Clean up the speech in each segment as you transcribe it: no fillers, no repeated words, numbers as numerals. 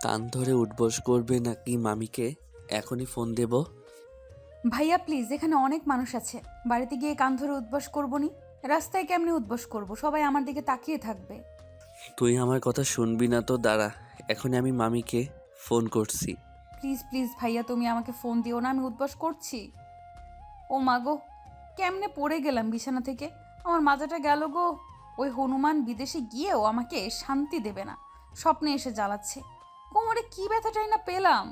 কান ধরে উঠবস করবে নাকি মামিকে এখনই ফোন দেব? ভাইয়া প্লিজ, এখানে অনেক মানুষ আছে। বাড়িতে গিয়ে কান ধরে উঠবস করবো নি? রাস্তায় কেমনে উঠবস করব? সবাই আমার দিকে তাকিয়ে থাকবে। তুই আমার কথা শুনবি না তো দাঁড়া, এখনই আমি মামিকে ফোন করছি। প্লিজ প্লিজ ভাইয়া, তুমি আমাকে ফোন দিও না, আমি উঠবস করছি। ও মা গো, কেমনে পড়ে গেলাম বিছানা থেকে। আমার মাথাটা গেল গো। ওই হনুমান বিদেশে গিয়েও আমাকে শান্তি দেবে না, স্বপ্নে এসে জ্বালাচ্ছে। কোমরে কি ব্যথাটাই না পেলাম।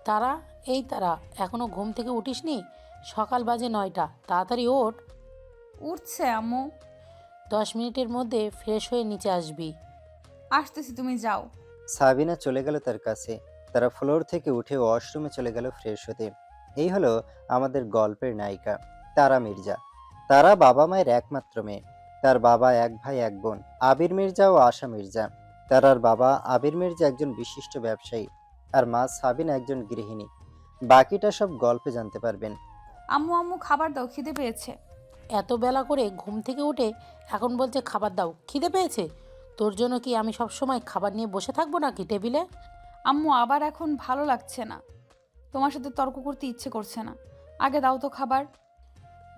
তারা, এই তারা, এখনো ঘুম থেকে উঠিসনি? সকাল বাজে 9টা, তাড়াতাড়ি ওঠ। উঠছে আম্মু। 10 মিনিটের মধ্যে ফ্রেশ হয়ে নিচে আসবি। আসতেছি, তুমি যাও। সাবিনা চলে গেল তার কাছে। তারা ফ্লোর থেকে উঠে ওয়াশরুমে চলে গেল ফ্রেশ হতে। এই হলো আমাদের গল্পের নায়িকা, তারা মির্জা। তারা বাবা মায়ের একমাত্র মেয়ে। তার বাবা এক ভাই এক বোন, আবির মির্জা ও আশা মির্জা। তারার বাবা আবির মির্জা একজন বিশিষ্ট ব্যবসায়ী, আর মা সাবিনা একজন গৃহিণী। বাকিটা সব গল্পে জানতে পারবেন। আম্মু আম্মু, খাবার দাও, খিদে পেয়েছে। এত বেলা করে ঘুম থেকে উঠে এখন বলছে খাবার দাও, খিদে পেয়েছে? তোর জন্য কি আমি সব সময় খাবার নিয়ে বসে থাকবো নাকি টেবিলে? আম্মু, আবার এখন ভালো লাগছে না, তোমার সাথে তর্ক করতে ইচ্ছে করছে না। আগে দাও তো খাবার।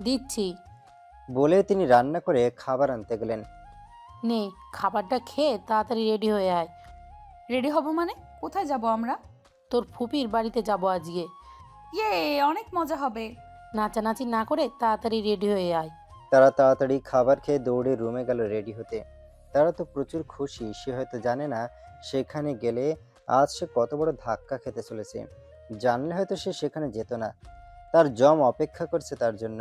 দিচ্ছি। বলে তিনি রান্না করে খাবার আনতে গেলেন। নে, খাবারটা খেয়ে তাড়াতাড়ি রেডি হয়ে আয়। রেডি হব মানে? কোথায় যাব আমরা? তোর ফুপির বাড়িতে যাবো আজকে। ইয়ে, অনেক মজা হবে। নাচানাচি না করে তাড়াতাড়ি রেডি হয়ে আয়। তারা তাড়াতাড়ি খাবার খেয়ে দৌড়ে রুমে গেল রেডি হতে। তারা তো প্রচুর খুশি, সে হয়তো জানে না সেখানে গেলে আজ সে কত বড় ধাক্কা খেতে চলেছে। জানলে হয়তো সে সেখানে যেত না। তার জম অপেক্ষা করছে তার জন্য।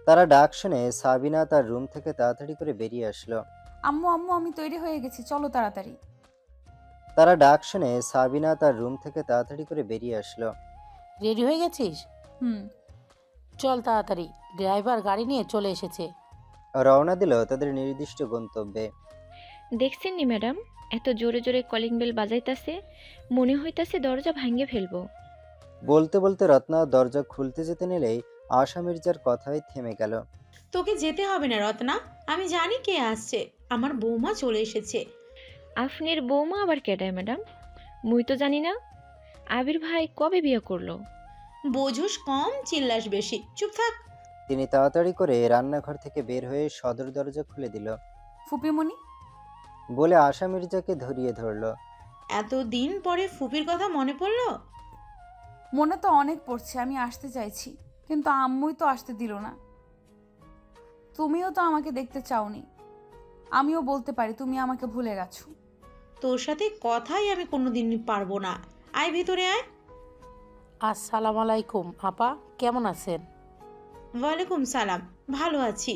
তারা ডাক শুনে সাবিনা তার রুম থেকে তাড়াতাড়ি করে বেরিয়ে আসলো। আম্মু আম্মু, আমি তৈরি হয়ে গেছি, চলো তাড়াতাড়ি। তারা ডাক শুনে সাবিনা তার রুম থেকে তাড়াতাড়ি করে বেরিয়ে আসলো। রেডি হয়ে গেছিস? হুম। চল তাড়াতাড়ি, ড্রাইভার গাড়ি নিয়ে চলে এসেছে। রওনা দিল তাদের নির্দিষ্ট গন্তব্যে। দেখছেন নি ম্যাডাম, এত জোরে জোরে কলিং বেল বাজাইতাছে, মনে হইতাছে দরজা ভাঙ্গে ফেলবো। বলতে বলতে রত্না দরজা খুলতে যেতে নিলেই আশা মির্জার কথাই থেমে গেল। তোকে যেতে হবে না রত্না, আমি জানি কে আসছে। আমার বৌমা চলে এসেছে। আপনার বৌমা আবার কেডায় ম্যাডাম? মুই তো জানি না। আবির ভাই কবে বিয়ে করলো? বোঝোস কম, চিল্লাস বেশি, চুপ থাক। তিনি তাড়াতাড়ি করে রান্নাঘর থেকে বের হয়ে সদর দরজা খুলে দিল। ফুপিমণি। বলে আশা মির্জাকে ধরিয়ে ধরল। এতদিন পরে ফুপির কথা মনে পড়লো? মনে তো অনেক পড়ছে, আমি আসতে চাইছি, কিন্তু আম্মুই তো আসতে দিল না। তুমিও তো আমাকে দেখতে চাওনি। আমিও বলতে পারি তুমি আমাকে ভুলে গেছো। তোর সাথে কথাই আমি কোনোদিন পারবো না। আয় ভিতরে আয়। আসসালামু আলাইকুম আপা, কেমন আছেন? ওয়ালাইকুম সালাম, ভালো আছি।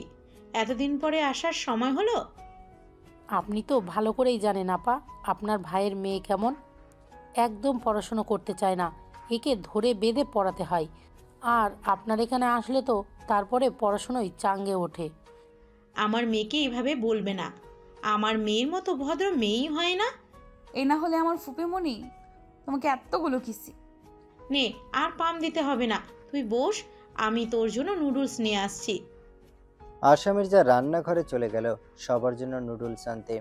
এতদিন পরে আসার সময় হলো? আপনি তো ভালো করেই জানেন আপা, আপনার ভাইয়ের মেয়ে কেমন। একদম পড়াশুনো করতে চায় না, একে ধরে বেঁধে পড়াতে হয়। আর আপনার এখানে আসলে তো তারপরে পড়াশুনোই চাঙ্গে ওঠে। আমার মেয়েকে এইভাবে বলবে না। আমার মেয়ের মতো ভদ্র মেয়েই হয় না। এই না হলে আমার ফুপিমণি, তোমাকে এতগুলো কিসি। নে, আর পাম দিতে হবে না, তুই বস, আমি তোর জন্য নুডলস নিয়ে আসছি। আশা মির্জা রান্নাঘরে চলে গেল সবার জন্য নুডলস আনতে।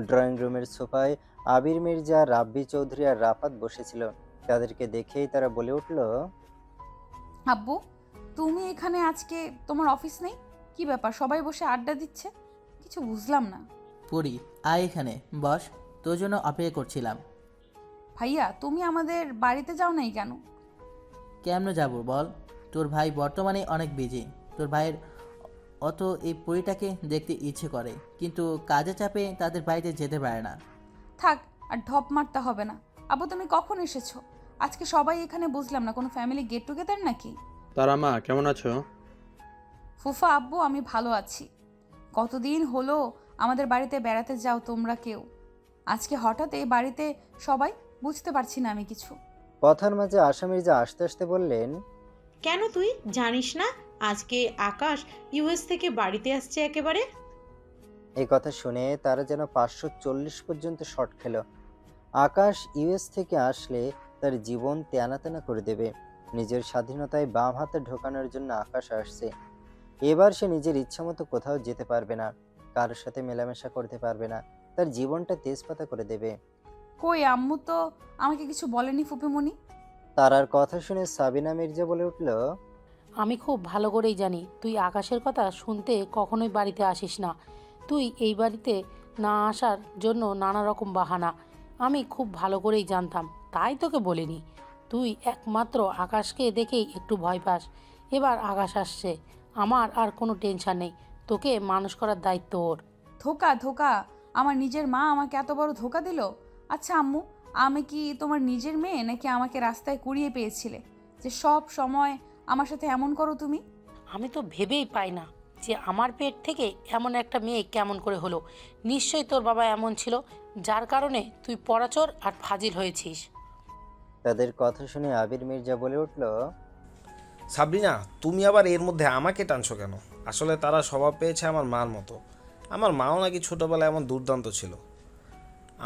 ড্রয়িং রুমের সোফায় আবির মির্জা, রাব্বি চৌধুরী আর রাফাত বসেছিল। তাদেরকে দেখেই তারা বলে উঠল, আব্বু, তুমি এখানে আজকে? তোমার অফিস নেই? কি ব্যাপার, সবাই বসে আড্ডা দিচ্ছে? কিছু বুঝলাম না। পড়ি, আয় এখানে বস, তোর জন্য অপেক্ষা করছিলাম। ভাইয়া, তুমি আমাদের বাড়িতে যাও নাই কেন? কেমনে যাব বল, তোর ভাই বর্তমানে অনেক বিজি। তোর ভাইয়ের অত এই পরীটাকে দেখতে ইচ্ছে করে, কিন্তু কাজের চাপে তাদের বাড়িতে যেতে পারে না। থাক, আর ঢপ মারতে হবে না। আব্বু, তুমি কখন এসেছো? আজকে সবাই এখানে, বুঝলাম না, কোনো ফ্যামিলি গেট টুগেদার নাকি? তারা মা কেমন আছো? ফুফা, আব্বু, আমি ভালো আছি। কতদিন হলো আমাদের বাড়িতে বেড়াতে যাও তোমরা কেউ। আজকে হঠাৎ এই বাড়িতে সবাই, বুঝতে পারছি না আমি কিছু। কথার মাঝে আশা মির্জা আস্তে আস্তে বললেন, কেন তুই জানিস না আজকে আকাশ ইউএস থেকে বাড়িতে আসছে একেবারে? এই কথা শুনে তারা যেন 540 পর্যন্ত শট খেল। আকাশ ইউএস থেকে আসলে তার জীবন তেনা তেনা করে দেবে। নিজের স্বাধীনতায় বাম হাতে ঢোকানোর জন্য আকাশ আসছে। এবার সে নিজের ইচ্ছা মতো কোথাও যেতে পারবে না, কারোর সাথে মেলামেশা করতে পারবে না, তার জীবনটা তেজপাতা করে দেবে। কই আম্মু তো আমাকে কিছু বলেনি ফুপিমণি। তারার কথা শুনে সাবিনা মির্জা বলে উঠল, আমি খুব ভালো করেই জানি তুই আকাশের কথা শুনতে কখনোই বাড়িতে আসিস না। তুই এই বাড়িতে না আসার জন্য নানা রকম বাহানা আমি খুব ভালো করেই জানতাম, তাই তোকে বলিনি। তুই একমাত্র আকাশকে দেখেই একটু ভয় পাস। এবার আকাশ আসছে, আমার আর কোনো টেনশন নেই। তোকে মানুষ করার দায়িত্ব ওর। ধোকা ধোকা, আমার নিজের মা আমাকে এত বড় ধোকা দিল। আচ্ছা আম্মু, আমি কি তোমার নিজের মেয়ে নাকি আমাকে রাস্তায় কুড়িয়ে পেয়েছিলে যে সব সময় আমার সাথে এমন করো তুমি? আমি তো ভেবেই পাই না যে আমার পেট থেকে এমন একটা মেয়ে কেমন করে হলো। নিশ্চয়ই তোর বাবা এমন ছিল, যার কারণে তুই পরাচর আর ফাজিল হয়েছিস। তাদের কথা শুনে আবির মির্জা বলে উঠল, সাবরিনা, তুমি আবার এর মধ্যে আমাকে টানছো কেন? আসলে তারা স্বভাব পেয়েছে আমার মার মতো। আমার মাও নাকি ছোটোবেলায় এমন দুর্দান্ত ছিল।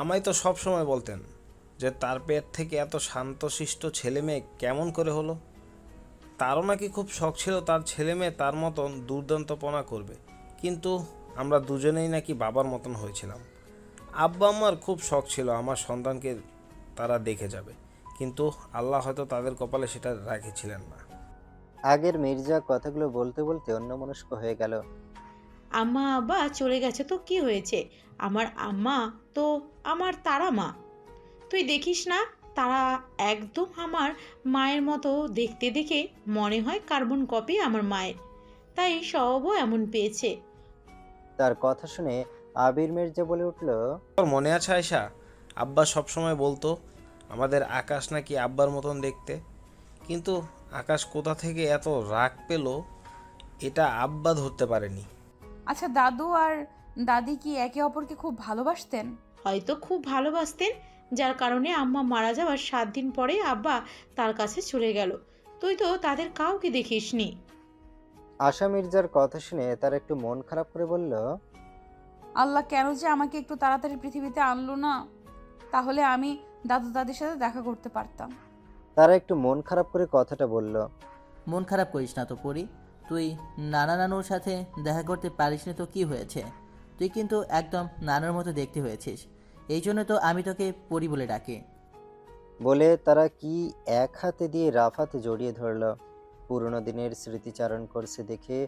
আমায় তো সব সময় বলতেন যে তার পেট থেকে এত শান্তশিষ্ট ছেলে মেয়ে কেমন করে হলো। তারও নাকি খুব শখ ছিল তার ছেলে মেয়ে তার মতন দুর্দান্তপনা করবে। কিন্তু আমরা দুজনেই নাকি বাবার মতন হয়েছিলাম। আব্বা আম্মার খুব শখ ছিল আমার সন্তানকে তারা দেখে যাবে, কিন্তু আল্লাহ হয়তো তাদের কপালে সেটা রেখেছিলেন না। আগের মির্জা কথাগুলো বলতে বলতে অন্যমনস্ক হয়ে গেল। আম্মা আব্বা চলে গেছে তো কি হয়েছে? আমার আম্মা তো আমার তারা মা। তুই দেখিস না, তারা একদম আমার মায়ের মতো দেখতে, দেখে মনে হয় কার্বন কপি আমার মায়ের, তাই স্বভাবও এমন পেয়েছে। তার কথা শুনে আবির মির্জা বলে উঠল, তোর মনে আছে আয়শা, আব্বা সবসময় বলতো আমাদের আকাশ নাকি আব্বার মতন দেখতে। কিন্তু আকাশ কোথা থেকে এত রাগ পেল এটা আব্বা ধরতে পারেনি। আচ্ছা দাদু আর দাদি কি একে অপরকে খুব ভালোবাসতেন? হয়তো খুব ভালোবাসতেন, যার কারণে আম্মা মারা যাওয়ার 7 দিন পরে আব্বা তার কাছে চলে গেল। তুই তো তাদের কাউকে দেখিসনি। আশা মির্জার কথা শুনে তার একটু মন খারাপ করে বলল, আল্লাহ কেন যে আমাকে একটু তাড়াতাড়ি পৃথিবীতে আনলো না, তাহলে আমি দাদু দাদির সাথে দেখা করতে পারতাম। তারা একটু মন খারাপ করে কথাটা বলল। মন খারাপ করিস না তো পরি, তুই নানা নানুর সাথে দেখা করতে পারিস না তো কি হয়েছে? তুই কিন্তু একদম নানার মতো দেখতে হয়েছিস, এই জন্য তো আমি তোকে পরি বলে ডাকি। বলে তারা কি এক হাতে দিয়ে রাফাতে জড়িয়ে ধরল। পুরনো দিনের স্মৃতিচারণ করছে দেখে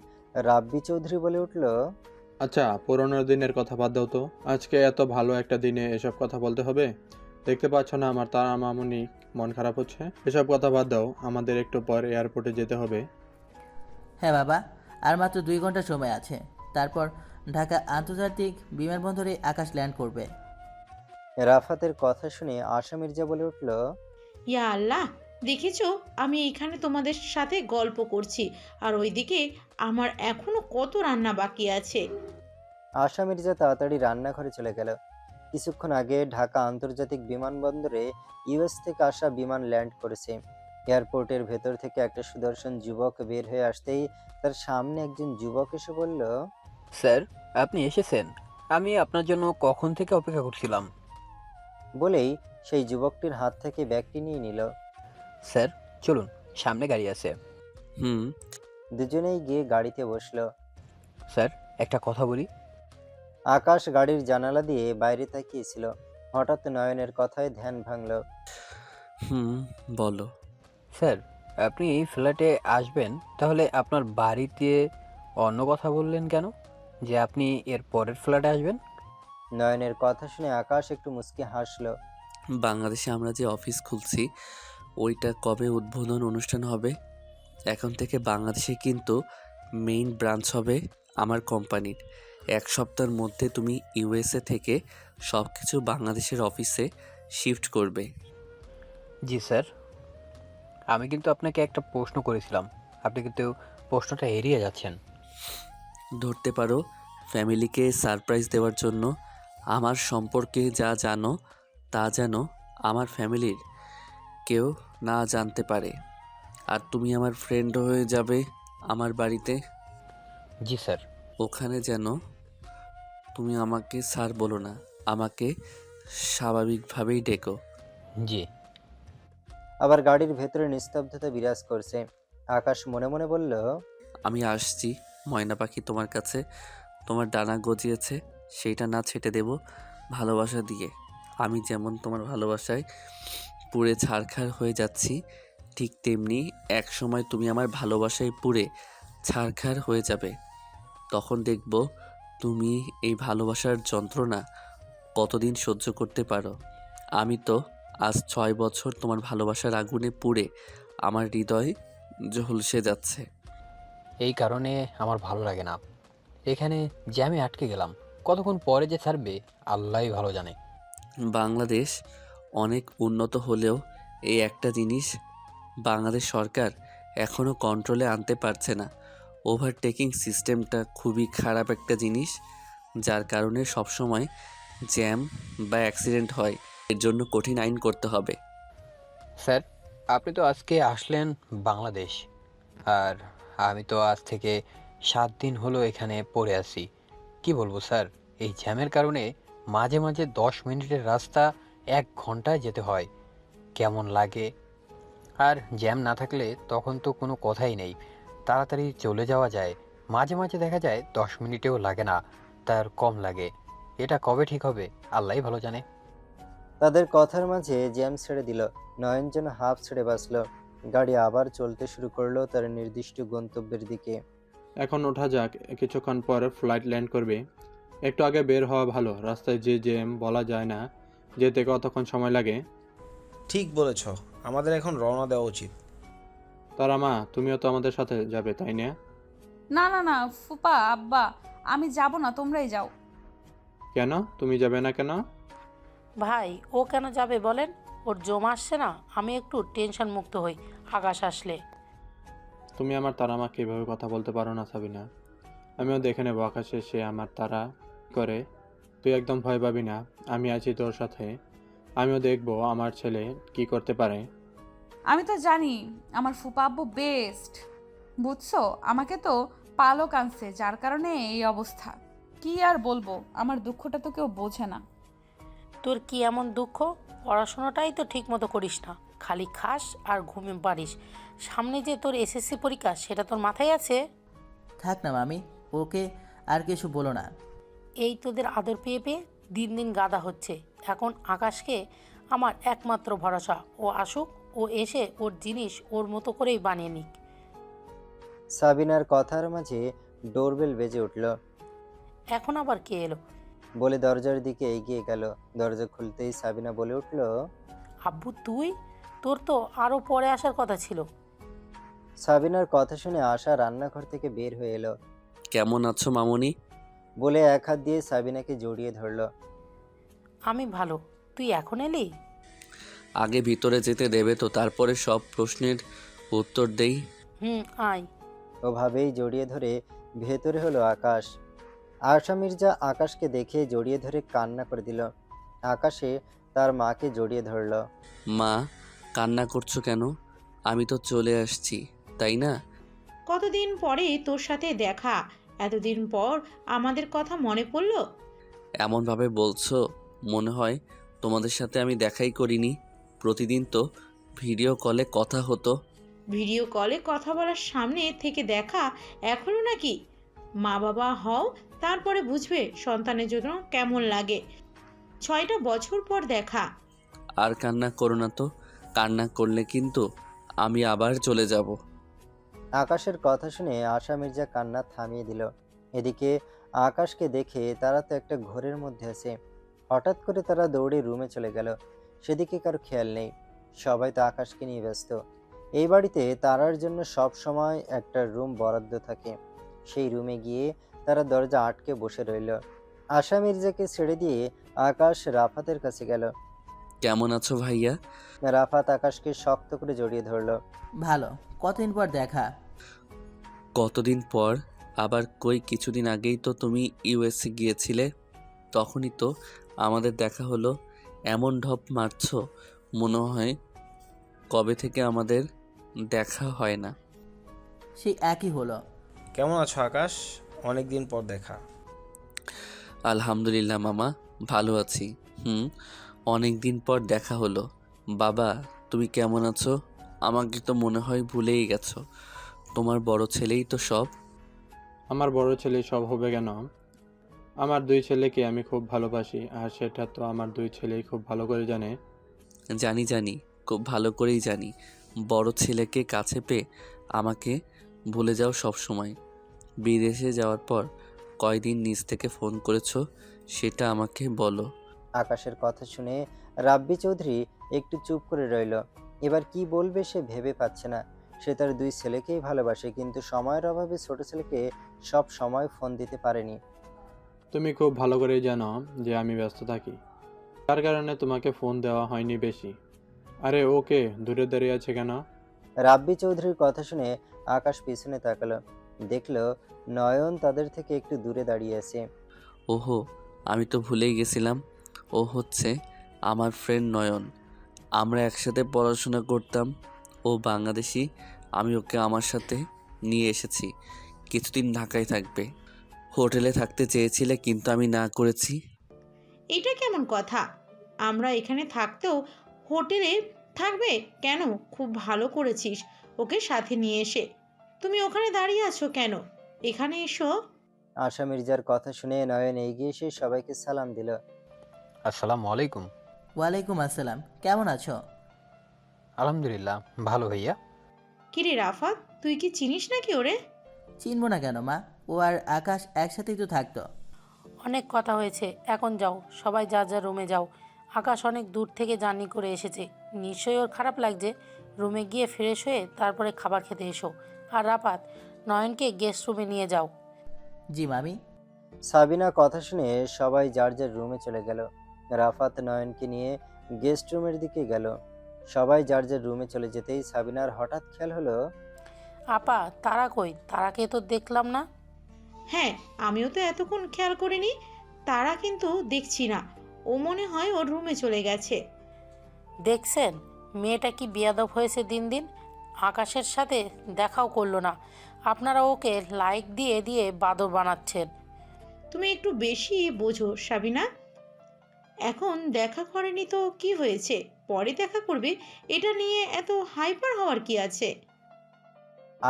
রাব্বি চৌধুরী বলে উঠল, আচ্ছা, পুরোনো দিনের কথা বাদ দাও তো। আজকে এত ভালো একটা দিনে এসব কথা বলতে হবে? দেখতে পাচ্ছ না আমার তারা মামুনি মন খারাপ হচ্ছে? এসব কথা বাদ দাও, আমাদের একটু পর এয়ারপোর্টে যেতে হবে। হ্যাঁ বাবা, আর মাত্র 2 ঘন্টা সময় আছে, তারপর ঢাকা আন্তর্জাতিক বিমানবন্দরে আকাশ ল্যান্ড করবে। রাফাতের কথা শুনে আশা মির্জা বলে উঠল, ইয়া আল্লাহ, দেখেছো আমি এখানে তোমাদের সাথে গল্প করছি, আর ওইদিকে আমার এখনো কত রান্না বাকি আছে। আশা মির্জা তাড়াতাড়ি রান্নাঘরে চলে গেল। কিছুক্ষণ আগে ঢাকা আন্তর্জাতিক বিমানবন্দরে ইউএস থেকে আসা বিমান ল্যান্ড করেছে। এয়ারপোর্টের ভেতর থেকে একটা সুদর্শন যুবক বের হয়ে আসতেই তার সামনে একজন যুবক এসে বলল, স্যার, আপনি এসেছেন। আমি আপনার জন্য কখন থেকে অপেক্ষা করছিলাম। বলেই সেই যুবকটির হাত থেকে ব্যাগটি নিয়ে নিল। স্যার, চলুন, সামনে গাড়ি আছে। হুম। দুজনেই গিয়ে গাড়িতে বসলো। স্যার, একটা কথা বলি। আকাশ গাড়ির জানালা দিয়ে বাইরে তাকিয়েছিল। হঠাৎ নয়নের কথায় ধ্যান ভাঙল। হুম, বলো। স্যার, আপনি এই ফ্ল্যাটে আসবেন, তাহলে আপনার বাড়িতে অন্য কথা বললেন কেন যে আপনি এর পরের ফ্ল্যাটে আসবেন? নয়নের কথা শুনে আকাশ একটু মুচকি হাসলো। বাংলাদেশে আমরা যে অফিস খুলছি ওইটা কবে উদ্বোধন অনুষ্ঠান হবে? এখন থেকে বাংলাদেশে কিন্তু মেইন ব্রাঞ্চ হবে আমার কোম্পানির। 1 সপ্তাহের মধ্যে তুমি ইউএসএ থেকে সব কিছু বাংলাদেশের অফিসে শিফট করবে। জি স্যার। আমি কিন্তু আপনাকে একটা প্রশ্ন করেছিলাম, আপনি কিন্তু প্রশ্নটা এড়িয়ে যাচ্ছেন। ধরতে পারো ফ্যামিলিকে সারপ্রাইজ দেওয়ার জন্য আমার সম্পর্কে যা জানো তা যেন আমার ফ্যামিলির কেউ না জানতে পারে। আর তুমি আমার ফ্রেন্ড হয়ে যাবে আমার বাড়িতে। জি স্যার। ওখানে যেন তুমি আমাকে স্যার বলো না, আমাকে স্বাভাবিকভাবেই ডেকো। জি। আবার গাড়ির ভেতরে নিস্তব্ধতা বিরাজ করছে। আকাশ মনে মনে বলল, আমি আসছি ময়না পাখি তোমার কাছে। তোমার ডানা গজিয়েছে, সেইটা না ছেটে দেব ভালোবাসা দিয়ে। আমি যেমন তোমার ভালোবাসায় পুড়ে ছারখার হয়ে যাচ্ছি, ঠিক তেমনি এক সময় তুমি আমার ভালোবাসায় পুড়ে ছারখার হয়ে যাবে। তখন দেখব তুমি এই ভালোবাসার যন্ত্রণা কতদিন সহ্য করতে পারো। আমি তো আজ 6 বছর তোমার ভালোবাসার আগুনে পুড়ে আমার হৃদয় ঝলসে যাচ্ছে। এই কারণে আমার ভালো লাগে না। এখানে জ্যামে আটকে গেলাম, কতক্ষণ পরে যে ছাড়বে আল্লাহই ভালো জানে। বাংলাদেশ অনেক উন্নত হলেও এই একটা জিনিস বাংলাদেশ সরকার এখনও কন্ট্রোলে আনতে পারছে না। ওভারটেকিং সিস্টেমটা খুবই খারাপ একটা জিনিস, যার কারণে সবসময় জ্যাম বা অ্যাক্সিডেন্ট হয়। এর জন্য কঠিন আইন করতে হবে। স্যার, আপনি তো আজকে আসলেন বাংলাদেশ, আর আমি তো আজ থেকে 7 দিন হলো এখানে পড়ে আছি। কি বলবো স্যার, এই জ্যামের কারণে মাঝে মাঝে 10 মিনিটের রাস্তা 1 ঘন্টায় যেতে হয়। কেমন লাগে! আর জ্যাম না থাকলে তখন তো কোনো কথাই নেই, তাড়াতাড়ি চলে যাওয়া যায়। মাঝে মাঝে দেখা যায় 10 মিনিটেও লাগে না, তার কম লাগে। এটা কবে ঠিক হবে আল্লাহই ভালো জানে। তাদের কথার মাঝে জ্যাম ছেড়ে দিল। নয়ন যেন হাঁপ ছেড়ে বাঁচল। গাড়ি আবার চলতে শুরু করলো তার নির্দিষ্ট গন্তব্যের দিকে। এখন ওঠা যাক, কিছুক্ষণ পর ফ্লাইট ল্যান্ড করবে। একটু আগে বের হওয়া ভালো, রাস্তায় যে জ্যাম বলা যায় না যেতে কতক্ষণ সময় লাগে। ঠিক বলেছ, আমাদের এখন রওনা দেওয়া উচিত। তারা মা, তুমিও তো আমাদের সাথে যাবে তাই না? না না না ফুপা আব্বা, আমি যাব না, তোমরাই যাও। কেন তুমি যাবে না কেন? ভাই, ও কেন যাবে বলেন? ওর জমা আসছে না, আমি একটু টেনশন মুক্ত হই আকাশ আসলে। তুমি আমার তারা মাকে এভাবে কথা বলতে পারো না সাবিনা। আমিও দেখে নেবো আকাশে সে আমার তারা করে। তুই একদম ভয় পাবি না, আমি আছি তোর সাথে। আমিও দেখবো আমার ছেলে কি করতে পারে। আমি তো জানি আমার ফুপা আব্বু বেস্ট, বুঝছো? আমাকে তো পালক আনছে, যার কারণে এই অবস্থা। কি আর বলবো, আমার দুঃখটা তো কেউ বোঝে না। তোর কি এমন দুঃখ? পড়াশোনাটাই তো ঠিক মতো করিস না, খালি খাস আর ঘুমিয়ে পারিস। সামনে যে তোর এসএসসি পরীক্ষা, সেটা তোর মাথায় আছে? থাক না মামি, ওকে আর কিছু বলো না। এই তোদের আদর পেয়ে পেয়ে দিন দিন গাদা হচ্ছে। এখন আকাশকে আমার একমাত্র ভরসা, ও আসুক, ও এসে ওর জিনিস ওর মতো করেই বানিয়ে নিক। সাবিনার কথার মাঝে ডোরবেল বেজে উঠল। এখন আবার কে এলো? বলে দরজার দিকে এগিয়ে গেল। দরজা খুলতেই সাবিনা বলে উঠল, আব্বু তুই? তোর তো আরও পরে আসার কথা ছিল। সাবিনার কথা শুনে আশা রান্নাঘর থেকে বের হয়ে এলো। কেমন আছো মামুনি? বলে এক হাত দিয়ে সাবিনাকে জড়িয়ে ধরল। আমি ভালো, তুই এখন এলি? আগে ভিতরে যেতে দেবে তো, তারপরে সব প্রশ্নের উত্তর দেই। আয়। ওভাবেই জড়িয়ে ধরে ভেতরে হলো আকাশ। আশা মির্জা আকাশকে দেখে জড়িয়ে ধরে কান্না করে দিল। আকাশে তার মাকে জড়িয়ে ধরল। মা, কান্না করছো কেন? আমি তো চলে আসছি, তাই না? কতদিন পরে তোর সাথে দেখা, এতদিন পর আমাদের কথা মনে পড়লো। এমনভাবে বলছো, মনে হয় তোমাদের সাথে আমি দেখাই করিনি। প্রতিদিন তো ভিডিও কলে কথা হতো। ভিডিও কলে কথা বলার সামনে থেকে দেখা এখনো নাকি? মা বাবা হও, তারপরে বুঝবে সন্তানের জন্য কেমন লাগে। 6টা বছর পর দেখা। আর কান্না করো না তো, কান্না করলে কিন্তু আমি আবার চলে যাব। আকাশের কথা শুনে আশা মির্জা কান্না থামিয়ে দিল। এদিকে আকাশকে দেখে তারা তো একটা ঘোরের মধ্যে আছে। হঠাৎ করে তারা দৌড়ে রুমে চলে গেল। সেদিকে কারো খেয়াল নেই, সবাই তো আকাশকে নিয়ে ব্যস্ত। এই বাড়িতে তারার জন্য সব সময় একটা রুম বরাদ্দ থাকে। সেই রুমে গিয়ে তারা দরজা আটকে বসে রইল। আশা মির্জাকে ছেড়ে দিয়ে আকাশ রাফাতের কাছে গেল। কেমন আছো ভাইয়া? রাফাত আকাশকে শক্ত করে জড়িয়ে ধরল। ভালো, কতদিন পর দেখা। কতদিন পর আবার? কই কিছুদিন আগেই তো তুমি ইউএসএ গিয়েছিলে, তখনই তো আমাদের দেখা হলো। এমন ঢপ মারছো, মনে হয় কবে থেকে আমাদের দেখা হয় না। সেই একই হলো। কেমন আছো আকাশ? অনেক দিন পর দেখা। আলহামদুলিল্লাহ মামা, ভালো আছি। অনেক দিন পর দেখা হলো। বাবা, তুমি কেমন আছো? আমাকে তো মনে হয় ভুলেই গেছো। তোমার বড় ছেলেই তো সব। আমার বড় ছেলে সব হবে কেন? আমার দুই ছেলেকে আমি খুব ভালোবাসি, আর সেটা তো আমার দুই ছেলেই খুব ভালো করে জানে। জানি জানি, খুব ভালো করেই জানি। বড় ছেলেকে কাছে পেয়ে আমাকে ভুলে যাও সব সময়। বিদেশে যাওয়ার পর কয়দিন নিজ থেকে ফোন করেছো সেটা আমাকে বলো। আকাশের কথা শুনে রাব্বি চৌধুরী একটু চুপ করে রইল। এবার কি বলবে সে ভেবে পাচ্ছে না। সে তার দুই ছেলেকেই ভালোবাসে, কিন্তু সময়ের অভাবে ছোট ছেলেকে সব সময় ফোন দিতে পারেনি। তুমি খুব ভালো করেই জানো যে আমি ব্যস্ত থাকি, তার কারণে তোমাকে ফোন দেওয়া হয়নি বেশি। আরে ওকে, দূরে দাঁড়িয়ে আছে কেন? রাব্বি চৌধুরীর কথা শুনে আকাশ পিছনে তাকালো, দেখলো নয়ন তাদের থেকে একটু দূরে দাঁড়িয়ে আছে। ওহো, আমি তো ভুলেই গেছিলাম। ও হচ্ছে আমার ফ্রেন্ড নয়ন। আমরা একসাথে পড়াশোনা করতাম। ও বাংলাদেশি, আমি ওকে আমার সাথে নিয়ে এসেছি। কিছুদিন ঢাকায় থাকবে। হোটেলে থাকতে চেয়েছিলে কিন্তু আমি না করেছি। এটা কেমন কথা? আমরা এখানে থাকতেও হোটেলে থাকবে কেন? খুব ভালো করেছিস ওকে সাথে নিয়ে এসে। তুমি ওখানে দাঁড়িয়ে আছো কেন? এখানে এসো। আশা মির্জার কথা শুনে নয়ন এগিয়ে এসে সবাইকে সালাম দিল। আসসালামু আলাইকুম। ওয়ালাইকুম আসসালাম, কেমন আছো? আলহামদুলিল্লাহ, ভালো ভাইয়া। কিরে রাফাত, তুই কি চিনিস নাকি ওরে? চিনবো না কেন মা, ও আর আকাশ একসাথেই তো থাকতো। অনেক কথা হয়েছে, এখন যাও, সবাই যার যার রুমে যাও। আকাশ অনেক দূর থেকে জার্নি করে এসেছে, নিশ্চয়ই ওর খারাপ লাগছে। রুমে গিয়ে ফ্রেশ হয়ে তারপরে খাবার খেতে এসো। আর রাপাত, নয়নকে গেস্ট রুমে নিয়ে যাও। জি মামি। সাবিনা কথা শুনে সবাই যার যার রুমে চলে গেল। রাফাত নয়নকে নিয়ে গেস্ট রুমের দিকে গেল। সবাই যার যার রুমে চলে যেতেই সাবিনার হঠাৎ খেয়াল হলো, আপা, তারা কই? তারাকে তো দেখলাম না। হ্যাঁ, আমিও তো এতক্ষণ খেয়াল করিনি। তারা কিন্তু দেখছি না। ও মনে হয় ওর রুমে চলে গেছে। দেখছেন মেয়েটা কি বেয়াদব হয়েছে দিন দিন। আকাশের সাথে দেখাও করলো না। আপনারা ওকে লাইক দিয়ে দিয়ে বাদর বানাচ্ছেন। তুমি একটু বেশি বোঝো সাবিনা। এখন দেখা করেনি তো কি হয়েছে, পরে দেখা করবে। এটা নিয়ে এত হাইপার হওয়ার কি আছে?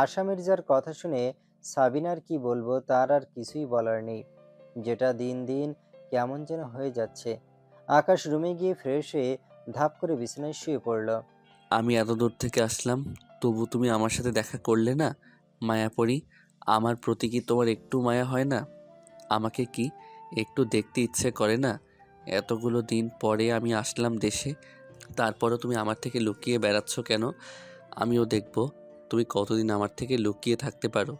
আশা মির্জার কথা শুনে সাবিনার কি বলবো, তার আর কিছুই বলার নেই। যেটা দিন দিন কেমন যেন হয়ে যাচ্ছে। আকাশ রুমে গিয়ে ফ্রেশ হয়ে ধাপ করে বিছানায় শুয়ে পড়ল। আমি এত দূর থেকে আসলাম, তবু তুমি আমার সাথে দেখা করলে না। মায়াপরি, আমার প্রতি কি তোমার একটু মায়া হয় না? আমাকে কি একটু দেখতে ইচ্ছে করে না? এতগুলো দিন পরে আমি আসলাম দেশে, তারপরও তুমি আমার থেকে লুকিয়ে বেড়াচ্ছ কেন? আমিও দেখব তুমি কতদিন আমার থেকে লুকিয়ে থাকতে পারো।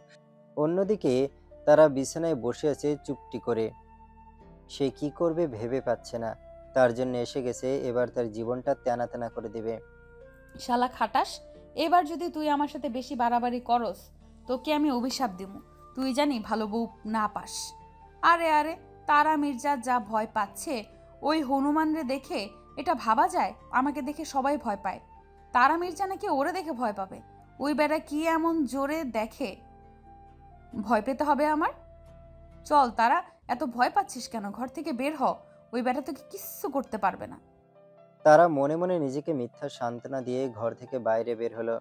অন্যদিকে তারা বিছানায় বসে আছে চুপটি করে। সে কি করবে ভেবে পাচ্ছে না। তার জন্য এসে গেছে, এবার তার জীবনটা তেনা তেনা করে দেবে। শালা খাটাস, এবার যদি তুই আমার সাথে বেশি বাড়াবাড়ি করস তোকে আমি অভিশাপ দিমু। তুই জানি ভালো বউ না পাস। আরে আরে, তারা মির্জা যা ভয় পাচ্ছে ওই হনুমানরে দেখে, এটা ভাবা যায়? আমাকে দেখে সবাই ভয় পায়, তারা মির্জা নাকি ওরে দেখে ভয় পাবে? ওই বেটা কি এমন জোরে দেখে ভয় পেতে হবে আমার? চল তারা, এত ভয় পাচ্ছিস কেন? ঘর থেকে বের হ, ওই বেটা তোকে কিচ্ছু করতে পারবে না। তারা মনে মনে নিজেকে মিথ্যা সান্ত্বনা দিয়ে ঘর থেকে বাইরে বের হলো।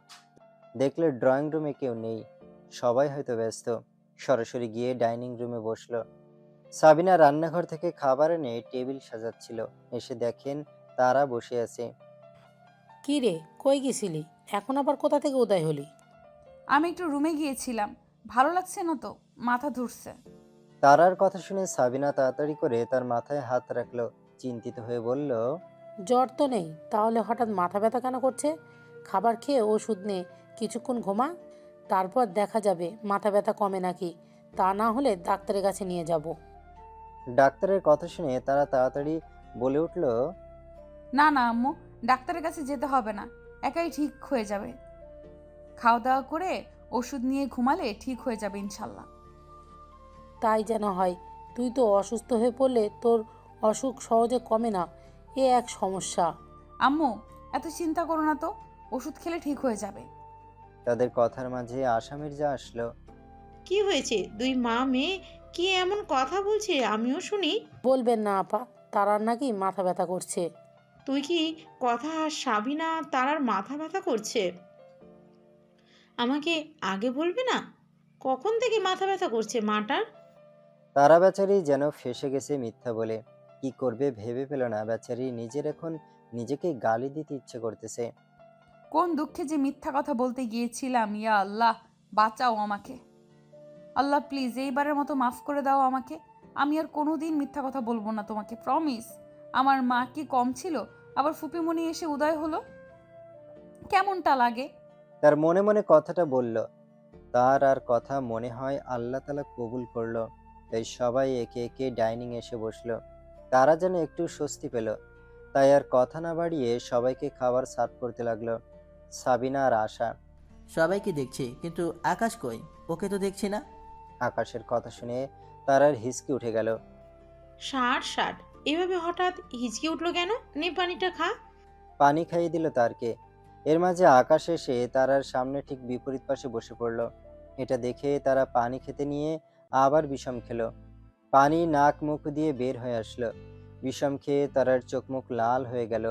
দেখলে ড্রয়িং রুমে কেউ নেই, সবাই হয়তো ব্যস্ত। সরাসরি গিয়ে ডাইনিং রুমে বসলো। সাবিনা রান্নাঘর থেকে খাবার এনে টেবিল সাজাচ্ছিল। এসে দেখেন তারা বসে আছে। কি রে, কই গেছিলি? এখন আবার কোথা থেকে উদয় হলি? আমি একটু রুমে গিয়েছিলাম, ভালো লাগছে না তো, মাথা ধরছে। তারার কথা শুনে সাবিনা তাড়াতাড়ি করে তার মাথায় হাত রাখলো। চিন্তিত হয়ে বলল, জ্বর তো নেই, তাহলে হঠাৎ মাথা ব্যথা কেন করছে? খাবার খেয়ে ওষুধ নে, কিছুক্ষণ ঘুমা, তারপর দেখা যাবে মাথা ব্যথা কমে নাকি। তা না হলে ডাক্তারের কাছে নিয়ে যাব। ডাক্তারের কথা শুনে তারা তাড়াতাড়ি বলে উঠল, না না আম্মু, ডাক্তারের কাছে যেতে হবে না, একাই ঠিক হয়ে যাবে। খাওয়া দাওয়া করে ওষুধ নিয়ে ঘুমালে ঠিক হয়ে যাবে ইনশাল্লাহ। তাই যেন হয়। তুই তো অসুস্থ হয়ে পড়লে তোর অসুখ সহজে কমে না, এ এক সমস্যা। আম্মু, এত চিন্তা করো না তো, ওষুধ খেলে ঠিক হয়ে যাবে। তাদের কথার মাঝে আশা মির্জা আসলো। কি হয়েছে? দুই মা মেয়ে কি এমন কথা বলছে আমিও শুনি। বলবেন না আপা, তারার নাকি মাথা ব্যথা করছে। তুই কি কথা সাবিনা তারার মাথা ব্যথা করছে? আমাকে আগে বলবি না? কখন থেকে মাথা ব্যথা করছে মাটার? তারা বেচারি যেন ফেঁসে গেছে মিথ্যা বলে। কি করবে ভেবে পেল না। বেচারি নিজের এখন নিজেকে গালি দিতে ইচ্ছে করতেছে। কোন দুঃখে যে মিথ্যা কথা বলতে গিয়েছিলাম, ইয়া আল্লাহ বাঁচাও আমাকে। আল্লাহ প্লিজ এইবারের মতো মাফ করে দাও আমাকে। আমি আর কোনোদিন মিথ্যা কথা বলবো না তোমাকে, প্রমিস। আমার মা কি কম ছিল? আবার ফুপিমণি এসে উদয় হলো, কেমনটা লাগে? তার মনে মনে কথাটা বলল। তার আর কথা মনে হয় আল্লাহ তাআলা কবুল করলো। তাই সবাই একে একে ডাইনিং এসে বসলো। তারা যেন একটু স্বস্তি পেল। তাই আর কথা না বাড়িয়ে সবাইকে খাবার সার্ভ করতে লাগলো। সাবিনা আর আশা। সবাইকে দেখছি, কিন্তু আকাশ কই? ওকে তো দেখছি না। আকাশের কথা শুনে তারার হিসকি উঠে গেল। ষাট এভাবে হঠাৎ হিচকি উঠলো কেন? নে পানিটা খা। পানি খাইয়ে দিল তারকে। এর মাঝে আকাশ এসে তারার সামনে ঠিক বিপরীত পাশে বসে পড়ল। এটা দেখে তারা পানি খেতে নিয়ে আবার বিষম খেলো। পানি নাক মুখ দিয়ে বের হয়ে আসলো। বিষম খেয়ে তারার চোখ মুখ লাল হয়ে গেল।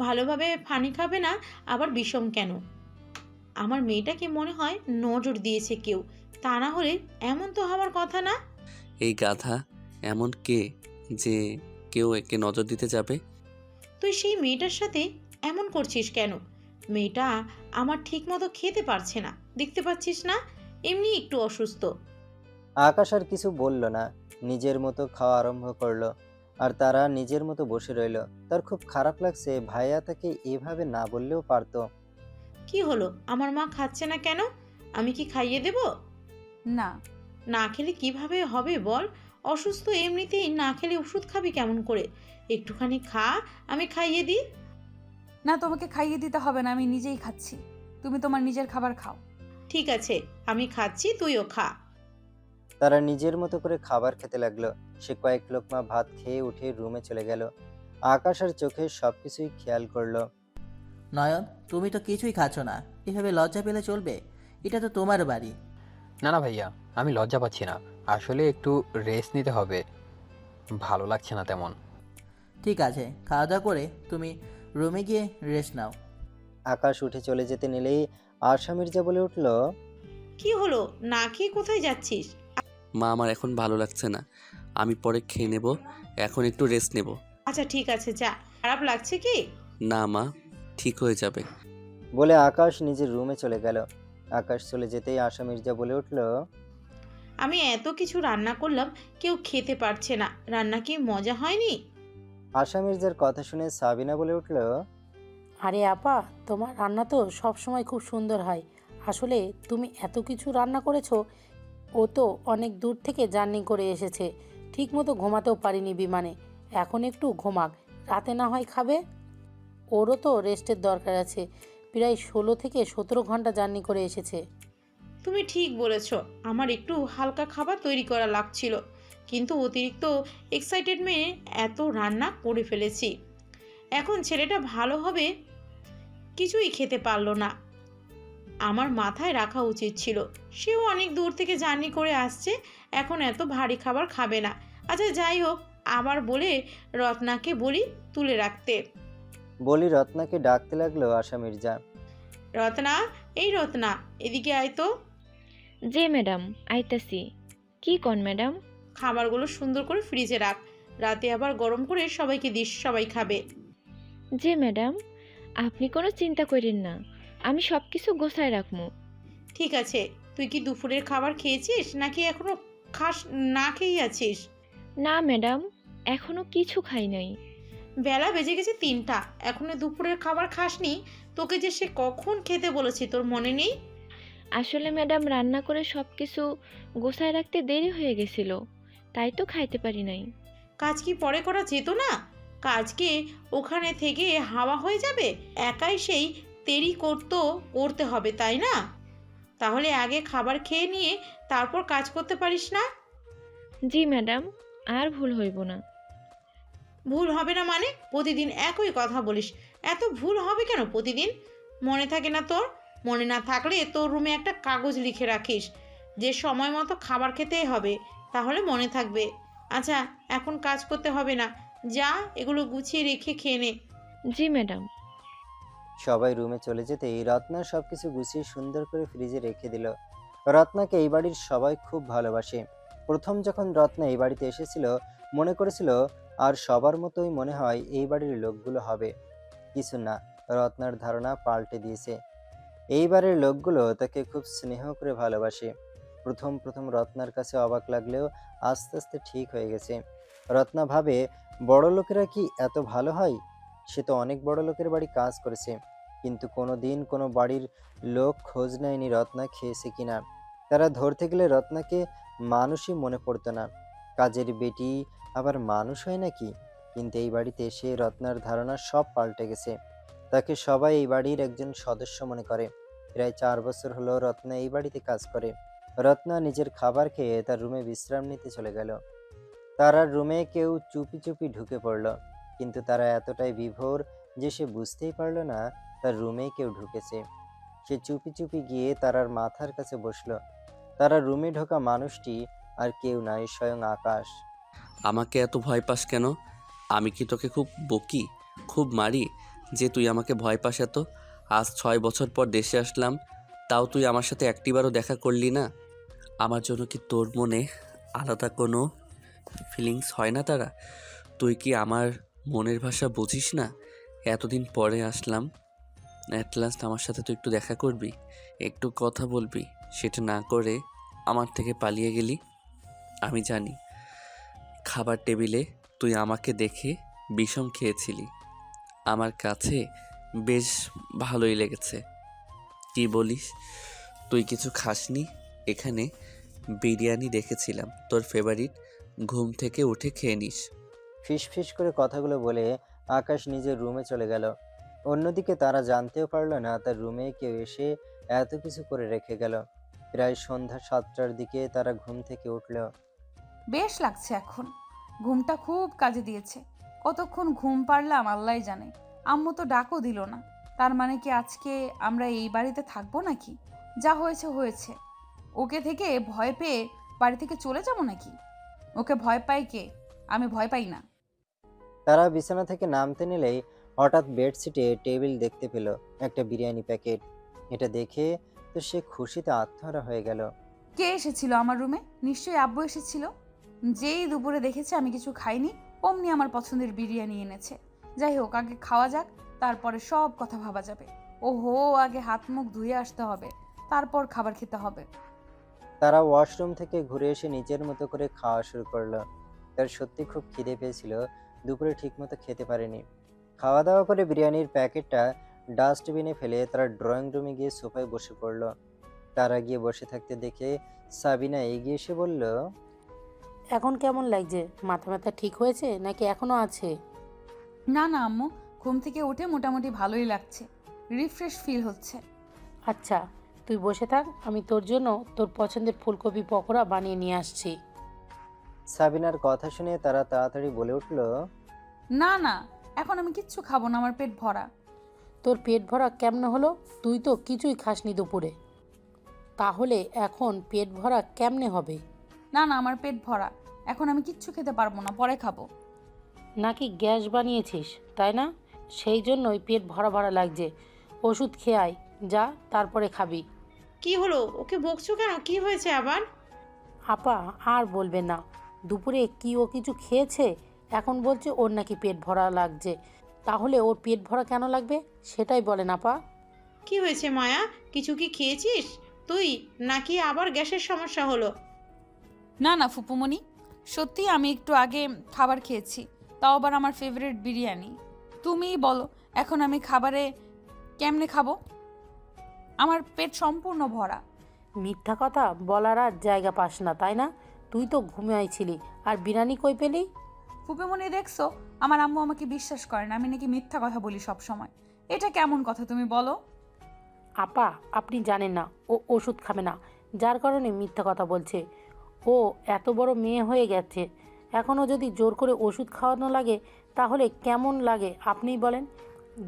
ভালোভাবে পানি খাবে না, আবার বিষম কেন? আমার মেয়েটাকে মনে হয় নজর দিয়েছে কেউ, তা না হলে এমন তো হওয়ার কথা না। এই গাধা এমন কে যে কেউ একে নজর দিতে যাবে? তুই সেই মেয়েটার সাথে এমন করছিস কেন? মেয়েটা আমার ঠিক মতো খেতে পারছে না, দেখতে পাচ্ছিস না? এমনি একটু অসুস্থ। আকাশ আর কিছু বলল না, নিজের মতো খাওয়া আরম্ভ করলো। আর তারা নিজের মতো বসে রইল। তার খুব খারাপ লাগছে, ভাইয়া তাকে এভাবে না বললেও পারতো। কি হলো, আমার মা খাচ্ছে না কেন? আমি কি খাইয়ে দেব? না। না খেলে কিভাবে হবে বল? অসুস্থ এমনিতেই, না খেলে ওষুধ খাবি কেমন করে? একটুখানি খা, আমি খাইয়ে দিই। না, তোমাকে খাইয়ে দিতে হবে না, আমি নিজেই খাচ্ছি। তুমি তোমার নিজের খাবার খাও। ঠিক আছে, আমি খাচ্ছি, তুইও খা। তারা নিজের মতো করে খাবার খেতে লাগলো। সে কয়েক লোকমা ভাত খেয়ে উঠে রুমে চলে গেল। আকাশ আর চোখে সবকিছুই খেয়াল করলো। নয়ন, তুমি তো কিছুই খাচ্ছ না। এভাবে লজ্জা পেলে চলবে? এটা তো তোমার বাড়ি। না না ভাইয়া, আমি লজ্জা পাচ্ছি না, আসলে একটু রেস্ট নিতে হবে, ভালো লাগছে না তেমন। ঠিক আছে, খাওয়া দাওয়া করে তুমি রুমে গিয়ে রেস্ট নাও। আকাশ উঠে চলে যেতে নিলেই আশা মির্জা বলে উঠল, কি হলো, না খেয়ে কোথায় যাচ্ছিস? মা আমার এখন ভালো লাগছে না, আমি পরে খেয়ে নেব, এখন একটু রেস্ট নেব। আচ্ছা ঠিক আছে, যা। খারাপ লাগছে কি? না মা, ঠিক হয়ে যাবে। বলে আকাশ নিজের রুমে চলে গেল। আকাশ চলে যেতেই আশা মির্জা বলে উঠল, আমি এত কিছু রান্না করলাম, কেউ খেতে পারছে না, রান্না কি মজা হয়নি? আশা মির্জার কথা শুনে সাবিনা বলে উঠল, আরে আপা, তোমার রান্না তো সব সময় খুব সুন্দর হয়। আসলে তুমি এত কিছু রান্না করেছো। ও তো অনেক দূর থেকে জার্নি করে এসেছে, ঠিকমতো ঘুমাতেও পারিনি বিমানে। এখন একটু ঘুমাক, রাতে না হয় খাবে। ওরও তো রেস্টের দরকার আছে, প্রায় 16 থেকে 17 ঘন্টা জার্নি করে এসেছে। তুমি ঠিক বলেছ, আমার একটু হালকা খাবার তৈরি করা লাগছিল, কিন্তু অতিরিক্ত এক্সাইটেড মেয়ে এত রান্না করে ফেলেছি। এখন ছেলেটা ভালো হবে, কিছুই খেতে পারলো না। আমার মাথায় রাখা উচিত ছিল, সেও অনেক দূর থেকে জার্নি করে আসছে, এখন এত ভারী খাবার খাবে না। আচ্ছা যাই হোক, আবার বলে রত্নাকে বলি তুলে রাখতে। বলি রত্নাকে ডাকতে লাগলো আশা মির্জা। রত্না, এই রত্না, এদিকে আয় তো। জি ম্যাডাম, আইতাছি। কি কন ম্যাডাম? খাবারগুলো সুন্দর করে ফ্রিজে রাখ, রাতে আবার গরম করে সবাইকে দিস, সবাই খাবে। জি ম্যাডাম, আপনি কোনো চিন্তা করেন না, আমি সব কিছু গোছায় রাখবো। ঠিক আছে, তুই কি দুপুরের খাবার খেয়েছিস নাকি এখনো খাস, না খেয়ে আছিস? না ম্যাডাম, এখনো কিছু খাই নাই। বেলা বেজে গেছে 3টা, এখনো দুপুরের খাবার খাসনি? তোকে যে সে কখন খেতে বলেছি, তোর মনে নেই? আসলে ম্যাডাম, রান্না করে সব কিছু গোছায় রাখতে দেরি হয়ে গেছিল, তাই তো খাইতে পারি নাই। কাজ কি পরে করা যেত না? কাজকে ওখানে থেকে হাওয়া হয়ে যাবে, একাই সেই দেরি করতে হবে, তাই না? তাহলে আগে খাবার খেয়ে নিয়ে তারপর কাজ করতে পারিস না? জি ম্যাডাম, আর ভুল হইব না। ভুল হবে না মানে? প্রতিদিন একই কথা বলিস, এত ভুল হবে কেন প্রতিদিন? মনে থাকে না তোর? মনে না থাকলে তোর রুমে একটা কাগজ লিখে রাখিস যে সময় মতো খাবার খেতেই হবে, তাহলে মনে থাকবে। আচ্ছা, এখন কাজ করতে হবে না, যা এগুলো গুছিয়ে রেখে খেয়ে নে। জি ম্যাডাম। সবাই রুমে চলে যেতেই রত্না সবকিছু গুছিয়ে সুন্দর করে ফ্রিজে রেখে দিল। রত্নাকে এই বাড়ির সবাই খুব ভালোবাসে। প্রথম যখন রত্না এই বাড়িতে এসেছিল মনে করেছিল আর সবার মতোই মনে হয় এই বাড়ির লোকগুলো হবে, কিছু না, রত্নার ধারণা পাল্টে দিয়েছে। এইবারের লোকগুলো তাকে খুব স্নেহ করে ভালোবাসে। প্রথম প্রথম রত্নার কাছে অবাক লাগলেও আস্তে আস্তে ঠিক হয়ে গেছে। রত্না ভাবে বড় লোকেরা কি এত ভালো হয়? সে তো অনেক বড় লোকের বাড়ি কাজ করেছে, কিন্তু কোনো দিন কোনো বাড়ির লোক খোঁজ নেয়নি রত্না খেয়েছে কিনা। তারা ধরতে গেলে রত্নাকে মানুষই মনে পড়তো না। কাজের বেটি আবার মানুষ হয় নাকি? কিন্তু এই বাড়িতে এসে রত্নার ধারণা সব পাল্টে গেছে। তাকে সবাই এই বাড়ির একজন সদস্য মনে করে। প্রায় 4 বছর হলো রত্না এই বাড়িতে কাজ করে। রত্না নিজের খাবার খেয়ে তার রুমে বিশ্রাম নিতে চলে গেল। তারার রুমে কেউ চুপি চুপি ঢুকে পড়ল, কিন্তু তারা এতটাই বিভোর যে সে বুঝতেই পারল না তার রুমে কেউ ঢুকেছে। সে চুপি চুপি গিয়ে তারার মাথার কাছে বসলো। তারা রুমে ঢোকা মানুষটি আর কেউ নয়, স্বয়ং আকাশ। আমাকে এত ভয় পাস কেন? আমি কি তোকে খুব বকি, খুব মারি যে তুই আমাকে ভয় পাস এত? আজ 6 বছর পর দেশে আসলাম, তাও তুই আমার সাথে একটিবারও দেখা করলি না। আমার জন্য কি তোর মনে আলাদা কোনো ফিলিংস হয় না তারা? তুই কি আমার মনের ভাষা বুঝিস না? এতদিন পরে আসলাম, অ্যাট লাস্ট আমার সাথে তুই একটু দেখা করবি, একটু কথা বলবি, সেটা না করে আমার থেকে পালিয়ে গেলি। আমি জানি খাবার টেবিলে তুই আমাকে দেখে বিষম খেয়েছিলি, আমার কাছে বেশ ভালোই লেগেছে। কি বলিস? তুই কিছু খাসনি? এখানে বিরিয়ানি রেখেছিলাম, তোর ফেভারিট, ঘুম থেকে উঠে খেয়ে নিস। ফিস ফিস করে কথাগুলো বলে আকাশ নিজের রুমে চলে গেল। অন্যদিকে তারা জানতেও পারল না তার রুমে কেউ এসে এত কিছু করে রেখে গেল। প্রায় সন্ধ্যা 7টার দিকে তারা ঘুম থেকে উঠল। বেশ লাগছে এখন, ঘুমটা খুব কাজে দিয়েছে। কতক্ষণ ঘুম পারলাম আল্লাহ জানে। আম্মু তো ডাকও দিল না। তার মানে কি আজকে আমরা এই বাড়িতে থাকবো নাকি? যা হয়েছে হয়েছে। ওকে থেকে ভয় পেয়ে বাড়ি থেকে চলে যাবো নাকি? ওকে ভয় পায় কে? আমি ভয় পাই না। তারা বিছানা থেকে নামতে নিলেই হঠাৎ বেডশিটে টেবিল দেখতে পেল একটা বিরিয়ানি প্যাকেট। এটা দেখে তো সে খুশিতে আত্মহারা হয়ে গেল। কে এসেছিল আমার রুমে? নিশ্চয়ই আব্বু এসেছিল। যেই দুপুরে দেখেছে আমি কিছু খাইনি, অমনি আমার পছন্দের বিরিয়ানি এনেছে। যাই হোক, আগে খাওয়া যাক, তারপরে সব কথা ভাবা যাবে। ওহো, আগে হাত মুখ ধুয়ে আসতে হবে, তারপর খাবার খেতে হবে। তারা ওয়াশরুম থেকে ঘুরে এসে নিজের মতো করে খাওয়া শুরু করলো। তার সত্যি খুব খিদে পেয়েছিল, দুপুরে ঠিকমতো খেতে পারেনি। খাওয়া দাওয়া করে বিরিয়ানির প্যাকেটটা ডাস্টবিনে ফেলে তারা ড্রয়িং রুমে গিয়ে সোফায় বসে পড়ল। তারা গিয়ে বসে থাকতে দেখে সাবিনা এগিয়ে এসে বলল, এখন কেমন লাগছে? মাথা ব্যথা ঠিক হয়েছে নাকি এখনো আছে? না না আম্মু, ঘুম থেকে উঠে মোটামুটি ভালোই লাগছে, রিফ্রেশ ফিল হচ্ছে। আচ্ছা, তুই বসে থাক, আমি তোর জন্য তোর পছন্দের ফুলকপি পকোড়া বানিয়ে নিয়ে আসছি। সাবিনার কথা শুনে তারা তাড়াতাড়ি বলে উঠল, না না, এখন আমি কিচ্ছু খাবো না, আমার পেট ভরা। তোর পেট ভরা কেমনে হলো? তুই তো কিছুই খাসনি দুপুরে, তাহলে এখন পেট ভরা কেমনে হবে? না না, আমার পেট ভরা, এখন আমি কিচ্ছু খেতে পারবো না, পরে খাবো। নাকি গ্যাস বানিয়েছিস, তাই না? সেই জন্যই পেট ভরা ভরা লাগছে। ওষুধ খেয়ে আয়, যা, তারপরে খাবি। কি হলো? ওকে বকছো কেন? কি হয়েছে আবার? আপা আর বলবে না, দুপুরে কি ও কিছু খেয়েছে, এখন বলছে ওর নাকি পেট ভরা লাগছে। তাহলে ওর পেট ভরা কেন লাগবে সেটাই বলেন আপা। কি হয়েছে মায়া? কিছু কি খেয়েছিস তুই, নাকি আবার গ্যাসের সমস্যা হলো? না না ফুপুমণি, সত্যি আমি একটু আগে খাবার খেয়েছি, তাও আবার আমার ফেভারিট বিরিয়ানি। তুমিই বলো এখন আমি খাবারে কেমনে খাবো? আমার পেট সম্পূর্ণ ভরা। মিথ্যা কথা বলার আর জায়গা পাস না, তাই না? তুই তো ঘুমিয়েছিলি, আর বিরিয়ানি কই পেলি? ফুপুমণি দেখছো, আমার আম্মু আমাকে বিশ্বাস করে না, আমি নাকি মিথ্যা কথা বলি সব সময়। এটা কেমন কথা তুমি বলো? আপা আপনি জানেন না ও ওষুধ খাবে না, যার কারণে মিথ্যা কথা বলছে। ও এত বড় মেয়ে হয়ে গেছে, এখনও যদি জোর করে ওষুধ খাওয়ানো লাগে তাহলে কেমন লাগে আপনিই বলেন।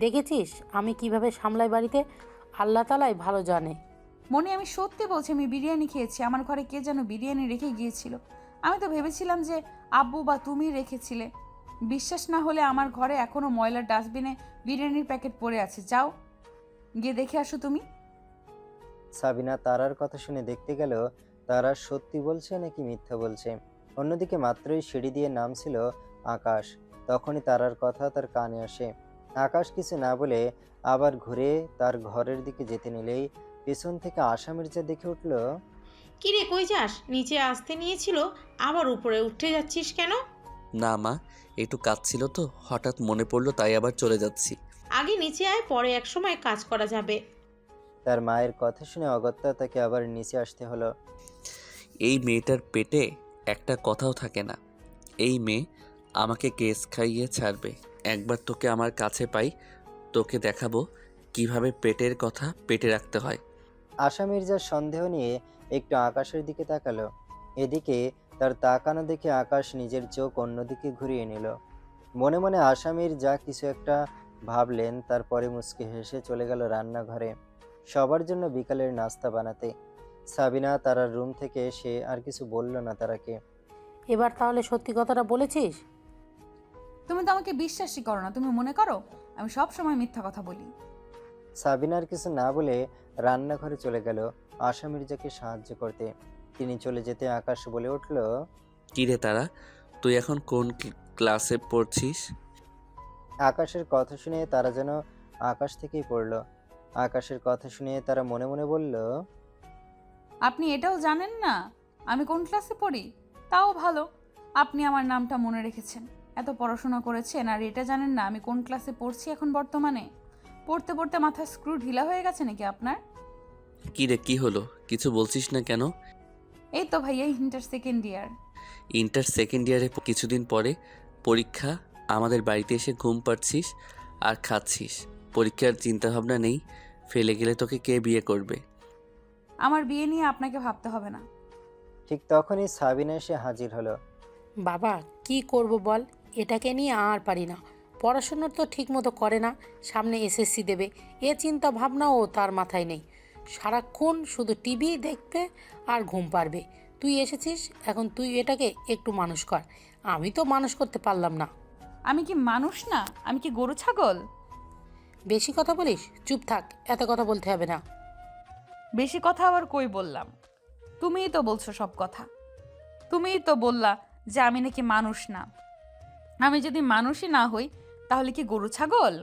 দেখেছিস আমি কিভাবে সামলাই বাড়িতে? আল্লাহ তালাই ভালো জানে। মনে আমি সত্যি বলছি, আমি বিরিয়ানি খেয়েছি। আমার ঘরে কে যেন বিরিয়ানি রেখে গিয়েছিল। আমি তো ভেবেছিলাম যে আব্বু বা তুমি রেখেছিলে। বিশ্বাস না হলে আমার ঘরে এখনো ময়লার ডাস্টবিনে বিরিয়ানির প্যাকেট পড়ে আছে, যাও গিয়ে দেখে আসো তুমি। সাবিনা তারার কথা শুনে দেখতে গেল তারা সত্যি বলছে নাকি মিথ্যা বলছে। অন্যদিকে মাত্রই সিঁড়ি দিয়ে নামছিল আকাশ, তখনই তারার কথা তার কানে আসে। আকাশ কিছু না বলে আবার ঘুরে তার ঘরের দিকে যেতে নিলেই পেছন থেকে আশা মির্জা দেখে উঠল। কিরে কই যাস? নিচে আসতে নিয়েছিল, আবার উপরে উঠে যাচ্ছিস কেন? না মা, একটু কাজ ছিল তো, হঠাৎ মনে পড়লো তাই আবার চলে যাচ্ছি। আগে নিচে আয়, পরে এক সময় কাজ করা যাবে। তার মায়ের কথা শুনে অগত্যা তাকে আবার নিচে আসতে হলো। এই মেয়েটার পেটে একটা কথাও থাকে না। এই মেয়ে আমাকে কেস খাইয়ে ছাড়বে। একবার তোকে আমার কাছে পাই, তোকে দেখাবো কিভাবে পেটের কথা পেটে রাখতে হয়। আশা মির্জার সন্দেহ নিয়ে একটু আকাশের দিকে তাকালো। এদিকে তার তাকানো দেখে আকাশ নিজের চোখ অন্যদিকে ঘুরিয়ে নিল। মনে মনে আশা মির্জা কিছু একটা ভাবলেন, তারপরে মুচকি হেসে চলে গেল রান্নাঘরে সবার জন্য বিকালের নাস্তা বানাতে। সাবিনা তারার রুম থেকে এসে আর কিছু বলল না তারাকে। এবার তাহলে সত্যি কথাটা বলেছিস? তুমি তো আমাকে বিশ্বাসই করো না, তুমি মনে করো আমি সব সময় মিথ্যা কথা বলি। সাবিনার কিছু না বলে রান্নাঘরে চলে গেল আশা মির্জাকে সাহায্য করতে। তিনি চলে যেতে আকাশ বলে উঠল, কিরে তারা, তুই এখন কোন ক্লাসে পড়ছিস? আকাশের কথা শুনে তারা যেন আকাশ থেকেই পড়ল। আকাশের কথা শুনে তারা মনে মনে বলল, আপনি এটাও জানেন না আমি কোন ক্লাসে পড়ি? তাও ভালো, আপনি আমার নামটা মনে রেখেছেন। এত পড়াশোনা করেছেন আর এটা জানেন না আমি কোন ক্লাসে পড়ছি এখন বর্তমানে? পড়তে পড়তে মাথার স্ক্রু ঢিলা হয়ে গেছে নাকি আপনার? কিরে কি হলো, কিছু বলছিস না কেন? এই তো ভাইয়া, inter second year. Inter second ইয়ারে কিছুদিন পরে পরীক্ষা, আমাদের বাড়িতে এসে ঘুম পাড়ছিস আর খাচ্ছিস। পরীক্ষার চিন্তাভাবনা নেই, ফেলে গেলে তোকে কে বিয়ে করবে? আমার বিয়ে নিয়ে আপনাকে ভাবতে হবে না। ঠিক তখনই সাবিনা এসে হাজির হলো। বাবা কি করব বল, এটাকে নিয়ে আর পারি না। পড়াশোনা তো ঠিক মতো করে না, সামনে এসএসসি দেবে, এ চিন্তা ভাবনাও তার মাথায় নেই। সারাক্ষণ শুধু টিভি দেখবে আর ঘুম পারবে। তুই এসেছিস, এখন তুই এটাকে একটু মানুষ কর। আমি তো মানুষ করতে পারলাম না। আমি কি মানুষ না? আমি কি গরু ছাগল? বেশি কথা বলিস, চুপ থাক, এত কথা বলতে হবে না। বেশি কথা আবার কই বললাম? তুমিই তো বলছো সব কথা। তুমিই তো বললা যে আমি নাকি মানুষ না। আমি যদি মানুষই না হই তাহলে কি গরু ছাগল?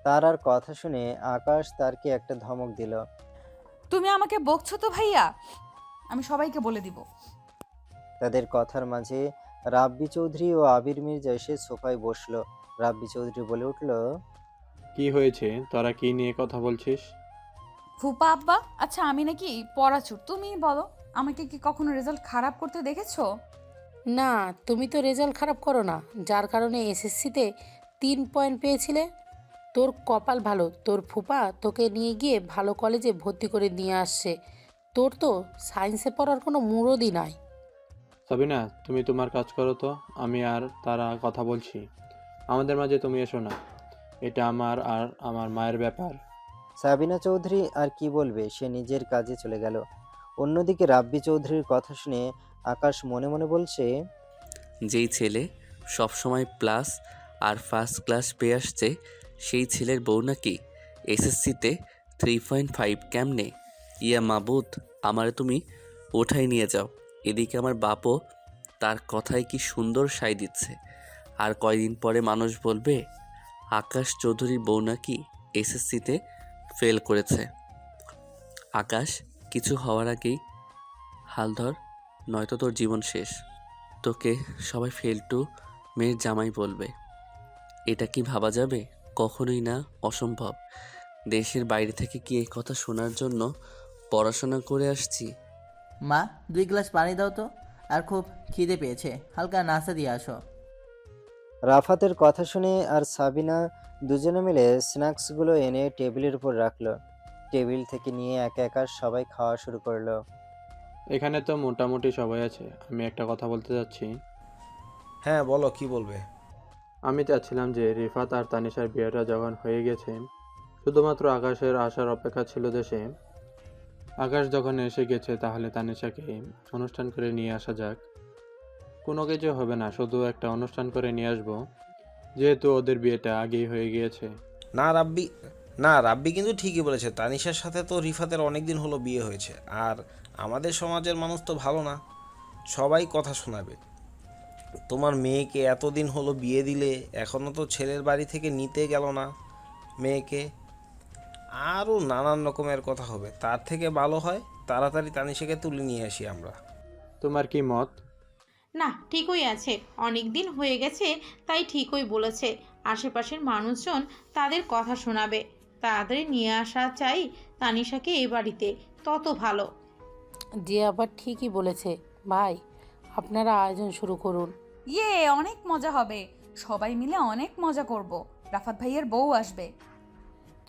তার আর কথা শুনে আকাশ তারকে একটা ধমক দিল। তুমি আমাকে বকছো তো ভাইয়া, আমি সবাইকে বলে দিব। তাদের কথার মাঝে রাব্বি চৌধুরী ও আবির মির্জা এসে সোফায় বসলো। রাব্বি চৌধুরী বলে উঠল, কি হয়েছে, তোরা কি নিয়ে কথা বলছিস? ফুপা আব্বা, আচ্ছা আমি নাকি পড়াচুর, তুমিই বলো, আমাকে কি কখনো রেজাল্ট খারাপ করতে দেখেছো? না, তুমি তো রেজাল্ট খারাপ করো না, যার কারণে এসএসসিতে 3 পয়েন্ট পেয়েছিলে। তোর কপাল ভালো, তোর ফুপা তোকে নিয়ে গিয়ে ভালো কলেজে ভর্তি করে নিয়ে আসছে। তোর তো সায়েন্সে পড়ার কোনো মুরদই নাই। সাবিনা, তুমি তোমার কাজ করো তো, আমি আর তারা কথা বলছি। আমাদের মাঝে তুমি এসো না, এটা আমার আর আমার মায়ের ব্যাপার। সাবিনা চৌধুরী আর কি বলবে, সে নিজের কাজে চলে গেল। অন্যদিকে রাব্বি চৌধুরীর কথা শুনে আকাশ মনে মনে বলছে, যেই ছেলে সবসময় প্লাস আর ফার্স্ট ক্লাস পেয়ে আসছে, সেই ছেলের বউ নাকি এসএসসিতে 3.5? কেমনে? ইয়া মাবুদ, আমারে তুমি ওঠাই নিয়ে যাও। এদিকে আমার বাপও তার কথায় কি সুন্দর সায় দিচ্ছে। আর কয়দিন পরে মানুষ বলবে আকাশ চৌধুরীর বউ নাকি এসএসসিতে ফেল করেছে। আকাশ, কিছু হওয়ার আগেই হাল ধর, নয়তো তোর জীবন শেষ। তোকে সবাই ফেলটু মেয়ের জামাই বলবে। এটা কি ভাবা যাবে? কখনোই না, অসম্ভব। দেশের বাইরে থেকে কি এই কথা শোনার জন্য পড়াশোনা করে আসছি? মা, 2 গ্লাস পানি দাও তো, আর খুব খিদে পেয়েছে, হালকা নাস্তা দিয়ে আসো। রাফাতের কথা শুনে আর সাবিনা দুজনে মিলে স্ন্যাক্সগুলো এনে টেবিলের উপর রাখলো। টেবিল থেকে নিয়ে একা একা সবাই খাওয়া শুরু করলো। এখানে তো মোটামুটি সবাই আছে, আমি একটা কথা বলতে চাচ্ছি। হ্যাঁ বলো, কি বলবে? আমি চাচ্ছিলাম যে রিফাত আর তানিশার বিয়েটা যখন হয়ে গেছে, শুধুমাত্র আকাশের আসার অপেক্ষা ছিল দেশে। আকাশ যখন এসে গেছে, তাহলে তানিশাকে অনুষ্ঠান করে নিয়ে আসা যাক। কোনো কিছু হবে না, শুধু একটা অনুষ্ঠান করে নিয়ে আসবো, যেহেতু ওদের বিয়েটা আগেই হয়ে গিয়েছে। না রাব্বি, না, রাব্বি কিন্তু ঠিকই বলেছে, তানিশার সাথে তো রিফাতের অনেক দিন হলো বিয়ে হয়েছে। আর আমাদের সমাজের মানুষ তো ভালো না, সবাই কথা শোনাবে। তোমার মেয়েকে এতদিন হলো বিয়ে দিলে, এখনও তো ছেলের বাড়ি থেকে নিতে গেল না মেয়েকে, আরও নানান রকমের কথা হবে। তার থেকে ভালো হয় তাড়াতাড়ি তানিশাকে তুলে নিয়ে আসি আমরা। তোমার কি মত? না, ঠিকই আছে, অনেক দিন হয়ে গেছে, তাই ঠিকই বলেছে। আশেপাশের মানুষজন তাদের কথা শোনাবে, তাড়াতাড়ি নিয়ে আসা চাই তানিশাকে এই বাড়িতে, তত ভালো। যে আবার ঠিকই বলেছে। ভাই, আপনারা আয়োজন শুরু করুন। ইয়ে, অনেক মজা হবে, সবাই মিলে অনেক মজা করব। রাফাত ভাইয়ের বউ আসবে।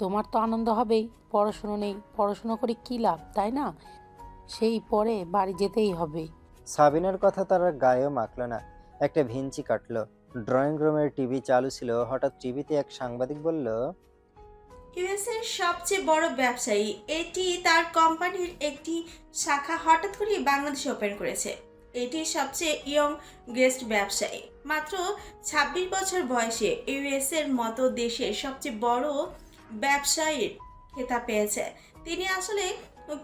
তোমার তো আনন্দ হবেই, পড়াশুনো নেই, পড়াশুনো করে কী লাভ, তাই না? সেই পরে বাড়ি যেতেই হবে। সাবিনার কথা তার গায়েও মাখলো না, একটা ভিঞ্চি কাটলো। ড্রয়িং রুমের টিভি চালু ছিল, হঠাৎ টিভিতে এক সাংবাদিক বলল, ইউএসের সবচেয়ে বড় ব্যবসায়ী এটি তার কোম্পানির একটি শাখা হঠাৎ করেই বাংলাদেশে ওপেন করেছে। এটি সবচেয়ে ইয়ং গেস্ট ব্যবসায়ী, মাত্র ২৬ বছর বয়সে ইউএসের মতো দেশের সবচেয়ে বড় ব্যবসায়ীর খেতাব পেয়েছে। তিনি আসলে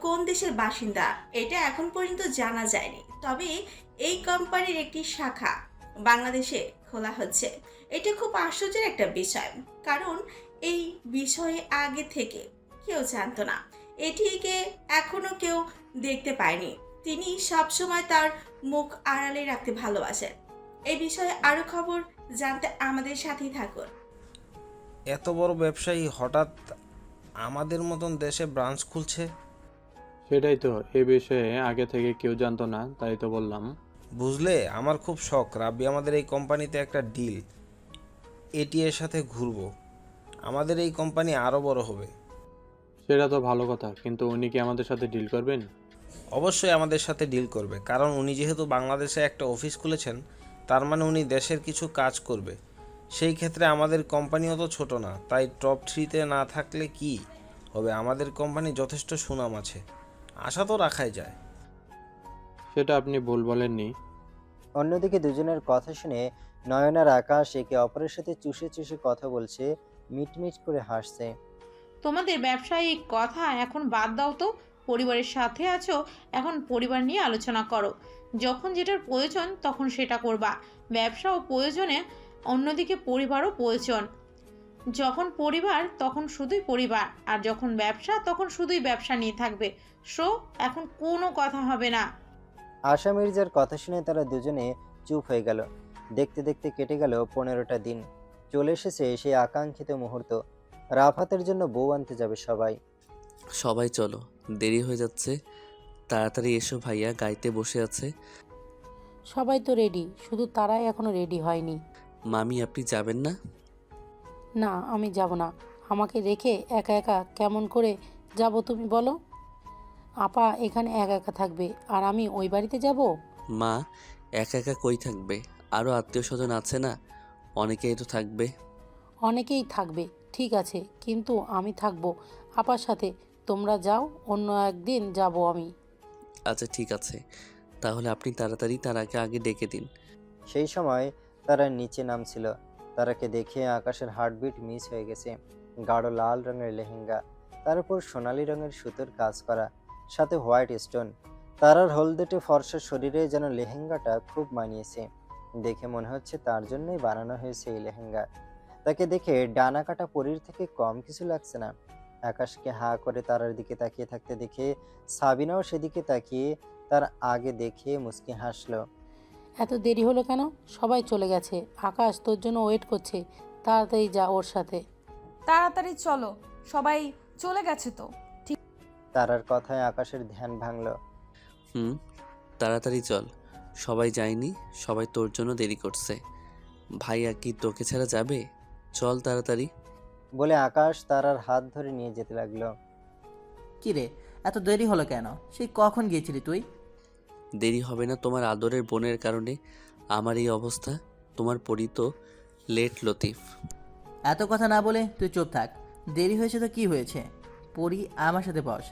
কোন দেশের বাসিন্দা এটা এখন পর্যন্ত জানা যায়নি, তবে এই কোম্পানির একটি শাখা বাংলাদেশে খোলা হচ্ছে। এটা খুব আশ্চর্যের একটা বিষয়, কারণ এই বিষয়ে আগে থেকে কেউ জানতো না, এটিকে এখনো কেউ দেখতে পায়নি। তিনি সবসময় তার মুখ আড়ালে রাখতে ভালোবাসেন। এই বিষয়ে আরো খবর জানতে আমাদের সাথেই থাকুন। এত বড় ব্যবসায়ী হঠাৎ আমাদের মতন দেশে ব্রাঞ্চ খুলছে? সেটাই তো, এ বিষয়ে আগে থেকে কেউ জানতো না, তাই তো বললাম। বুঝলে, আমার খুব শখ রাব্বি আমাদের এই কোম্পানিতে একটা ডিল এটিএর সাথে ঘুরবো। আমাদের এই কোম্পানি আরও বড় হবে। সেটা তো ভালো কথা, কিন্তু উনি কি আমাদের সাথে ডিল করবেন? অবশ্যই আমাদের সাথে ডিল করবে, কারণ উনি যেহেতু বাংলাদেশে একটা অফিস খুলেছেন, তার মানে উনি দেশের কিছু কাজ করবে। সেই ক্ষেত্রে আমাদের কোম্পানিও তো ছোট না, তাই টপ 3-তে না থাকলে কি হবে, আমাদের কোম্পানি যথেষ্ট সুনাম আছে, আশা তো রাখাই যায়। সেটা আপনি ভুল বলেননি। অন্যদিকে দুজনের কথা শুনে নয়ন আর আকাশ একে অপরের সাথে চুষে চুষে কথা বলছে, মিটমিট করে হাসছে। তোমাদের ব্যবসায়িক কথা এখন বাদ দাও তো, পরিবারের সাথে আছো, এখন পরিবার নিয়ে আলোচনা করো। যখন যেটার প্রয়োজন তখন সেটা করবা। ব্যবসাও প্রয়োজনে, অন্যদিকে পরিবারও প্রয়োজন। যখন পরিবার তখন শুধুই পরিবার, আর যখন ব্যবসা তখন শুধুই ব্যবসা নিয়ে থাকবে। সো এখন কোনো কথা হবে না। আশা মির্জার কথা শুনে তারা দুজনে চুপ হয়ে গেল। দেখতে দেখতে কেটে গেল 15টা দিন। চলে এসেছে সেই আকাঙ্ক্ষিত মুহূর্ত, রাফাতের জন্য বউ আনতে যাবে সবাই। সবাই চলো, দেরি হয়ে যাচ্ছে। তাড়াতাড়ি এসো ভাইয়া, গাইতে বসে আছে। সবাই তো রেডি, শুধু তারাই এখনো রেডি হয়নি। মামি, আপনি যাবেন না? না, আমি যাব না। আমাকে রেখে একা একা কেমন করে যাব তুমি বলো? আপা এখানে একা একা থাকবে আর আমি ওই বাড়িতে যাব? মা, একা একা কই থাকবে? আরও আত্মীয় স্বজন আছে না, অনেকেই তো থাকবে। অনেকেই থাকবে, ঠিক আছে, কিন্তু আমি থাকবো আপার সাথে। তোমরা যাও, অন্য একদিন যাব আমি। আচ্ছা ঠিক আছে, তাহলে আপনি তাড়াতাড়ি তার আগে ডেকে দিন। সেই সময় তারা নিচে নামছিল। তারাকে দেখে আকাশের হার্টবিট মিস হয়ে গেছে। গাঢ় লাল রঙের লেহেঙ্গা, তার উপর সোনালি রঙের সুতোর কাজ করা, সাথে হোয়াইট স্টোন। তারার হলদেটে ফর্সা শরীরে যেন লেহেঙ্গাটা খুব মানিয়েছে। দেখে মনে হচ্ছে তার জন্যই বানানো হয়েছে এই লেহেঙ্গা। তাকে দেখে ডানা কাটা পরীর থেকে কম কিছু লাগছে না। আকাশকে হা করে তারার দিকে তাকিয়ে থাকতে দেখে সাবিনাও সেদিকে তাকিয়ে তার আগে দেখে মুচকি হাসলো। এত দেরি হলো কেন? সবাই চলে গেছে, আকাশ তোর জন্য ওয়েট করছে, তাড়াতাড়ি যা ওর সাথে। তাড়াতাড়ি চলো, সবাই চলে গেছে তো। তারার কথায় আকাশের ধ্যান ভাঙলো। তাড়াতাড়ি চল, সবাই যায়নি, সবাই তোর জন্য দেরি করছে। ভাইয়া কি তোকে ছাড়া যাবে? চল তাড়াতাড়ি। বলে আকাশ তারার হাত ধরে নিয়ে যেতে লাগলো। কি রে, এত দেরি হলো কেন? সেই কখন গিয়েছিলি তুই? দেরি হবে না তোমার আদরের বোনের কারণে আমার এই অবস্থা। তোমার পরি তো লেট লতিফ। এত কথা না বলে তুই চুপ থাক। দেরি হয়েছে তো কি হয়েছে, পড়ি আমার সাথে বস।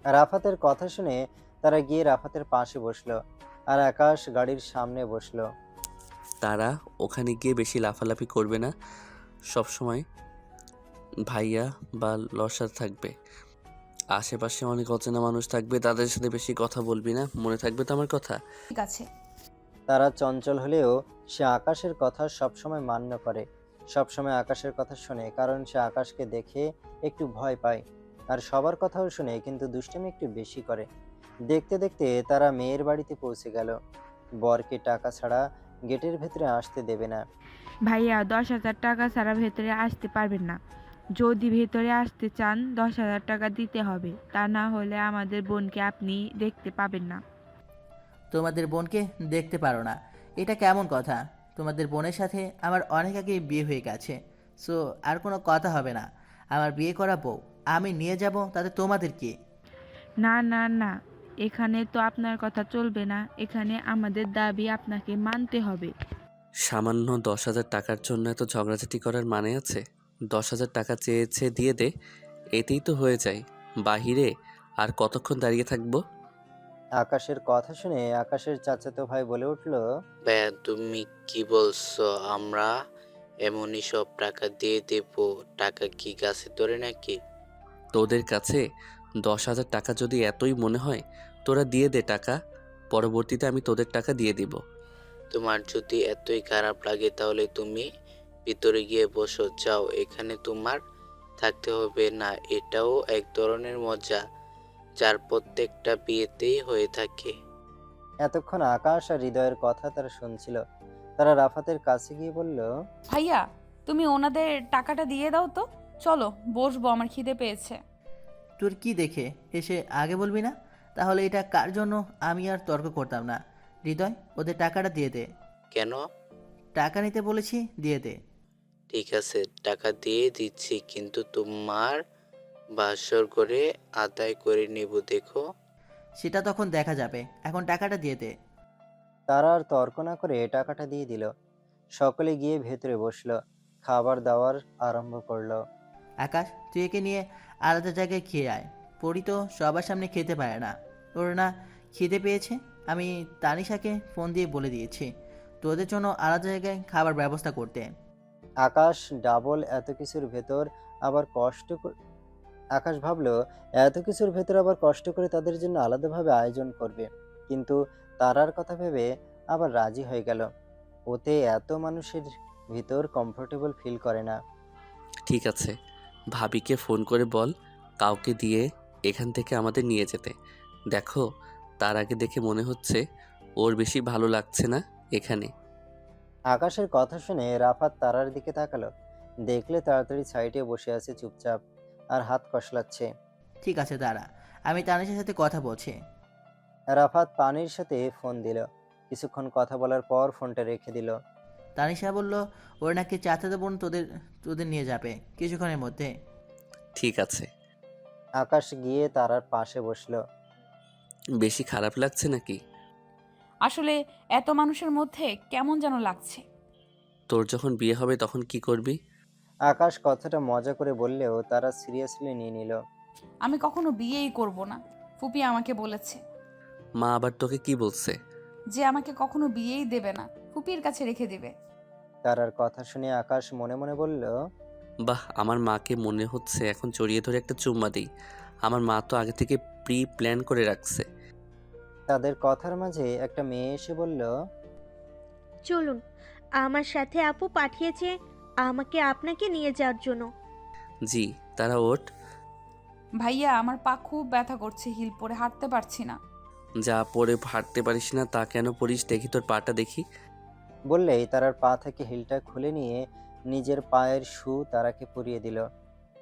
রাফাতের কথা শুনে তারা গিয়ে রাফাতের পাশে বসলো, আর আকাশ গাড়ির সামনে বসলো। তারা ওখানে গিয়ে বেশি লাফালাফি করবে না, সব সময় ভাইয়া বা লসার থাকবে। আশেপাশে অনেক অচেনা মানুষ থাকবে, তাদের সাথে বেশি কথা বলবি না, মনে থাকবে তো আমার কথা? ঠিক আছে। তারা চঞ্চল হলেও সে আকাশের কথা সবসময় মান্য করে, সবসময় আকাশের কথা শোনে, কারণ সে আকাশকে দেখে একটু ভয় পায় আর সবার কথাও শুনে, কিন্তু দুষ্টুমি একটু বেশি করে। দেখতে দেখতে তারা মেয়ের বাড়িতে পৌঁছে গেল। বরকে টাকা ছাড়া গেটের ভেতরে আসতে দেবে না। ভাইয়া 10,000 টাকা ছাড়া ভেতরে আসতে পারবেন না। যদি ভেতরে আসতে চান 10,000 টাকা দিতে হবে, তা না হলে আমাদের বোনকে আপনি দেখতে পাবেন না। তোমাদের বোনকে দেখতে পারো না, এটা কেমন কথা? তোমাদের বোনের সাথে আমার অনেক আগে বিয়ে হয়ে গেছে, সো আর কোনো কথা হবে না। আমার বিয়ে করা বউ আমি নিয়ে যাব, তাতে তোমাদের কি? না না না, এখানে তো আপনার কথা চলবে না, এখানে আমাদের দাবি আপনাকে মানতে হবে। সামান্য 10,000 টাকার জন্য এত ঝগড়াঝাটি করার মানে আছে? 10,000 টাকা চেয়েছে, দিয়ে দে, এতেই তো হয়ে যায়। বাহিরে আর কতক্ষণ দাঁড়িয়ে থাকবো? আকাশের কথা শুনে আকাশের চাচাতো ভাই বলে উঠল, ভাইয়া তুমি কি বলছো? আমরা এমনই সব টাকা দিয়ে দেব? টাকা কি গাছে ধরে নাকি? তোদের কাছে 10,000 টাকা যদি এতই মনে হয়, তোরা দিয়ে দে টাকা, পরবর্তীতে আমি তোদের টাকা দিয়ে দিব। তোমার যদি এতই খারাপ লাগে তাহলে তুমি ভিতরে গিয়ে বসো, যাও, এখানে তোমার থাকতে হবে না। এটাও এক ধরনের মজা, যার প্রত্যেকটা বিয়েতেই হয়ে থাকে। এতক্ষণ আকাশ আর হৃদয়ের কথা তারা শুনছিল। তারা রাফাতের কাছে গিয়ে বলল, ভাইয়া তুমি ওনাদের টাকাটা দিয়ে দাও তো, চলো বসবো, আমার খিদে পেয়েছে। তোর কি দেখে এসে আগে বলবি না? তাহলে এটা কার জন্য আমি আর তর্ক করতাম না। হৃদয়, ওদের টাকাটা দিয়ে দে। কেন? টাকা নিতে বলেছি, দিয়ে দে। ঠিক আছে, টাকা দিয়ে দিচ্ছি, কিন্তু তোমার বাসর করে আদায় করে নেব, দেখো। সেটা তখন দেখা যাবে, এখন টাকাটা দিয়ে দে। তারা আর তর্ক না করে টাকাটা দিয়ে দিল। সকলে গিয়ে ভেতরে বসলো, খাবার দাবার আরম্ভ করলো। আকাশ, তুই একে নিয়ে আলাদা জায়গায় খেয়ে আয়। পরি তো সবার সামনে খেতে পারে না, ওর না খিদে পেয়েছে। আমি তানিশাকে ফোন দিয়ে বলে দিয়েছি তোদের জন্য আলাদা জায়গায় খাবার ব্যবস্থা করতে। আকাশ ডাবল এত কিছুর ভেতর আবার আকাশ ভাবলো এত কিছুর ভেতর আবার কষ্ট করে তাদের জন্য আলাদাভাবে আয়োজন করবে, কিন্তু তারার কথা ভেবে আবার রাজি হয়ে গেল। ওতে এত মানুষের ভিতর কমফোর্টেবল ফিল করে না। ঠিক আছে, ভাবিকে ফোন করে বল কাউকে দিয়ে এখান থেকে আমাদের নিয়ে যেতে। দেখো, তার আগে দেখে মনে হচ্ছে ওর বেশি ভালো লাগছে না এখানে। আকাশের কথা শুনে রাফাত তারার দিকে তাকালো, দেখলে তাড়াতাড়ি সাইডে বসে আছে চুপচাপ আর হাত কসলাচ্ছে। ঠিক আছে দাঁড়া, আমি তানিশার সাথে কথা বলছি। রাফাত পানির সাথে ফোন দিল, কিছুক্ষণ কথা বলার পর ফোনটা রেখে দিল। তানিশা বলল ওর নাকি চাচাতো বোন তোদের তোদের নিয়ে যাবে কিছুক্ষণের মধ্যে। ঠিক আছে। আকাশ গিয়ে তারার পাশে বসলো। বেশি খারাপ লাগছে নাকি? আসলে এত মানুষের মধ্যে কেমন যেন লাগছে। তোর যখন বিয়ে হবে তখন কি করবি? আকাশ কথাটা মজা করে বললেও তারা সিরিয়াসলি নিয়ে নিল। আমি কখনো বিয়েই করব না, ফুপি আমাকে বলেছে। মা আবার তোকে কি বলছে? যে আমাকে কখনো বিয়েই দেবে না, ফুপির কাছে রেখে দেবে। তারার কথা শুনে আকাশ মনে মনে বলল, বাহ, আমার মাকে মনে হচ্ছে এখন জড়িয়ে ধরে একটা চুম্মা দিই। আমার মা তো আগে থেকে প্রি প্ল্যান করে রাখছে। তাদের কথার মাঝে একটা মেয়ে এসে বলল, চলুন, আমার সাথে আপু পাঠিয়েছে আমাকে আপনাকে নিয়ে যাওয়ার জন্য। জি, তারা ওঠ। ভাইয়া আমার পা খুব ব্যথা করছে, হিল পরে হাঁটতে পারছি না। যা পরে হাঁটতে পারিস না তা কেন পরিস, দেখি তোর পাটা দেখি। বললেই তারার পা থেকে হিলটা খুলে নিয়ে নিজের পায়ের শু তারাকে পরিয়ে দিল।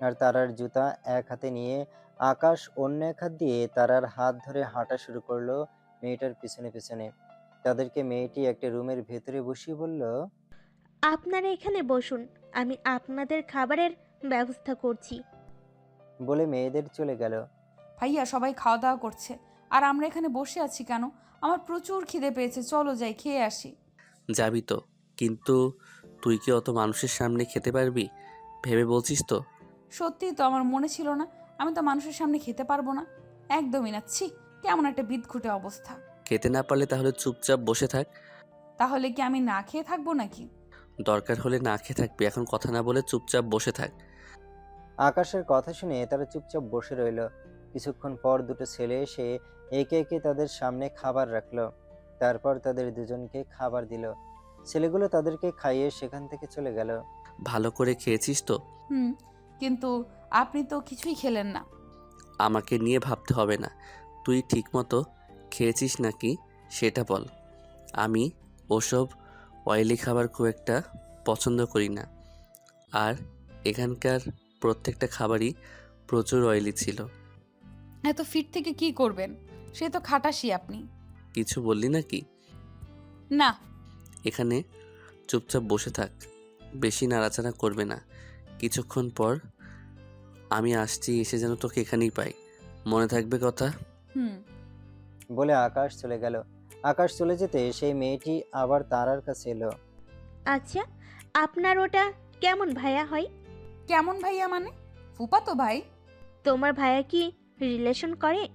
আর তারার জুতা এক হাতে নিয়ে আকাশ অন্য এক হাত দিয়ে তারার হাত ধরে হাঁটা শুরু করলো মেয়েটার পিছনে পিছনে। তাদেরকে মেয়েটি একটা রুমের ভেতরে বসিয়ে বলল, আপনারা এখানে বসুন, আমি আপনাদের খাবারের ব্যবস্থা করছি। বলে মেয়েদের চলে গেল। ভাইয়া সবাই খাওয়া দাওয়া করছে আর আমরা এখানে বসে আছি কেন? আমার প্রচুর খিদে পেয়েছে, চলো যাই খেয়ে আসি। যাবি তো, কিন্তু তুই কি অত মানুষের সামনে খেতে পারবি ভেবে বলছিস তো? সত্যি তো, আমার মনে ছিল না আমি তো মানুষের সামনে খেতে পারবো না। একদমই না, ছি, কেমন একটা বিদঘুটে অবস্থা। খেতে না পারলে তাহলে চুপচাপ বসে থাক। তাহলে কি আমি না খেয়ে থাকবো নাকি? দরকার হলে না খেয়ে থাকবি, এখন কথা না বলে চুপচাপ বসে থাক। আকাশের কথা শুনে তারা চুপচাপ বসে রইল। কিছুক্ষণ পর দুটো ছেলে এসে একে একে তাদের সামনে খাবার রাখলো। তারপর তাদের দুজনকে খাবার দিল। ছেলেগুলো তাদেরকে খাইয়ে সেখান থেকে চলে গেল। ভালো করে খেয়েছিস তো? হুম, কিন্তু আপনি তো কিছুই খেলেন না। আমাকে নিয়ে ভাবতে হবে না। তুই ঠিকমতো খেয়েছিস নাকি সেটা বল। আমি ওসব অয়েলি খাবার খুব একটা পছন্দ করি না। আর এখানকার প্রত্যেকটা খাবারই প্রচুর অয়েলি ছিল। এত ফিট থেকে কি করবেন? সে তো খাটাসই আপনি। কিছু বললি নাকি? না। এখানে চুপচাপ বসে থাক, বেশি নাড়াচাড়া করবে না। কিছুক্ষণ পর আমি আসছি, এসে যেন তোকে এখানেই পাই। মনে থাকবে কথা? হুম। বলে আকাশ চলে গেল। আকাশ চলে যেতে সেই মেয়েটি আবার তারার কাছে এলো। আচ্ছা, আপনার ওটা কেমন ভাইয়া হয়? কেমন ভাইয়া মানে? ফুপাতো ভাই? তোমার ভাইয়া কি রিলেশন করে?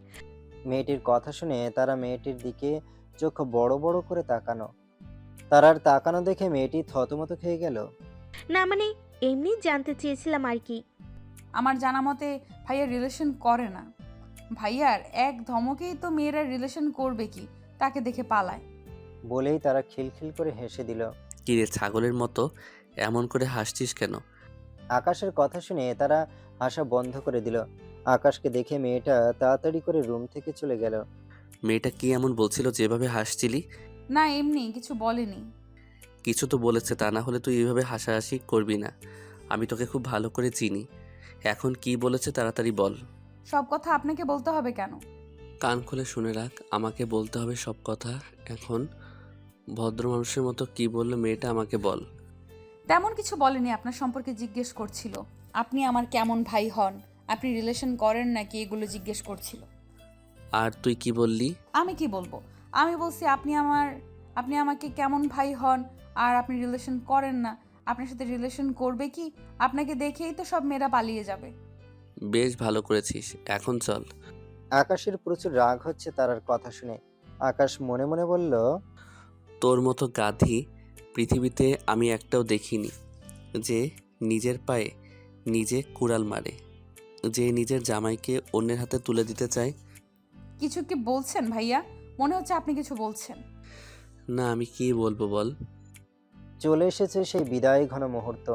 মেয়েটির কথা শুনে তারা মেয়েটির দিকে চোখ বড় বড় করে তাকানো। তারার তাকানো দেখে মেয়েটি থতমত খেয়ে গেল। না মানে এমনি জানতে চেয়েছিলাম আর কি। আমার জানা মতে ভাইয়া রিলেশন করে না। ভাইয়ার এক ধমকেই তো মেয়েরা রিলেশন করবে কি, তাকে দেখে পালায়। বলেই তারা খিলখিল করে হেসে দিল। কিরে ছাগলের মতো এমন করে হাসছিস কেন? আকাশের কথা শুনে তারা হাসা বন্ধ করে দিল। আকাশকে দেখে মেয়েটা তাড়াতাড়ি করে রুম থেকে চলে গেল। মেয়েটা কি এমন বলছিল যেভাবে হাসছিলি? না এমনি কিছু বলেনি। কিছু তো বলেছে, তা না হলে তুই এইভাবে হাসাহাসি করবি না। আমি তোকে খুব ভালো করে চিনি। এখন কি বলেছে তাড়াতাড়ি বল। সব কথা আপনাকে বলতে হবে কেন? কান খুলে শুনে রাখ, আমাকে বলতে হবে সব কথা। এখন ভদ্র মানুষের মতো কি বললো মেয়েটা আমাকে বল। তেমন কিছু বলেনি, আপনার সম্পর্কে জিজ্ঞেস করছিল। আপনি আমার কেমন ভাই হন, আপনি রিলেশন করেন নাকি, এগুলো জিজ্ঞেস করছিল। আর তুই কি বললি? আমি কি বলবো? আমি বলছি আপনি আমাকে কেমন ভাই হন আর আপনি রিলেশন করেন না। আপনার সাথে রিলেশন করবে কি? আপনাকে দেখেই তো সব মেয়েরা পালিয়ে যাবে। বেশ ভালো করেছিস, এখন চল। আকাশের প্রচুর রাগ হচ্ছে তারার কথা শুনে। আকাশ মনে মনে বলল, তোর মতো গাধি পৃথিবীতে আমি একটাও দেখিনি, যে নিজের পায়ে নিজে কুড়াল মারে, যে নিজের জামাইকে অন্যের হাতে তুলে দিতে চায়। কিছু কি বলছেন ভাইয়া? মনে হচ্ছে আপনি কিছু বলছেন। না, আমি কি বলবো বল। চলে এসেছে সেই বিদায় ঘন মুহূর্ত,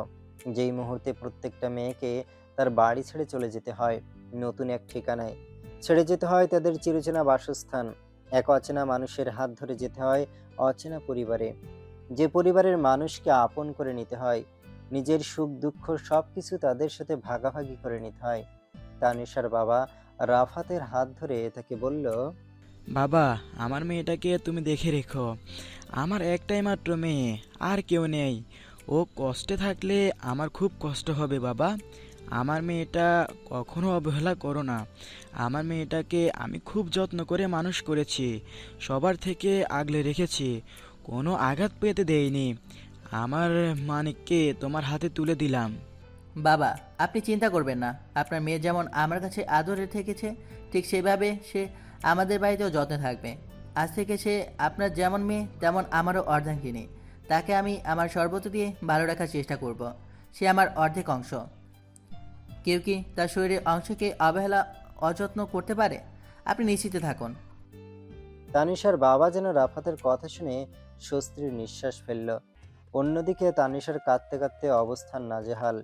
যেই মুহূর্তে প্রত্যেকটা মেয়েকে তার বাড়ি ছেড়ে চলে যেতে হয় নতুন এক ঠিকানায়। ছেড়ে যেতে হয় তাদের চিরচেনা বাসস্থান। এক অচেনা মানুষের হাত ধরে যেতে হয় অচেনা পরিবারে, যে পরিবারের মানুষকে আপন করে নিতে হয়। নিজের সুখ দুঃখ সবকিছু তাদের সাথে ভাগাভাগি করে নিতে হয়। তানিশার বাবা রাফাতের হাত ধরে তাকে বলল, বাবা, আমার মেয়েটাকে তুমি দেখে রেখো। আমার একটাই মাত্র মেয়ে, আর কেউ নেই। ও কষ্টে থাকলে আমার খুব কষ্ট হবে বাবা। আমার মেয়েটা কখনো অবহেলা করো না। আমার মেয়েটাকে আমি খুব যত্ন করে মানুষ করেছি, সবার থেকে আগলে রেখেছি, কোনো আঘাত পেতে দেইনি। আমার মানিককে তোমার হাতে তুলে দিলাম। বাবা, আপনি চিন্তা করবেন না। আপনার মেয়ে যেমন আমার কাছে আদরে থেকেছে, ঠিক সেভাবে সে আমাদের বাড়িতেও যত্নে থাকবে। আজ থেকে সে আপনার যেমন মেয়ে তেমন আমারও অর্ধাঙ্গিনী। তাকে আমি আমার সর্বত্র দিয়ে ভালো রাখার চেষ্টা করব। সে আমার অর্ধেক অংশ। কেউ কি তার শরীরের অংশকে অবহেলা অযত্ন করতে পারে? আপনি নিশ্চিত থাকুন। তানিশার বাবা যেন রাফাতের কথা শুনে স্বস্তির নিঃশ্বাস ফেলল। অন্যদিকে তানিশার কাঁদতে কাঁদতে অবস্থান নাজেহাল।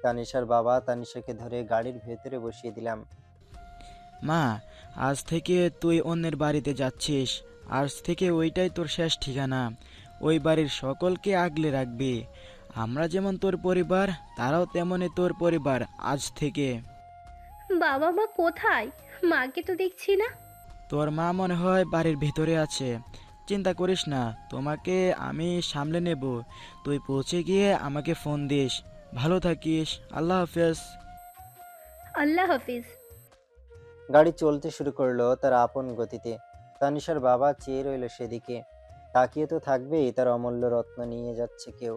তানিশার বাবা তানিশাকে ধরে গাড়ির ভেতরে বসিয়ে দিলাম। মা, আজ থেকে তুই অন্যের বাড়িতে যাচ্ছিস। আজ থেকে ওইটাই তোর শেষ ঠিকানা। ওই বাড়ির সকলকে আগলে রাখবি। আমরা যেমন তোর পরিবার, তারাও তেমনই তোর পরিবার আজ থেকে। বাবা মা কোথায়? মাকে তো দেখছি না। তোর মা মনে হয় বাড়ির ভিতরে আছে। চিন্তা করিস না, তোমাকে আমি সামলে নেব। তুই পৌঁছে গিয়ে আমাকে ফোন দিস। ভালো থাকিস। আল্লাহ হাফেজ। আল্লাহ হাফিজ। গাড়ি চলতে শুরু করলো তার আপন গতিতে। তানিশার বাবা চেয়ে রইল সেদিকে। তাকিয়ে তো থাকবেই, তার অমূল্য রত্ন নিয়ে যাচ্ছে কেউ।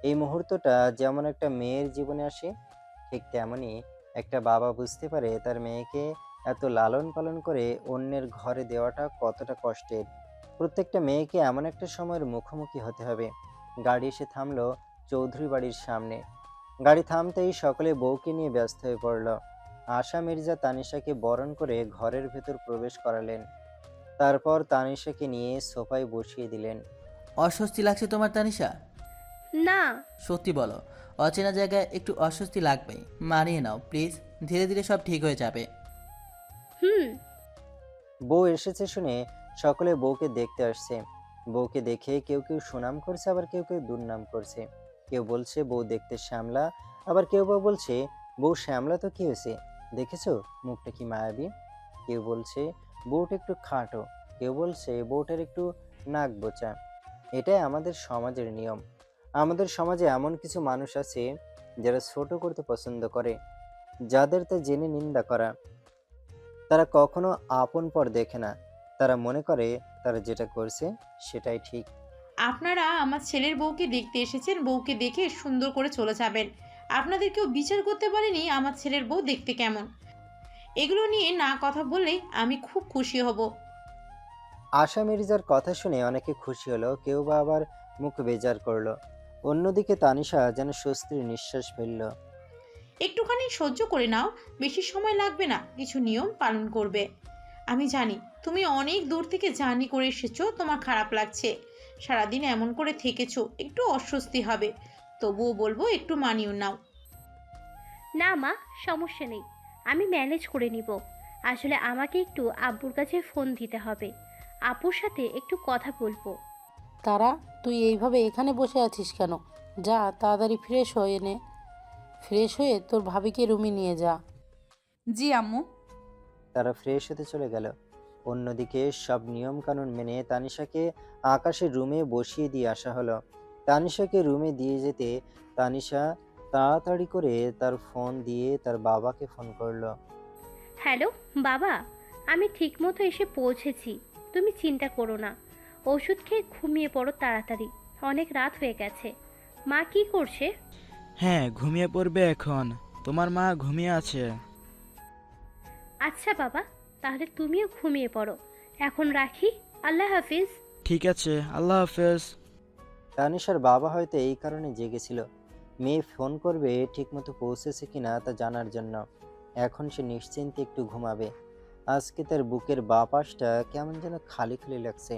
এই মুহূর্তটা যেমন একটা মেয়ের জীবনে আসে, ঠিক তেমনই একটা বাবা বুঝতে পারে তার মেয়েকে এত লালন পালন করে অন্যের ঘরে দেওয়াটা কতটা কষ্টের। প্রত্যেকটা মেয়েকে এমন একটা সময়ের মুখোমুখি হতে হবে। গাড়ি এসে থামলো চৌধুরী বাড়ির সামনে। গাড়ি থামতেই সকলে বউকে নিয়ে ব্যস্ত হয়ে পড়ল। আশা মির্জা তানিশাকে বরণ করে ঘরের ভেতর প্রবেশ করালেন। তারপর তানিশাকে নিয়ে সোফায় বসিয়ে দিলেন। অস্বস্তি লাগছে তোমার তানিশা? না। সত্যি বলো, অচেনা জায়গায় একটু অস্বস্তি লাগবেই, মানিয়ে নাও প্লিজ, ধীরে ধীরে সব ঠিক হয়ে যাবে। হুম। বউ এসেছে শুনে সকলে বউকে দেখতে আসছে। বউকে দেখে কেউ কেউ সুনাম করছে, আবার কেউ কেউ দুর্নাম করছে। কেউ বলছে বউ দেখতে শ্যামলা, আবার কেউ বা বলছে বউ শ্যামলা তো কি হয়েছে, দেখেছো মুখটা কি মায়াবী। কেউ বলছে বউটা একটু খাটো, কেউ বলছে বউটার একটু নাক বোচা। এটাই আমাদের সমাজের নিয়ম। আমাদের সমাজে এমন কিছু মানুষ আছে যারা ছোট করতে পছন্দ করে, যাদের তা জেনে নিন্দা করা। তারা কখনো আপন পর দেখে না, তারা মনে করে তারা যেটা করছে সেটাই ঠিক। আপনারা আমার ছেলের বউকে দেখতে এসেছেন, বউকে দেখে সুন্দর করে চলে যাবেন। আপনাদের কেউ বিচার করতে পারেনি আমার ছেলের বউ দেখতে কেমন। এগুলো নিয়ে না কথা বললে আমি খুব খুশি হব। আশা মির্জার কথা শুনে অনেকে খুশি হলো, কেউ বা আবার মুখ বেজার করলো। অন্যদিকে তানিশা যেন স্বস্তির নিঃশ্বাস ফেলল। একটুখানি সহ্য করে নাও, বেশি সময় লাগবে না, কিছু নিয়ম পালন করবে। আমি জানি তুমি অনেক দূর থেকে জার্নি করে এসেছো, তোমার খারাপ লাগছে, সারাদিন এমন করে থেকেছো, একটু অস্বস্তি হবে, তবুও বলবো একটু মানিয়ে নাও। না মা, সমস্যা নেই, আমি ম্যানেজ করে নিব। আসলে আমাকে একটু আব্বুর কাছে ফোন দিতে হবে, আপুর সাথে একটু কথা বলবো। তারা, তুই এইভাবে এখানে বসে আছিস কেন? যা তাড়াতাড়ি ফ্রেশ হয়ে নে, ফ্রেশ হয়ে তোর ভাবিকে রুমে নিয়ে যা। জি আম্মু। তারা ফ্রেশ হতে চলে গেল। অন্যদিকে সব নিয়ম কানুন মেনে তানিশাকে আকাশের রুমে বসিয়ে দিয়ে আসা হলো। তানিশাকে রুমে দিয়ে যেতে তানিশা তাড়াতাড়ি করে তার ফোন দিয়ে তার বাবাকে ফোন করলো। হ্যালো বাবা, আমি ঠিকমতো এসে পৌঁছেছি, তুমি চিন্তা করো না। ওষুধ খেয়ে ঘুমিয়ে পড়ো তাড়াতাড়ি, অনেক রাত হয়ে গেছে। মা কি করছে? হ্যাঁ, ঘুমিয়ে পড়বে এখন, তোমার মা ঘুমিয়ে আছে। আচ্ছা বাবা, তাহলে তুমিও ঘুমিয়ে পড়ো, এখন রাখি, আল্লাহ হাফিজ। ঠিক আছে, আল্লাহ হাফেজ। তানিশার বাবা হয়তো এই কারণে জেগেছিল, মেয়ে ফোন করবে ঠিকমতো পৌঁছেছে কিনা তা জানার জন্য। এখন সে নিশ্চিন্তে একটু ঘুমাবে। আজকে তার বুকের বাঁ পাশটা কেমন যেন খালি খালি লাগছে।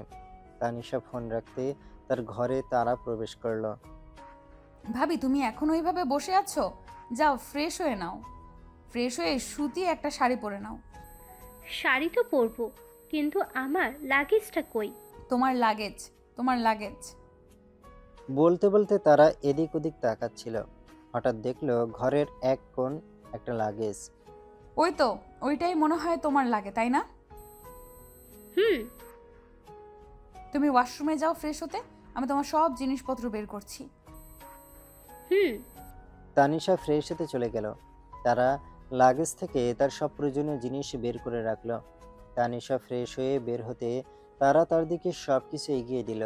তানিশা ফোন রাখতে তার ঘরে তারা প্রবেশ করলো। ভাবি তুমি এখনো ওইভাবে বসে আছো? যাও ফ্রেশ হয়ে নাও, ফ্রেশ হয়ে সুতিয়ে একটা শাড়ি পরে নাও। শাড়ি তো পরবো, কিন্তু আমার লাগেজটা কই? তোমার লাগেজ, তোমার লাগেজ। বলতে বলতে তারা এদিক ওদিক তাকাচ্ছিল। হঠাৎ দেখলো ঘরের এক কোণ একটা লাগেজ। ওই তো, ওইটাই মনে হয় তোমার লাগে, তাই না? হুম। তুমি ওয়াশরুমে যাও ফ্রেশ হতে, আমি তোমার সব জিনিসপত্র বের করছি। হুম। তানিশা ফ্রেশ হতে চলে গেল। তারা লাগেজ থেকে তার সব প্রয়োজনীয় জিনিস বের করে রাখলো। তানিশা ফ্রেশ হয়ে বের হতে তারা তার দিকে সবকিছু এগিয়ে দিল।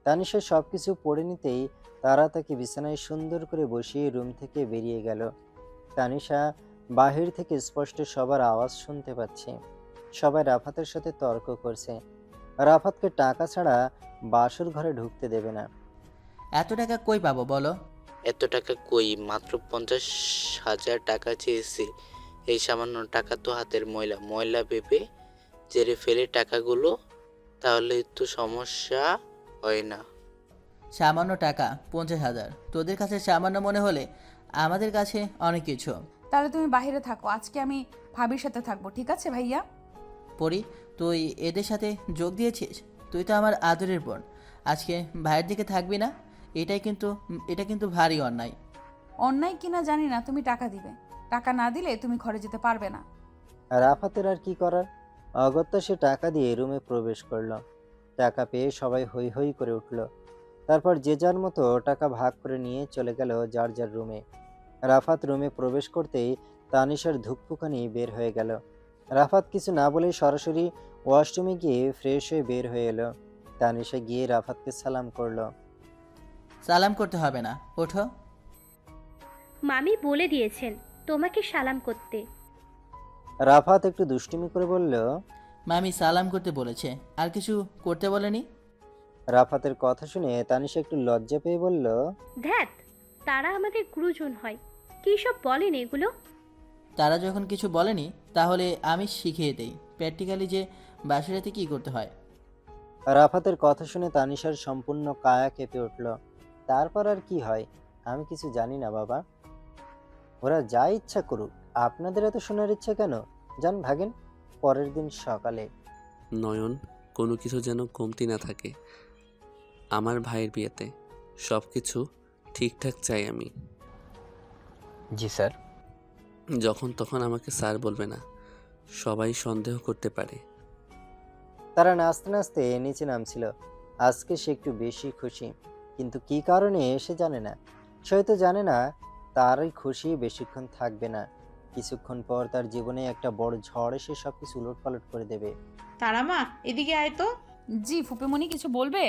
তানিশা সবকিছু পড়ে নিতেই তারা তাকে বিছানায় সুন্দর করে বসিয়ে রুম থেকে বেরিয়ে গেল। তানিশা বাহির থেকে স্পষ্ট সবার আওয়াজ শুনতে পাচ্ছে। সবাই রাফাতের সাথে তর্ক করছে। রাফাতকে টাকা ছাড়া বাসর ঘরে ঢুকতে দেবে না। এত টাকা কই পাবো বলো? এত টাকা কই, মাত্র 50,000 টাকা চেয়েছি। এই সামান্য টাকা তো হাতের ময়লা, ময়লা ভেবে জেরে ফেলে টাকাগুলো, তাহলে তো সমস্যা হয় না। সামান্য টাকা 50,000 তোদের কাছে সামান্য মনে হলে আমাদের কাছে অনেক কিছু। তাহলে তুমি বাইরে থাকো, আজকে আমি ভাবির সাথে থাকবো, ঠিক আছে ভাইয়া? পরি, তুই এদের সাথে যোগ দিয়েছিস? তুই তো আমার আদরের বোন, আজকে ভাইয়ের দিকে থাকবি না? এটা কিন্তু ভারী অন্যায়। অন্যায় কিনা জানি না, তুমি টাকা দিবে, টাকা না দিলে তুমি ঘরে যেতে পারবে না। রাফাতের আর কি করার, অগত্যা সে টাকা দিয়ে রুমে প্রবেশ করলো। টাকা পেয়ে সবাই হৈ হৈ করে উঠল। তারপর যে যার মতো টাকা ভাগ করে নিয়ে চলে গেল যার যার রুমে। রাফাত রুমে প্রবেশ করতেই তানিশার ধুকপুকানি বের হয়ে গেল। রাফাত কিছু না বলে সরাসরি ওয়াশরুমে গিয়ে ফ্রেশ হয়ে বের হয়ে এলো। তানিশা গিয়ে রাফাতকে সালাম করলো। সালাম করতে হবে না, ওঠো। মামি বলে দিয়েছেন তোমাকে সালাম করতে। রাফাত একটু দুষ্টুমি করে বলল, মামি সালাম করতে বলেছে, আর কিছু করতে বলেনি। রাফাতের কথা শুনে তানিশা একটু লজ্জা পেয়ে বলল, ধ্যাত, তারা আমাদের গুরুজন হয়। কী সব বলেন এগুলো? তারা যখন কিছু বলেনি তাহলে আমি শিখিয়ে দেই প্র্যাকটিক্যালি যে বাসারাতে কী করতে হয়। রাফাতের কথা শুনে তানিশার সম্পূর্ণ কায়া কেঁপে উঠল। তারপর আর কি হয় আমি কিছু জানি না বাবা, ওরা যা ইচ্ছা করুক, আপনাদের এত শোনার ইচ্ছা কেন? যান ভাগেন। পরের দিন সকালে নয়ন, কোনো কিছু যেন কমতি না থাকে আমার ভাইয়ের বিয়েতে। সব কিছু ঠিকঠাক চাই আমি। জি স্যার। যখন তখন আমাকে স্যার বলবে না, সবাই সন্দেহ করতে পারে। তারা নাচতে নাচতে নিচে নামছিল। আজকে সে একটু বেশি খুশি, কিন্তু কি কারণে সে জানে না। সে হয়তো জানে না তার এই খুশি বেশিক্ষণ থাকবে না। কিছুক্ষণ পর তার জীবনে একটা বড় ঝড় এসে সবকিছু উলটপালট করে দেবে। তারা মা, এদিকে আয় তো। জি ফুপিমণি, কিছু বলবে?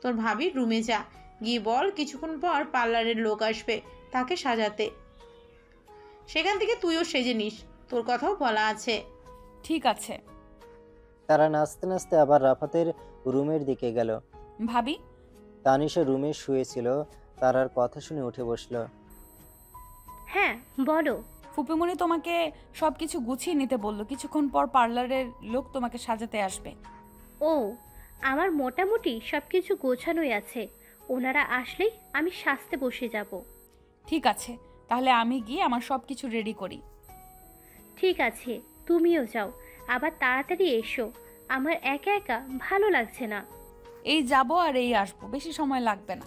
তোর ভাবির রুমে যা, গিয়ে বল কিছুক্ষণ পর পার্লারের লোক আসবে তাকে সাজাতে। সেখান থেকে তুইও সেজে নিস, তোর কথাও বলা আছে। ঠিক আছে। তারা নাচতে নাচতে আবার রাফাতের রুমের দিকে গেল। ভাবি, তানিশা রুমে শুয়েছিল, তারার কথা শুনে উঠে বসলো। হ্যাঁ বলো। ফুপিমণি তোমাকে সব কিছু গুছিয়ে নিতে বললো, কিছুক্ষণ পর পার্লারের লোক তোমাকে সাজাতে আসবে। ও, আমার মোটামুটি সব কিছু গোছানোই আছে। ওনারা আসলেই আমি সাজতে বসে যাব। ঠিক আছে, তাহলে আমি গিয়ে আমার সব কিছু রেডি করি। ঠিক আছে, তুমিও যাও, আবার তাড়াতাড়ি এসো। আমার একা একা ভালো লাগছে না। এই যাব আর এই আসবো, বেশি সময় লাগবে না।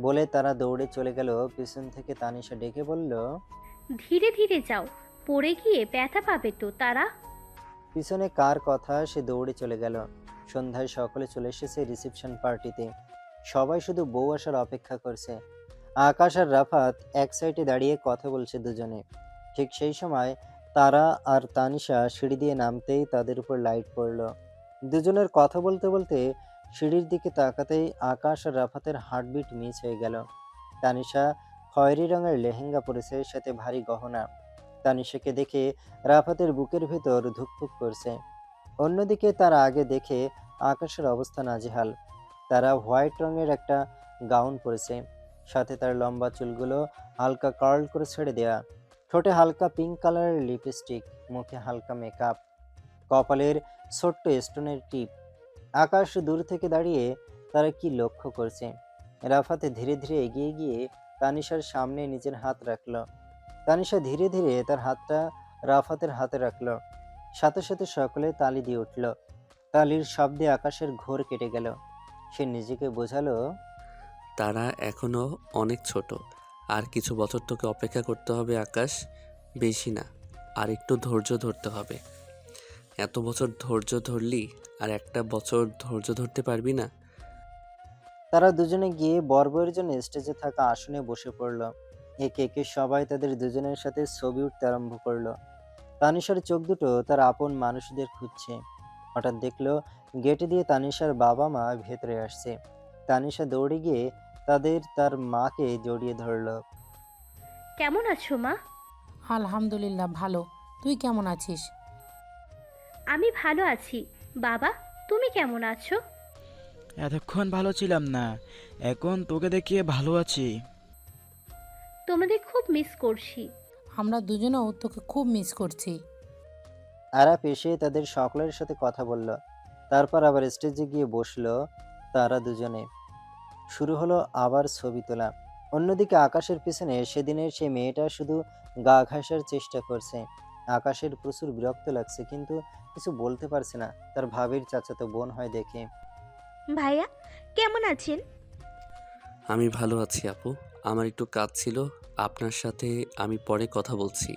বলে তারা দৌড়ে চলে গেল। পিছন থেকে তানিশা ডেকে বলল, ধীরে ধীরে যাও, পড়ে গিয়ে ব্যথা পাবে তো। তারা পিছনে কার কথা, সে দৌড়ে চলে গেল। সন্ধ্যায় সকলে চলে এসেছে রিসেপশন পার্টিতে। সবাই শুধু বউ আসার অপেক্ষা করছে। আকাশ আর রাফাত এক সাইডে দাঁড়িয়ে কথা বলছে দুজনে। ঠিক সেই সময় তারা আর তানিশা সিঁড়ি দিয়ে নামতেই তাদের উপর লাইট পড়লো। দুজনের কথা বলতে বলতে সিঁড়ির দিকে তাকাতেই আকাশ আর রাফাতের হার্টবিট মিস হয়ে গেল। তানিশা খয়েরি রঙের লেহেঙ্গা পরেছে, সাথে ভারী গহনা। তানিশাকে দেখে রাফাতের বুকের ভেতর ধুকপুক করছে। অন্যদিকে তার আগে দেখে আকাশের অবস্থা নাজেহাল। তারা হোয়াইট রঙের একটা গাউন পরেছে, সাথে তার লম্বা চুলগুলো হালকা কার্ল করে ছেড়ে দেয়া, ঠোঁটে হালকা পিঙ্ক কালারের লিপস্টিক, মুখে হালকা মেকআপ, কপালের ছোট্ট স্টোনের টিপ। আকাশ দূর থেকে দাঁড়িয়ে তারা কি লক্ষ্য করছে। রাফাতে ধীরে ধীরে এগিয়ে গিয়ে তানিশার সামনে নিজের হাত রাখলো। তানিশা ধীরে ধীরে তার হাতটা রাফাতের হাতে রাখলো। সাথে সাথে সকলে তালি দিয়ে উঠল। তালির শব্দে আকাশের ঘোর কেটে গেল। সে নিজেকে বোঝালো, তারা এখনো অনেক ছোট, আর কিছু বছর তোকে অপেক্ষা করতে হবে আকাশ, বেশি না, আর একটু ধৈর্য ধরতে হবে। এত বছর ধৈর্য ধরলি, আর একটা বছর ধৈর্য ধরতে পারবি না? তারা দুজনে গিয়ে বরবইয়ের জন্য স্টেজে থাকা আসনে বসে পড়ল। একে একে সবাই তাদের দুজনের সাথে ছবি উঠতে আরম্ভ করলো। তানিশার চোখ দুটো তার আপন মানুষদের খুঁজছে। হঠাৎ দেখলো গেটে দিয়ে তানিশার বাবা মা ভেতরে আসছে। তানিশা দৌড়ে গিয়ে তার মাকে জড়িয়ে ধরলো। কেমন আছো মা? আলহামদুলিল্লাহ ভালো। তুই কেমন আছিস? আমি ভালো আছি। বাবা, তুমি কেমন আছো? এতক্ষণ ভালো ছিলাম না, এখন তোকে দেখিয়ে ভালো আছি। তোমাদের খুব মিস করছি। আমরা দুজনেও তোকে খুব মিস করছি। আরাপ এসে তাদের সকলের সাথে কথা বলল। তারপর আবার স্টেজে গিয়ে বসলো। তারা দুজনে শুরু হলো আবার ছবি তোলা। অন্যদিকে আকাশের পিছনে সেদিনের সেই মেয়েটা শুধু গা ঘাসার চেষ্টা করছে। আকাশের প্রচুর বিরক্ত লাগছে, কিন্তু কিছু বলতে পারছে না, তার ভাবির চাচাতো বোন হয় দেখে। ভাইয়া কেমন আছেন? আমি ভালো আছি আপু, আমার একটু কাজ ছিল, আপনার সাথে আমি পরে কথা বলছি।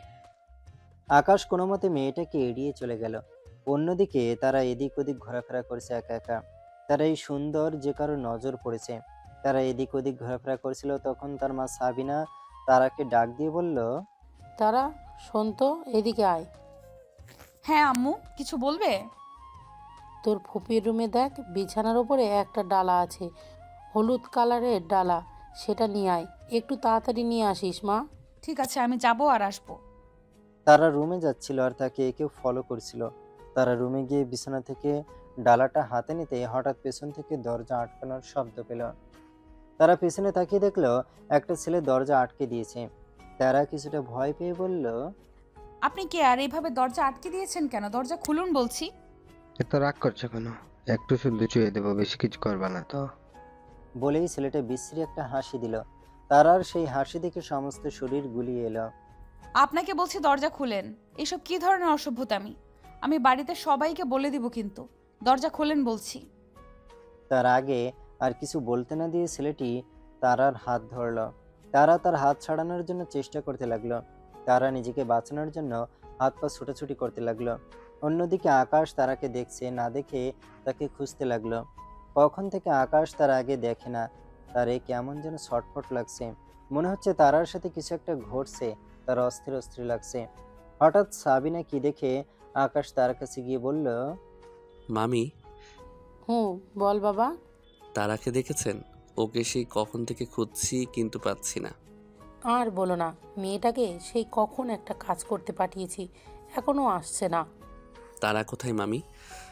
আকাশ কোনো মতে মেয়েটাকে এড়িয়ে চলে গেল। অন্যদিকে তারা এদিক ওদিক ঘোরাফেরা করছে একা একা। তারা এই সুন্দর যে কারো নজর পড়েছে। তারা এদিক ওদিক ঘোরাফেরা করছিল, তখন তার মা সাবিনা তারাকে ডাক দিয়ে বলল, তারা শোন তো, এদিকে আয়। হ্যাঁ আম্মু, কিছু বলবে? তোর ফুপির রুমে দেখ, বিছানার উপরে একটা ডালা আছে, হলুদ কালারের ডালা, সেটা নিয়ে আয়। একটু তাড়াতাড়ি নিয়ে আসিস মা। ঠিক আছে, আমি যাব আর আসবো। তারা রুমে যাচ্ছিল আর তাকে কেউ ফলো করছিল। তারা রুমে গিয়ে বিছানা থেকে ডালাটা হাতে নিতে হঠাৎ পেছন থেকে দরজা আটকানোর শব্দ পেল। তারা পিছনে তাকিয়ে দেখলো একটা ছেলে দরজা আটকে দিয়েছে। তারা কিছুটা ভয় পেয়ে বলল, আপনি কে আর এইভাবে দরজা আটকে দিয়েছেন কেন? দরজা খুলুন বলছি। এত রাগ করছো কেন? একটু শুদ্ধ চুয়ে দেবো, বেশি কিছু করবা না তো। বলেই ছেলেটা বিশ্রী একটা হাসি দিল। তারার সেই হাসি দেখে সমস্ত শরীর গুলিয়ে এলো। আপনাকে বলছি দরজা খুলেন। এসব কি ধরনের অসভ্যতামি? আমি বাড়িতে সবাইকে বলে দিব কিন্তু। দরজা খোলেন বলছি। তার আগে আর কিছু বলতে না দিয়ে ছেলেটি তারার হাত ধরল। তারা তার হাত ছাড়ানোর জন্য চেষ্টা করতে লাগলো। তারা নিজেকে বাঁচানোর জন্য হাত পা ছুটাছুটি করতে লাগলো। অন্যদিকে আকাশ তারাকে দেখছে, না দেখে তাকে খুঁজতে লাগলো। কখন থেকে আকাশ তার আগে দেখে না। তার কেমন যেন ছটফট লাগছে, মনে হচ্ছে তারার সাথে কিছু একটা ঘটছে। তার অস্থির অস্থির লাগছে। হঠাৎ সাবিনা কি দেখে আকাশ তার কাছে গিয়ে বলল, মামি, হুম, বল বাবা। তারাকে দেখেছেন? ওকে সেই কখন থেকে খুঁজছি কিন্তু পাচ্ছি না। আর বলো না, মেয়েটাকে সেই কখন একটা কাজ করতে পাঠিয়েছি, এখনও আসছে না। তারা কোথায় মামি?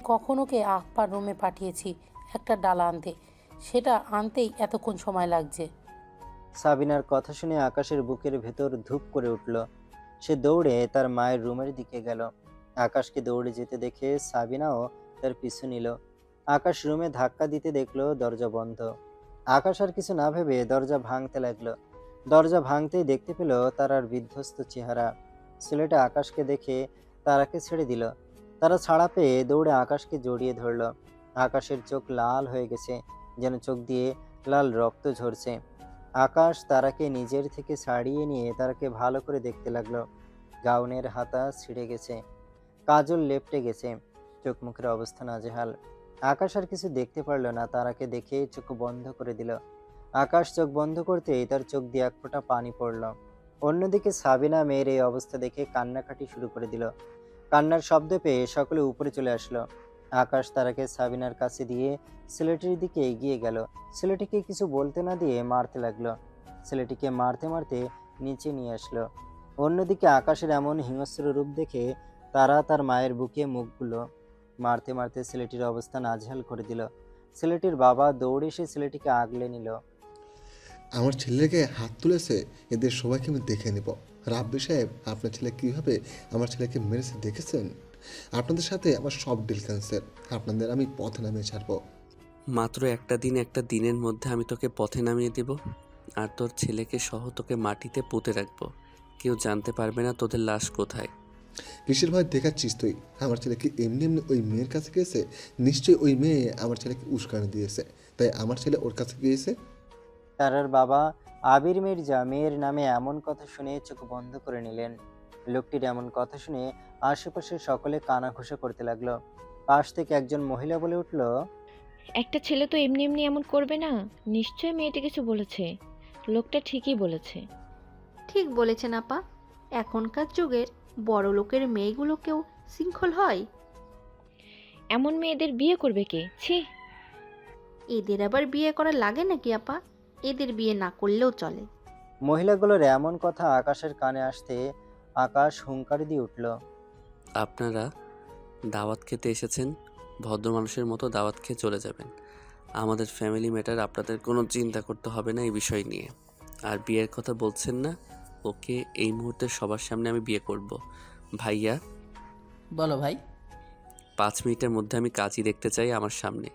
কখন ওকে আপার রুমে পাঠিয়েছি একটা ডালা আনতে, সেটা আনতেই এতক্ষণ সময় লাগছে। সাবিনার কথা শুনে আকাশের বুকের ভেতর ধূপ করে উঠল। সে দৌড়ে তার মায়ের রুমের দিকে গেল। আকাশকে দৌড়ে যেতে দেখে সাবিনাও তার পিছু নিল। আকাশ রুমে ধাক্কা দিতে দেখলো দরজা বন্ধ। আকাশ আর কিছু না ভেবে দরজা ভাঙতে লাগলো। দরজা ভাঙতেই দেখতে পেল তারার বিধ্বস্ত চেহারা। ছেলেটা আকাশকে দেখে তারাকে ছেড়ে দিল। তারা ছাড়া পেয়ে দৌড়ে আকাশকে জড়িয়ে ধরল। আকাশের চোখ লাল হয়ে গেছে, যেন চোখ দিয়ে লাল রক্ত ঝরছে। আকাশ তারাকে নিজের থেকে ছাড়িয়ে নিয়ে তারাকে ভালো করে দেখতে লাগলো। গাউনের হাতা ছিঁড়ে গেছে, কাজল লেপটে গেছে, চোখ মুখের অবস্থা নাজেহাল। আকাশ আর কিছু দেখতে পারল না। তারাকে দেখে চোখ বন্ধ করে দিল। আকাশ চোখ বন্ধ করতেই তার চোখ দিয়ে এক ফোঁটা পানি পড়ল। অন্যদিকে সাবিনা মেয়ের এই অবস্থা দেখে কান্নাকাটি শুরু করে দিল। কান্নার শব্দ পেয়ে সকলে উপরে চলে আসলো। আকাশ তারাকে সাবিনার কাছে দিয়ে ছেলেটির দিকে এগিয়ে গেল। ছেলেটিকে কিছু বলতে না দিয়ে মারতে লাগলো। ছেলেটিকে মারতে মারতে নিচে নিয়ে আসলো। অন্যদিকে আকাশের এমন হিংস্র রূপ দেখে তারা তার মায়ের বুকে মুখগুলো মারতে মারতে ছেলেটির অবস্থা নাজেহাল করে দিল। ছেলেটির বাবা দৌড়ে এসে ছেলেটিকে আগলে নিল। আমার ছেলেকে হাত তুলেছে, এদের সবাইকে আমি দেখে নেব। রাব্বি সাহেব, আপনার ছেলে কীভাবে আমার ছেলেকে মেরেছে দেখেছেন? আপনাদের সাথে আমার সব ডিল ক্যান্সেল। আপনাদের আমি পথে নামিয়ে ছাড়বো। মাত্র একটা দিনের মধ্যে আমি তোকে পথে নামিয়ে দেব, আর তোর ছেলেকে সহ তোকে মাটিতে পুঁতে রাখবো। কেউ জানতে পারবে না তোদের লাশ কোথায়। কিসের ভয় দেখাচ্ছিস তুই? আমার ছেলেকে এমনি এমনি ওই মেয়ের কাছে গিয়েছে? নিশ্চয়ই ওই মেয়ে আমার ছেলেকে উস্কানি দিয়েছে, তাই আমার ছেলে ওর কাছে গিয়েছে। তারার বাবা আবির মির্জা মেয়ের নামে এমন কথা শুনে চোখ বন্ধ করে নিলেন। লোকটির এমন কথা শুনে আশেপাশের সকলে কানাঘুষা করতে লাগলো। পাশ থেকে একজন মহিলা বলে উঠল, একটা ছেলে তো এমনি এমনি এমন করবে না, নিশ্চয়ই মেয়েটি কিছু বলেছে। লোকটা ঠিকই বলেছে। ঠিক বলেছেন আপা, এখনকার যুগের বড় লোকের মেয়েগুলোকেও শৃঙ্খল হয়। এমন মেয়েদের বিয়ে করবে কে? ছি। এদের আবার বিয়ে করা লাগে নাকি আপা? এদের বিয়ে না করলেও চলে। মহিলাগুলোর এমন কথা আকাশের কানে আসতে আকাশ হুঙ্কার দিয়ে উঠল, আপনারা দাওয়াত খেতে এসেছেন, ভদ্র মানুষের মতো দাওয়াত খেয়ে চলে যাবেন। আমাদের ফ্যামিলি ম্যাটার, আপনাদের কোনো চিন্তা করতে হবে না এই বিষয় নিয়ে। আর বিয়ের কথা বলছেন না, ওকে এই মুহূর্তে সবার সামনে আমি বিয়ে করব। ভাইয়া, বলো ভাই। 5 মিনিটের মধ্যে আমি কাজই দেখতে চাই আমার সামনে।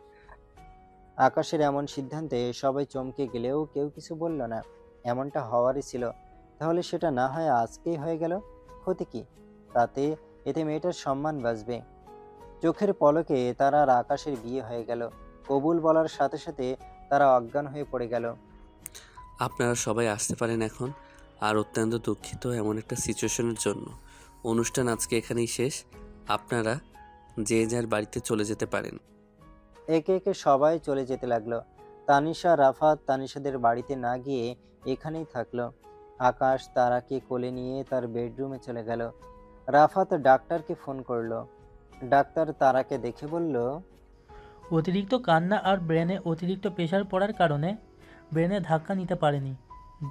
আকাশের এমন সিদ্ধান্তে সবাই চমকে গেলেও কেউ কিছু বলল না। এমনটা হওয়ারই ছিল, তাহলে সেটা না হয় আজকেই হয়ে গেল, ক্ষতি কি? তাতে এতে মেয়েটার সম্মান বাঁচবে। চোখের পলকে তারা আর আকাশের বিয়ে হয়ে গেল। কবুল বলার সাথে সাথে তারা অজ্ঞান হয়ে পড়ে গেল। আপনারা সবাই আসতে পারেন এখন। আর অত্যন্ত দুঃখিত এমন একটা সিচুয়েশনের জন্য। অনুষ্ঠান আজকে এখানেই শেষ, আপনারা যে যার বাড়িতে চলে যেতে পারেন। একে একে সবাই চলে যেতে লাগলো। তানিশা রাফাত তানিশাদের বাড়িতে না গিয়ে এখানেই থাকলো। আকাশ তারাকে কোলে নিয়ে তার বেডরুমে চলে গেল। রাফাত ডাক্তারকে ফোন করলো। ডাক্তার তারাকে দেখে বলল, অতিরিক্ত কান্না আর ব্রেনে অতিরিক্ত প্রেশার পড়ার কারণে ব্রেনে ধাক্কা নিতে পারেনি,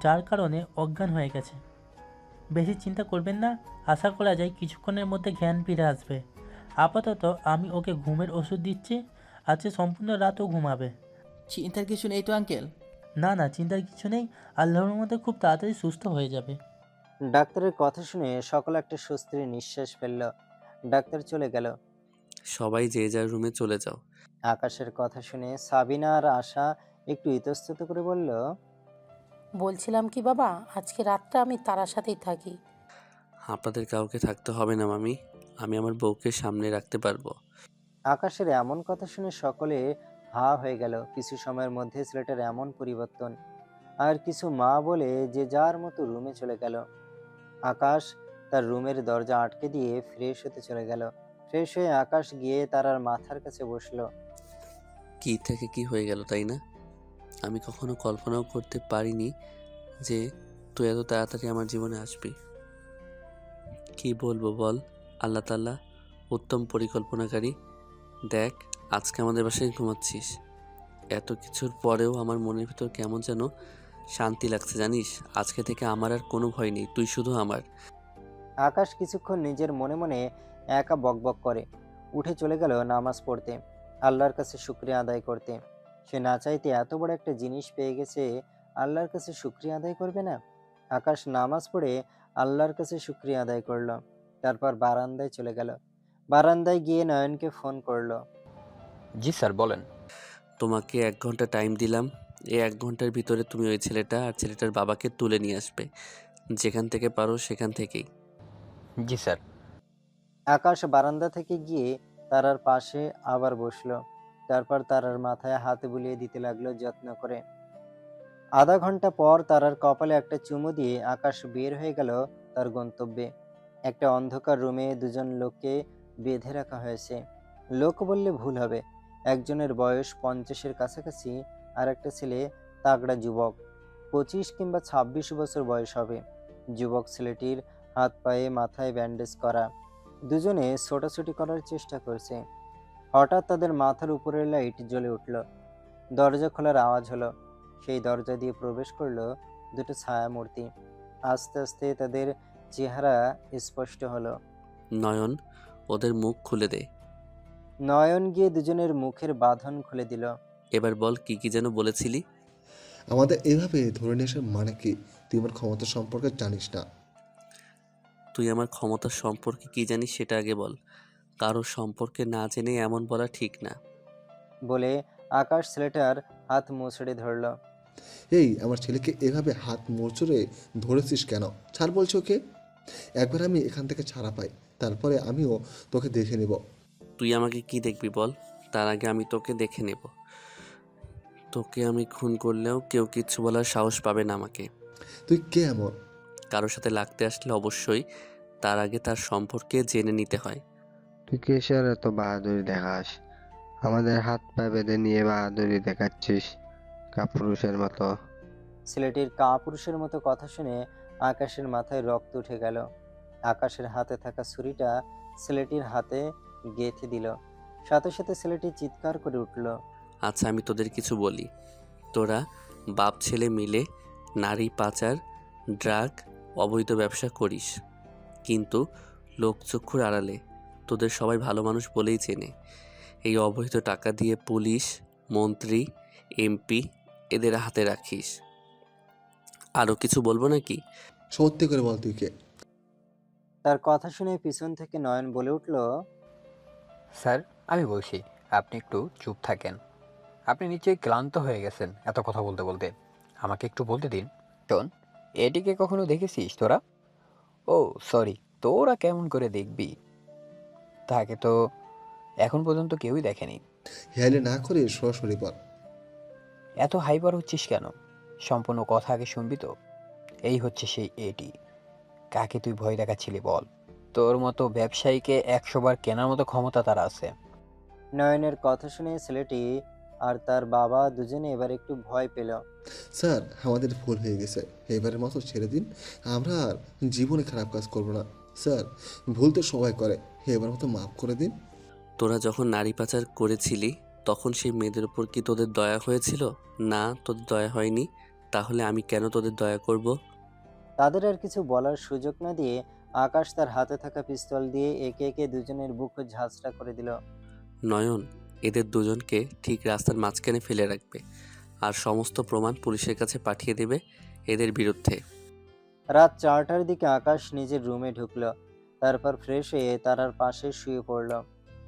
যার কারণে অজ্ঞান হয়ে গেছে। বেশি চিন্তা করবেন না, আশা করা যায় কিছুক্ষণের মধ্যে জ্ঞান ফিরে আসবে। আপাতত আমি ওকে ঘুমের ওষুধ দিচ্ছি, আজকে সম্পূর্ণ রাতও ঘুমাবে। চিন্তার কিছু নেই তো আঙ্কেল? না না, চিন্তার কিছু নেই, আল্লাহর মধ্যে খুব তাড়াতাড়ি সুস্থ হয়ে যাবে। ডাক্তারের কথা শুনে সকলে একটা স্বস্তির নিঃশ্বাস ফেলল। ডাক্তার চলে গেল। সবাই যে যার রুমে চলে যাও। আকাশের কথা শুনে সাবিনা আর আশা একটু ইতস্তত করে বলল, বলছিলাম কি বাবা, আজকে রাতটা আমি তারার সাথেই থাকি। আপনাদের কাউকে থাকতে হবে না মামি, আমি আমার বউকে সামনে রাখতে পারবো। আকাশের এমন কথা শুনে সকলে হা হয়ে গেল। কিছু সময়ের মধ্যে ছেলেটার এমন পরিবর্তন। আর কিছু মা বলে যে যার মতো রুমে চলে গেল। আকাশ তার রুমের দরজা আটকে দিয়ে ফ্রেশ হতে চলে গেল। ফ্রেশ হয়ে আকাশ গিয়ে তারার মাথার কাছে বসলো। কি থেকে কি হয়ে গেল তাই না? আমি কখনো কল্পনাও করতে পারিনি যে তুই এত তাড়াতাড়ি আমার জীবনে আসবি। কি বলবো বল, আল্লাহ তাআলা উত্তম পরিকল্পনাকারী। দেখ, আজকে আমাদের বাসায় ঘুমাচ্ছিস। এত কিছুর পরেও আমার মনের ভিতর কেমন যেন শান্তি লাগছে জানিস। আজকে থেকে আমার আর কোনো ভয় নেই, তুই শুধু আমার। আকাশ কিছুক্ষণ নিজের মনে মনে একা বকবক করে উঠে চলে গেল নামাজ পড়তে, আল্লাহর কাছে শুকরিয়া আদায় করতে। সে না চাইতে এত বড় একটা জিনিস পেয়ে গেছে, আল্লাহর কাছে শুকরিয়া আদায় করবে না? আকাশ নামাজ পড়ে আল্লাহর কাছে শুকরিয়া আদায় করলো। তারপর বারান্দায় চলে গেল। বারান্দায় গিয়ে নয়নকে ফোন করলো। জি স্যার, বলেন। তোমাকে 1 ঘন্টা টাইম দিলাম। এই 1 ঘন্টার ভিতরে তুমি ওই ছেলেটা আর ছেলেটার বাবাকে তুলে নিয়ে আসবে, যেখান থেকে পারো সেখান থেকেই। জি স্যার। আকাশ বারান্দা থেকে গিয়ে তারার পাশে আবার বসলো। তারপর তারার মাথায় হাত বুলিয়ে দিতে লাগলো যত্ন করে। আধা ঘন্টা পর তারার কপালে একটা চুমু দিয়ে আকাশ বের হয়ে গেল তার গন্তব্যে। একটা অন্ধকার রুমে দুজন লোককে বেঁধে রাখা হয়েছে। লোক বললে ভুল হবে, একজনের বয়স 50-এর কাছাকাছি, আর একটা ছেলে তাগড়া যুবক, 25 কিংবা 26 বছর বয়স হবে। যুবক ছেলেটির হাত পায়ে মাথায় ব্যান্ডেজ করা। দুজনে ছোটাছুটি করার চেষ্টা করছে। হঠাৎ তাদের মাথার উপরের লাইট জ্বলে উঠল। দরজা খোলার আওয়াজ হলো। সেই দরজা দিয়ে প্রবেশ করলো দুটো ছায়ামূর্তি। আস্তে আস্তে তাদের চেহারা স্পষ্ট হলো। নয়ন, ওদের মুখ খুলে দে। নয়ন গিয়ে দুজনের মুখের বাঁধন খুলে দিল। এবার বল, কি কি যেন বলেছিলি? আমাদের এভাবে ধরে নিয়ে আসার মানে কি? তুই আমার ক্ষমতা সম্পর্কে জানিস না। তুই আমার ক্ষমতা সম্পর্কে কি জানিস সেটা আগে বল। কারো সম্পর্কে না জেনে এমন বলা ঠিক না। বলে আকাশ ছেলেটার হাত মুচড়ে ধরল। এই, আমার ছেলেকে এভাবে হাত মোচড়ে ধরেছিস কেন? ছাড় বলছো ওকে। একবার আমি এখান থেকে ছাড়া পাই, তারপরে আমিও তোকে দেখে নেব। তুই আমাকে কি দেখবি বল, তার আগে আমি তোকে দেখে নেব। তোকে আমি খুন করলেও কেউ কিচ্ছু বলার সাহস পাবে না আমাকে। তুই কে এমন? কারোর সাথে লাগতে আসলে অবশ্যই তার আগে তার সম্পর্কে জেনে নিতে হয়। তুই কিসের এত বাহাদুরি দেখাস? আমাদের হাত পা বেঁধে নিয়ে বাহাদুরি দেখাচ্ছিস কাপুরুষের মতো। ছেলেটির কাপুরুষের মতো কথা শুনে আকাশের মাথায় রক্ত উঠে গেল। আকাশের হাতে থাকা ছুরিটা ছেলেটির হাতে গেঁথে দিল। সাথে সাথে ছেলেটি চিৎকার করে উঠল। আচ্ছা, আমি তোদের কিছু বলি। তোরা বাপ ছেলে মিলে নারী পাচার, ড্রাগ, অবৈধ ব্যবসা করিস, কিন্তু লোকচক্ষুর আড়ালে তোদের সবাই ভালো মানুষ বলেই চেনে। এই অবৈধ টাকা দিয়ে পুলিশ, মন্ত্রী, এমপি এদের হাতে রাখিস। আরও কিছু বলবো নাকি? সত্যি করে বল তুই কে? তার কথা শুনে পিছন থেকে নয়ন বলে উঠল, স্যার, আমি বলছি, আপনি একটু চুপ থাকেন। আপনি নিশ্চয়ই ক্লান্ত হয়ে গেছেন এত কথা বলতে বলতে। আমাকে একটু বলতে দিন। শোন, এটিকে কখনো দেখেছিস তোরা? ও সরি, তোরা কেমন করে দেখবি? তাকে তো এখন পর্যন্ত কেউই দেখেনি। হেয়ালি না করে সরাসরি বল। এত হাইপার হচ্ছিস কেন? সম্পূর্ণ কথা আগে শুনবি তো। এই হচ্ছে সেই এটি। কাকে তুই ভয় দেখাচ্ছিলি বল? তোর মতো ব্যবসায়ীকে 100 বার কেনার মতো ক্ষমতা তার আছে। নয়নের কথা শুনে ছেলেটি আর তার বাবা দুজনে এবার একটু ভয় পেল। স্যার, আমাদের ভুল হয়ে গেছে, এবারের মতো ছেড়ে দিন। আমরা আর জীবনে খারাপ কাজ করব না। স্যার, ভুল তো সবাই করে, এবার মতো মাফ করে দিন। তোরা যখন নারী পাচার করেছিলি তখন সেই মেয়েদের উপর কি তোদের দয়া হয়েছিল? না, তোদের দয়া হয়নি। তাহলে আমি কেন তোদের দয়া করব? তাদের আর কিছু বলার সুযোগ না দিয়ে আকাশ তার হাতে থাকা পিস্তল দিয়ে একে একে দুজনের বুক ঝাঁঝরা করে দিল। নয়ন, এদের দুজনকে ঠিক রাস্তার মাঝখানে ফেলে রাখবে, আর সমস্ত প্রমাণ পুলিশের কাছে পাঠিয়ে দেবে এদের বিরুদ্ধে। রাত 4টার দিকে আকাশ নিজের রুমে ঢুকলো। তারপর ফ্রেশ হয়ে তারার পাশে শুয়ে পড়ল।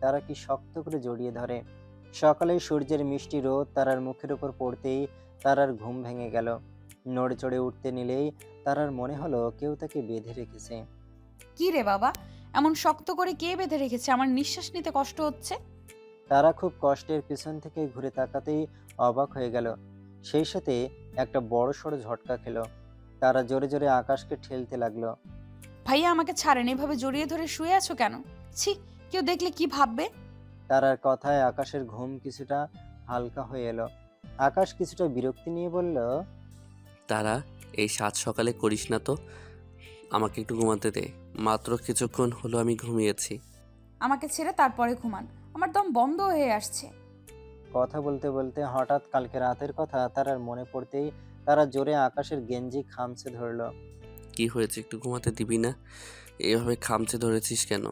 তারা কি শক্ত করে জড়িয়ে ধরে। সকালে সূর্যের মিষ্টি রোদ তারার মুখের উপর পড়তেই তারার ঘুম ভেঙে গেল। নড়ে চড়ে উঠতে নিলেই তারার মনে হলো কেউ তাকে বেঁধে রেখেছে। কি রে বাবা, এমন শক্ত করে কে বেঁধে রেখেছে? আমার নিঃশ্বাস নিতে কষ্ট হচ্ছে। তারা খুব কষ্টের পিছন থেকে ঘুরে তাকাতেই অবাক হয়ে গেল। সেই সাথে একটা বড় সড়ো ঝটকা খেলো। তারা জোরে জোরে আকাশকে ঠেলতে লাগলো। ভাইয়া আমাকে ছাড়েন, এভাবে জড়িয়ে ধরে শুয়ে আছো কেন? ছি, কেউ দেখলে কি ভাববে? তারার কথায় আকাশের ঘুম কিছুটা হালকা হয়ে এলো। আকাশ কিছুটা বিরক্তি নিয়ে বলল, তারা এই সাত সকালে করিস না তো, আমাকে একটু ঘুমাতে দে। মাত্র কিছুক্ষণ হলো আমি ঘুমিয়েছি। আমাকে ছেড়ে তারপরে ঘুমান, আমার দম বন্ধ হয়ে আসছে। কথা বলতে বলতে হঠাৎ কালকে রাতের কথা তারার মনে পড়তেই তারা জোরে আকাশের গেঞ্জি খামচে ধরল। কি হয়েছে, একটু ঘুমাতে দিবি না? এভাবে খামচে ধরেছিস কেন?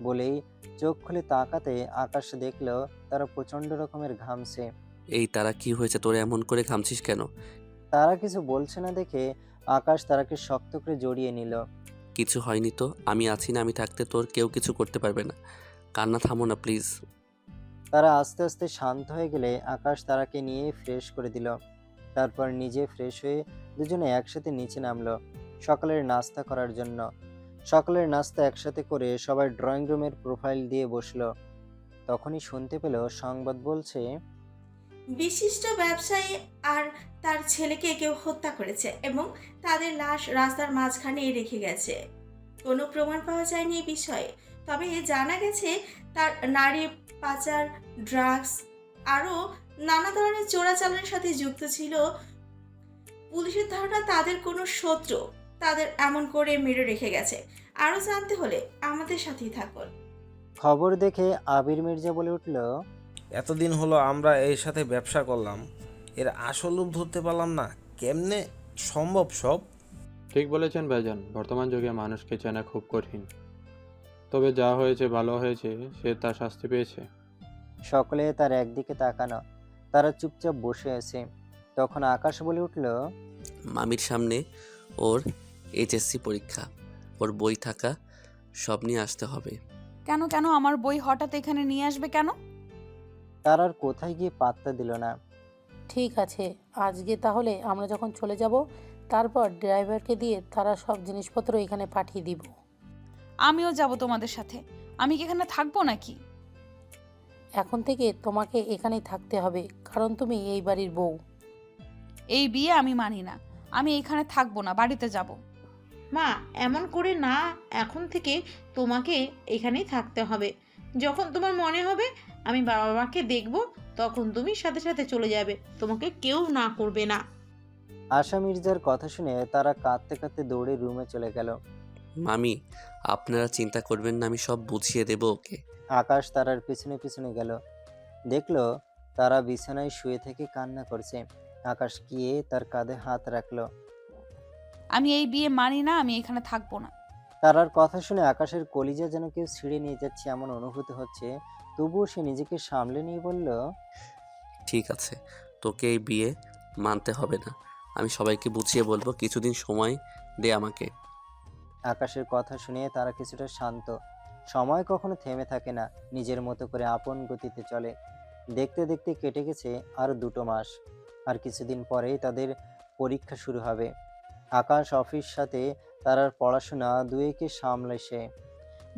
বলেই চোখ খুলে তাকাতে আকাশ দেখলো তারা প্রচন্ড রকমের ঘামছে। এই তারা, কি হয়েছে তোর, এমন করে ঘামছিস কেন? তারা কিছু বলছে না দেখে আকাশ তারাকে শক্ত করে জড়িয়ে নিল। কিছু হয়নি তো, আমি আছি না, আমি থাকতে তোর কেউ কিছু করতে পারবে না। কান্না থামো না প্লিজ। তারা আস্তে আস্তে শান্ত হয়ে গেলে আকাশ তারাকে নিয়ে ফ্রেশ করে দিল। তারপর নিজে ফ্রেশ হয়ে দুজনে একসাথে নিচে নামলো সকালের নাস্তা করার জন্য। সকালের নাস্তা একসাথে করে সবাই ড্রয়িং রুমের প্রোফাইল দিয়ে বসলো। তখনই শুনতে পেল সংবাদ বলছে, বিশিষ্ট ব্যবসায়ী আর তার ছেলেকে কেউ হত্যা করেছে এবং তাদের লাশ রাস্তার মাঝখানে রেখে গেছে। কোনো প্রমাণ পাওয়া যায়নি এই বিষয়ে, তবে জানা গেছে তার নারী পাচার, ড্রাগস আরও নানা ধরনের চোরাচালানের সাথে যুক্ত ছিল। পুলিশের ধারণা তাদের কোনো শত্রু তাদের এমন করে মেরে রেখে গেছে। আরও জানতে হলে আমাদের সাথেই থাকুন। খবর দেখে আবির মির্জা বলে উঠল, এতদিন হলো আমরা এর সাথে ব্যবসা করলাম, এর আসল রূপ ধরতে পারলাম না। কেমনে সম্ভব সব? ঠিক বলেছেন ভাইজান, বর্তমান যুগে মানুষকে চেনা খুব কঠিন। তবে যা হয়েছে ভালো হয়েছে, সে তার শাস্তি পেয়েছে। সকলে তার একদিকে তাকানো। তারা চুপচাপ বসে আছে। তখন আকাশ বলে উঠল, মামির সামনে ওর এইচএসসি পরীক্ষা, ওর বই থাকা সব নিয়ে আসতে হবে। কেন কেন আমার বই হঠাৎ এখানে নিয়ে আসবে কেন? তার আর কোথায় গিয়ে পাত্তা দিল না। ঠিক আছে, আজকে তাহলে আমরা যখন চলে যাব তারপর ড্রাইভারকে দিয়ে তারা সব জিনিসপত্র এখানে পাঠিয়ে দিব। আমিও যাব তোমাদের সাথে। আমি কি এখানে থাকবো নাকি? এখন থেকে তোমাকে এখানেই থাকতে হবে, কারণ তুমি এই বাড়ির বউ। এই বিয়ে আমি মানি না। আমি এখানে থাকবো না, বাড়িতে যাব। মা, এমন করে না, এখন থেকে তোমাকে এখানেই থাকতে হবে। যখন তোমার মনে হবে আমি বাবা মাকে দেখবো, তখন তুমি সাথে সাথে চলে যাবে, তোমাকে কেউ না করবে না। আশা মির্জার কথা শুনে তারা কাঁদতে কাঁদতে দৌড়ে রুমে চলে গেল। মামি, আপনারা চিন্তা করবেন না, আমি সব বুঝিয়ে দেব ওকে। আকাশ তারার পিছনে পিছনে গেল। দেখলো তারা বিছানায় শুয়ে থেকে কান্না করছে। আকাশ গিয়ে তার কাঁধে হাত রাখলো। আমি এই বিয়ে মানি না, আমি এখানে থাকবো না। তারার কথা শুনে আকাশের কলিজা যেন কেউ ছিঁড়ে নিয়ে যাচ্ছে এমন অনুভূতি হচ্ছে। তবুও সে নিজেকে সামলে নিয়ে বলল, ঠিক আছে, তোকে এই বিয়ে মানতে হবে না। আমি সবাইকে বুঝিয়ে বলবো, কিছুদিন সময় দে আমাকে। আকাশের কথা শুনে তারা কিছুটা শান্ত। সময় কখনো থেমে থাকে না, নিজের মতো করে আপন গতিতে চলে। দেখতে দেখতে কেটে গেছে আর 2 মাস। আর কিছুদিন পরেই তাদের পরীক্ষা শুরু হবে। আকাশ অফিস সাথে তারার পড়াশোনা দুয়েকে সামলে সে।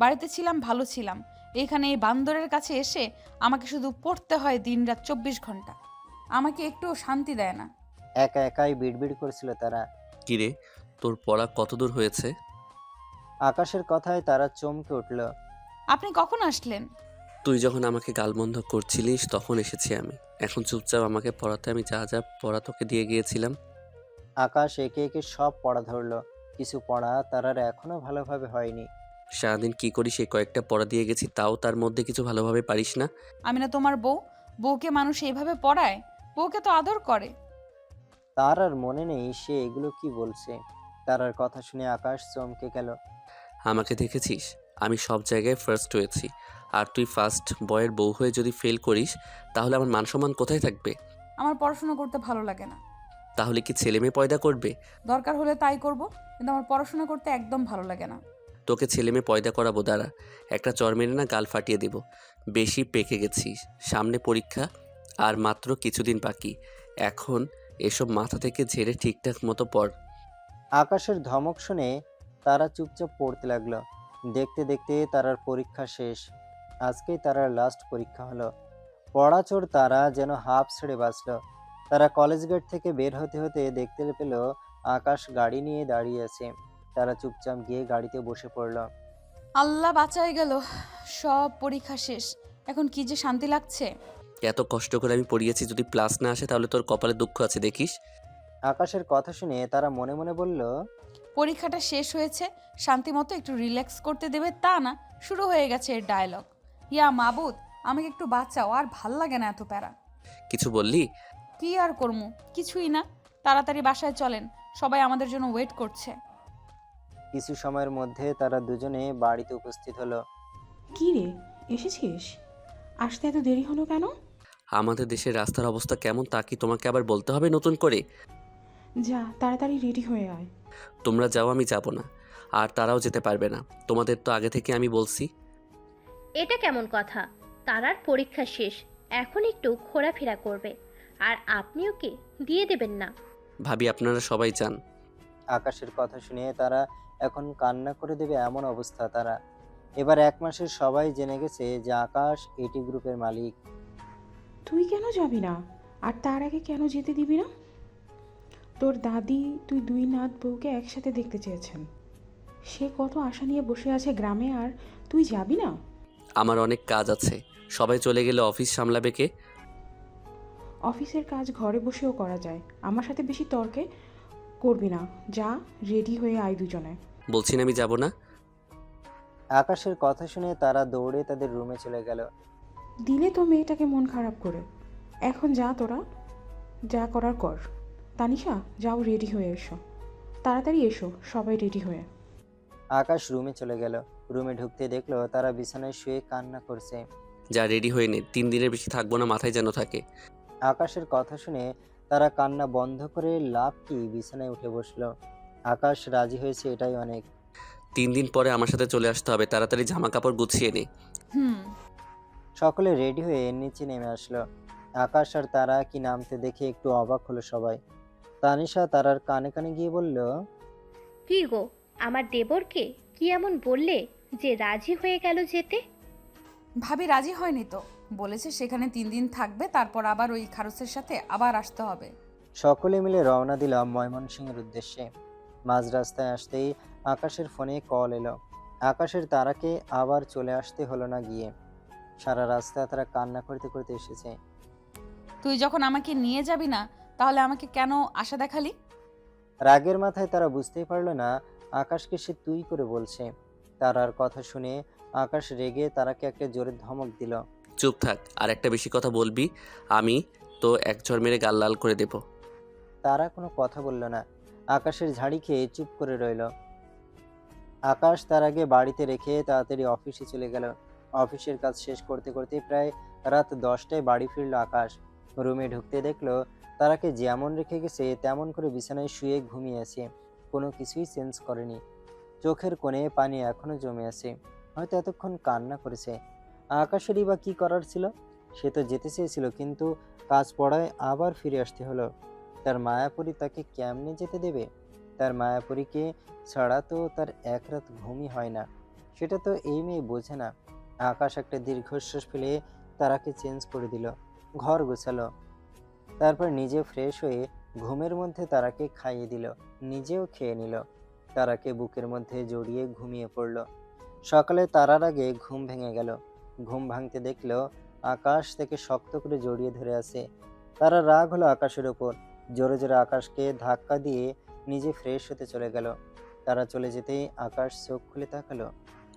বাড়িতে ছিলাম, ভালো ছিলাম। এখানে এই বান্দরের কাছে এসে আমাকে শুধু পড়তে হয় দিনরাত 24 ঘন্টা। আমাকে একটুও শান্তি দেয় না। একা একাই বিড়বিড় করছিল তারা। কিরে, তোর পড়া কতদূর হয়েছে? আকাশের কথায় তারা চমকে উঠল। আপনি কখন আসলেন? তুই যখন আমাকে গালমন্দ করছিলিস তখন এসেছি আমি। এখন চুপচাপ আমাকে পড়াতে, আমি যা যা পড়া তোকে দিয়ে গিয়েছিলাম। আকাশ একে একে সব পড়া ধরলো। কিছু পড়া তারার এখনো ভালোভাবে হয়নি। সারাদিন কি করিস, এই কয়েকটা পড়া দিয়ে গেছি, তাও তার মধ্যে কিছু ভালোভাবে পারিস না? আমি না তোমার বউ? বউকে মানুষ এইভাবে পড়ায়? বউকে তো আদর করে। তার আর মনে নেই সে এগুলো কি বলছে। তারার কথা শুনে আকাশ চমকে গেল। আমাকে দেখেছিস, আমি সব জায়গায় ফার্স্ট হয়েছি, আর তুই ফার্স্ট বয়ের বউ হয়ে যদি ফেল করিস তাহলে আমার মান সম্মান কোথায় থাকবে? আমার পড়াশোনা করতে ভালো লাগে না। তাহলে কি ছেলে মেয়ে পয়দা করবে? দরকার হলে তাই করব, কিন্তু আমার পড়াশোনা করতে একদম ভালো লাগে না। তোকে ছেলে মেয়ে পয়দা করাবো, দাঁড়া। একটা চর মেরে না গাল ফাটিয়ে দেব। বেশি পেকে গেছিস, সামনে পরীক্ষা আর মাত্র কিছুদিন বাকি। এখন এসব মাথা থেকে ঝেড়ে ঠিকঠাক মতো পড়। আকাশের ধমক শুনে তারা চুপচাপ পড়তে লাগলো। দেখতে দেখতে তারার পরীক্ষা শেষ। আজকেই তারার লাস্ট পরীক্ষা হলো। পড়াচোর তারা যেন হাঁপ ছেড়ে বাঁচল। তারা কলেজ গেট থেকে বের হতে হতে দেখতে পেল আকাশ গাড়ি নিয়ে দাঁড়িয়ে আছে। তারা চুপচাপ গিয়ে গাড়িতে বসে পড়ল। আল্লাহ বাঁচাই গেল, সব পরীক্ষা শেষ। এখন কি যে শান্তি লাগছে। এত কষ্ট করে আমি পড়িয়েছি, যদি প্লাস না আসে তাহলে তোর কপালে দুঃখ আছে, দেখিস। আকাশের কথা শুনে তারা মনে মনে বলল, পরীক্ষাটা শেষ হয়েছে, শান্তি মতো একটু রিল্যাক্স করতে দেবে তা না, শুরু হয়ে গেছে এর ডায়লগ। ইয়া মাবুদ, আমাকে একটু বাঁচাও, আর ভাল লাগে না এত প্যারা। কিছু বললি? কি আর করমু, কিছুই না। তাড়াতাড়ি বাসায় চলেন, সবাই আমাদের জন্য ওয়েট করছে। কিছু সময়ের মধ্যে তারা দুজনে বাড়িতে উপস্থিত হলো। কি রে, এসেছিস? আসতে এত দেরি হলো কেন? আমাদের দেশের রাস্তার অবস্থা কেমন তা কি তোমাকে আবার বলতে হবে নতুন করে? যা তাড়াতাড়ি রেডি হয়ে আয়। তোমরা যাও, আমি যাব না। আর তারাও যেতে পারবে না, তোমাদের তো আগে থেকে আমি বলছি। এটা কেমন কথা? তারার পরীক্ষা শেষ, এখন একটু ঘোরাফেরা করবে, আর আপনিও কি দিয়ে দেবেন না? ভাবি আপনারা সবাই যান। আকাশের কথা শুনে তারা এখন কান্না করে দেবে এমন অবস্থা। তারা এবার 1 মাসের সবাই জেনে গেছে যে আকাশ এটি গ্রুপের মালিক। তুই কেন যাবি না? আর তার আগে কেন যেতে দিবি না? তোর দাদি তুই 2 নাত বউকে একসাথে দেখতে চেয়েছেন। সে কত আশা নিয়ে বসে আছে গ্রামে, আর তুই যাবি না? আমার অনেক কাজ আছে, সবাই চলে গেলে অফিস সামলাবে কে? অফিসের কাজ ঘরে বসেও করা যায়, আমার সাথে বেশি তর্কে করবি না। যা রেডি হয়ে আয় দুজনে। বলছি না আমি যাব না। আকাশের কথা শুনে তারা দৌড়ে তাদের রুমে চলে গেল। দিলে তো মেয়েটাকে মন খারাপ করে। এখন যা, তোরা যা করার কর। তানিশা, যাও রেডি হয়ে এসো, তাড়াতাড়ি এসো সবাই রেডি হয়ে। আকাশ রুমে চলে গেল। রুমে ঢুকতে দেখলো তারা বিছানায় শুয়ে কান্না করছে। যা রেডি হয়ে নে, 3 দিনের বেশি থাকবো না, মাথায় যেন থাকে। আকাশের কথা শুনে তারা কান্না বন্ধ করে লাভ কি বিছানায় উঠে বসলো। আকাশ রাজি হয়েছে, এটাই অনেক। 3 দিন পরে আমার সাথে চলে আসতে হবে, তাড়াতাড়ি জামা কাপড় গুছিয়ে নে। সকলে রেডি হয়ে নিচে নেমে আসলো। আকাশ আর তারা কি নামতে দেখে একটু অবাক হলো সবাই। তানিশা তারার কানে কানে গিয়ে বলল, কি গো, আমার দেবরকে কি এমন বললে যে রাজি হয়ে গেল যেতে? ভাবি রাজি হয়নি তো, বলেছে সেখানে 3 দিন থাকবে, তারপর আবার ওই খারুসের সাথে আবার আসতে হবে। সকলে মিলে রওনা দিলাম ময়মনসিংহের উদ্দেশ্যে। মাঝ রাস্তায় আসতেই আকাশের ফোনে কল এলো। আকাশের তারাকে আবার চলে আসতে হলো না গিয়ে। সারা রাস্তা তারা কান্না করতে করতে এসেছে। তুই যখন আমাকে নিয়ে যাবি না, তাহলে আমাকে কেন আশা দেখালি? রাগের মাথায় তারা বুঝতেই পারলো না আকাশকে সে তুই করে বলছে। তারার কথা শুনে আকাশ রেগে তারাকে একটা জোরে ধমক দিল। চুপ থাক, আর একটা বেশি কথা বলবি আমি তো এক ঝড় মেরে গাল লাল করে দেব। তারা কোনো কথা বলল না, আকাশের ঝাড়ি খেয়ে চুপ করে রইল। আকাশ তার আগে বাড়িতে রেখে তাড়াতাড়ি অফিসে চলে গেল। অফিসের কাজ শেষ করতে করতে প্রায় রাত 10টায় বাড়ি ফিরল আকাশ। রুমে ঢুকতে দেখলো তারাকে যেমন রেখে গেছে তেমন করে বিছানায় শুয়ে ঘুমিয়ে আছে, কোনো কিছুই চেঞ্জ করেনি। চোখের কোণে পানি এখনো জমে আছে, হয়তো এতক্ষণ কান্না করেছে। আকাশেরই বা কি করার ছিল? সে তো যেতে চেয়েছিল, কিন্তু কাজ পড়ায় আবার ফিরে আসতে হলো। তার মায়াপুরী তাকে কেমনে যেতে দেবে? তার মায়াপুরীকে ছাড়া তো তার এক রাত ঘুমই হয় না, সেটা তো এই মেয়ে বোঝে না। আকাশ একটা দীর্ঘশ্বাস ফেলে তারাকে চেঞ্জ করে দিল, ঘর গোছালো, তারপর নিজে ফ্রেশ হয়ে ঘুমের মধ্যে তারাকে খাইয়ে দিল, নিজেও খেয়ে নিল। তারাকে বুকের মধ্যে জড়িয়ে ঘুমিয়ে পড়ল। সকালে তারার আগে ঘুম ভেঙে গেল। ঘুম ভাঙতে দেখলো আকাশ থেকে শক্ত করে জড়িয়ে ধরে আছে। তারা রাগ হলো আকাশের ওপর, জোরে জোরে আকাশকে ধাক্কা দিয়ে নিজে ফ্রেশ হতে চলে গেল। তারা চলে যেতেই আকাশ চোখ খুলে তাকালো।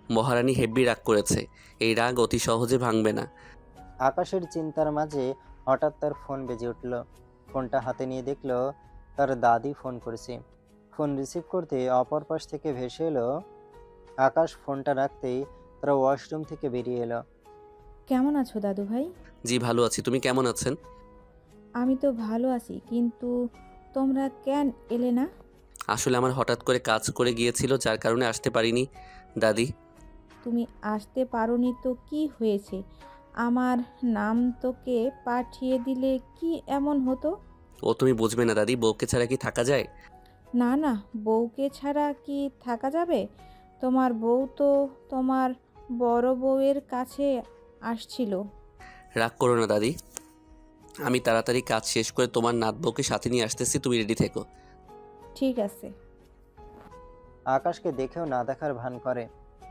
মহারানী হেব্বি রাগ করেছে, এই রাগ অতি সহজে ভাঙবে না। আকাশের চিন্তার মাঝে হঠাৎ তার ফোন বেজে উঠল। ফোনটা হাতে নিয়ে দেখলো তার দাদি ফোন করেছে। ফোন রিসিভ করতে অপর পাশ থেকে ভেসে এলো আকাশ। ফোনটা রাখতেই তারা ওয়াশরুম থেকে বেরিয়ে এলো। কেমন আছো দাদু ভাই? জি ভালো আছি, তুমি কেমন আছেন? আমি তো ভালো আছি, কিন্তু তোমরা কেন এলে না? আসলে আমার হঠাৎ করে কাজ করে গিয়েছিল, যার কারণে আসতে পারিনি দাদি। তুমি আসতে পারোনি তো কি হয়েছে? আমার নাম তোকে পাঠিয়ে দিলে কি এমন হতো? ও তুমি বুঝবে না দাদি, বউকে ছাড়া কি থাকা যায়? না না, বউকে ছাড়া কি থাকা যাবে? তোমার বউ তো তোমার বড় বউয়ের কাছে আসছিল। রাগ করো না দাদি, আমি তাড়াতাড়ি কাজ শেষ করে তোমার নাত বউকে সাথে নিয়ে আসতেছি, তুমি রেডি থেকো। ঠিক আছে। আকাশকে দেখেও না দেখার ভান করে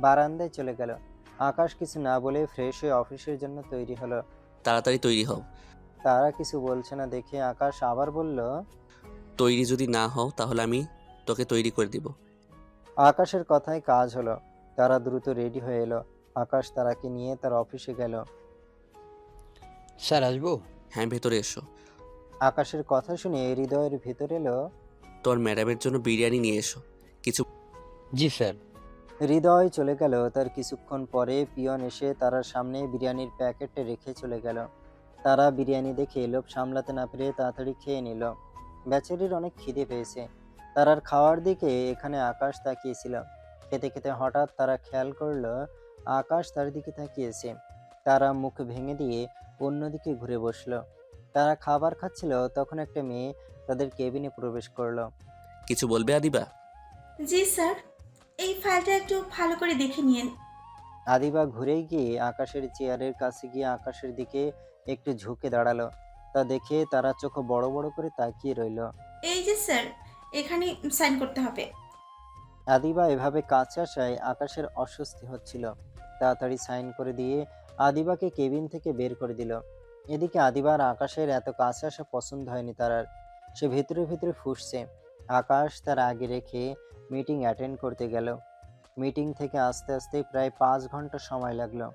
বারান্দায় চলে গেল। আকাশ কিছু না বলে ফ্রেশ হয়ে অফিসের জন্য তৈরি হলো। তাড়াতাড়ি তৈরি হও। তারা কিছু বলছে না দেখে আকাশ আবার বলল, তৈরি যদি না হও তাহলে আমি তোকে তৈরি করে দিব। আকাশের কথায় কাজ হলো। তারা দ্রুত রেডি হয়ে এলো। আকাশ তারাকে নিয়ে তার অফিসে গেল। স্যার আসবো? হ্যাঁ, ভেতরে এসো। আকাশের কথা শুনে হৃদয়ের ভিতর এলো, তোর ম্যাডামের জন্য বিরিয়ানি নিয়ে এসো কিছু। জি স্যার। হৃদয় চলে গেল। তার কিছুক্ষণ পরে পিয়ন এসে তারার সামনে বিরিয়ানির প্যাকেটটা রেখে চলে গেল। তারা বিরিয়ানি দেখে লোভ সামলাতে না পেরে তাড়াতাড়ি খেয়ে নিল। বেচারির অনেক খিদে পেয়েছে। তারার খাওয়ার দিকে এখানে আকাশ তাকিয়েছিল। খেতে খেতে হঠাৎ তারা খেয়াল করলো আকাশ তার দিকে তাকিয়েছে। তারা মুখ ভেঙে দিয়ে অন্যদিকে ঘুরে বসলো। তারা খাবার খাচ্ছিল, তখন একটা মেয়ে তাদের কেবিনে প্রবেশ করলো। কিছু বলবে আদিবা? জি স্যার, এই ফাইলটা একটু ভালো করে দেখে নিন। আদিবা ঘুরে গিয়ে আকাশের চেয়ারের কাছে গিয়ে আকাশের দিকে একটু ঝুঁকে দাঁড়ালো। তা দেখে তারা চোখ বড় বড় করে তাকিয়ে রইল। এই যে স্যার, এখানে সাইন করতে হবে। আদিবা এভাবে কাছে আসায় আকাশের অস্বস্তি হচ্ছিল। তাড়াতাড়ি সাইন করে দিয়ে আদিবাকে কেবিন থেকে বের করে দিল। এদিকে আদিবার আকাশের এত কাছে আসা পছন্দ হয়নি তার। সে ভিতরে ভিতরে ফুঁসছে। আকাশ তার আগে রেখে মিটিং অ্যাটেন্ড করতে গেল। মিটিং থেকে আসতে আসতে প্রায় 5 ঘন্টা সময় লাগলো।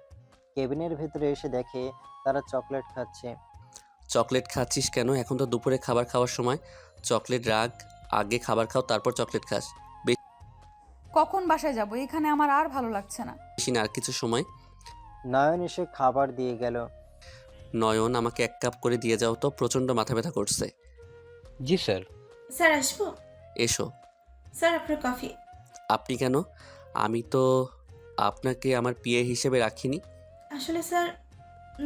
কেবিনের ভেতরে এসে দেখে তারা চকলেট খাচ্ছে। চকলেট খাচ্ছিস কেন? এখন তো দুপুরে খাবার খাওয়ার সময়। চকলেট রাখ, আগে খাবার খাও তারপর চকলেট খাস। কখন বাসায় যাব? এখানে আমার আর ভালো লাগছে না। বেশি না, আর কিছু সময়। নয়ন এসে খাবার দিয়ে গেল। নয়ন, আমাকে 1 কাপ করে দিয়ে যাও তো, প্রচণ্ড মাথা ব্যথা করছে। জি স্যার। স্যার আসবো? এসো। স্যার আপনার কফি। আপনি কেন? আমি তো আপনাকে আমার পিএ হিসেবে রাখিনি। আসলে স্যার,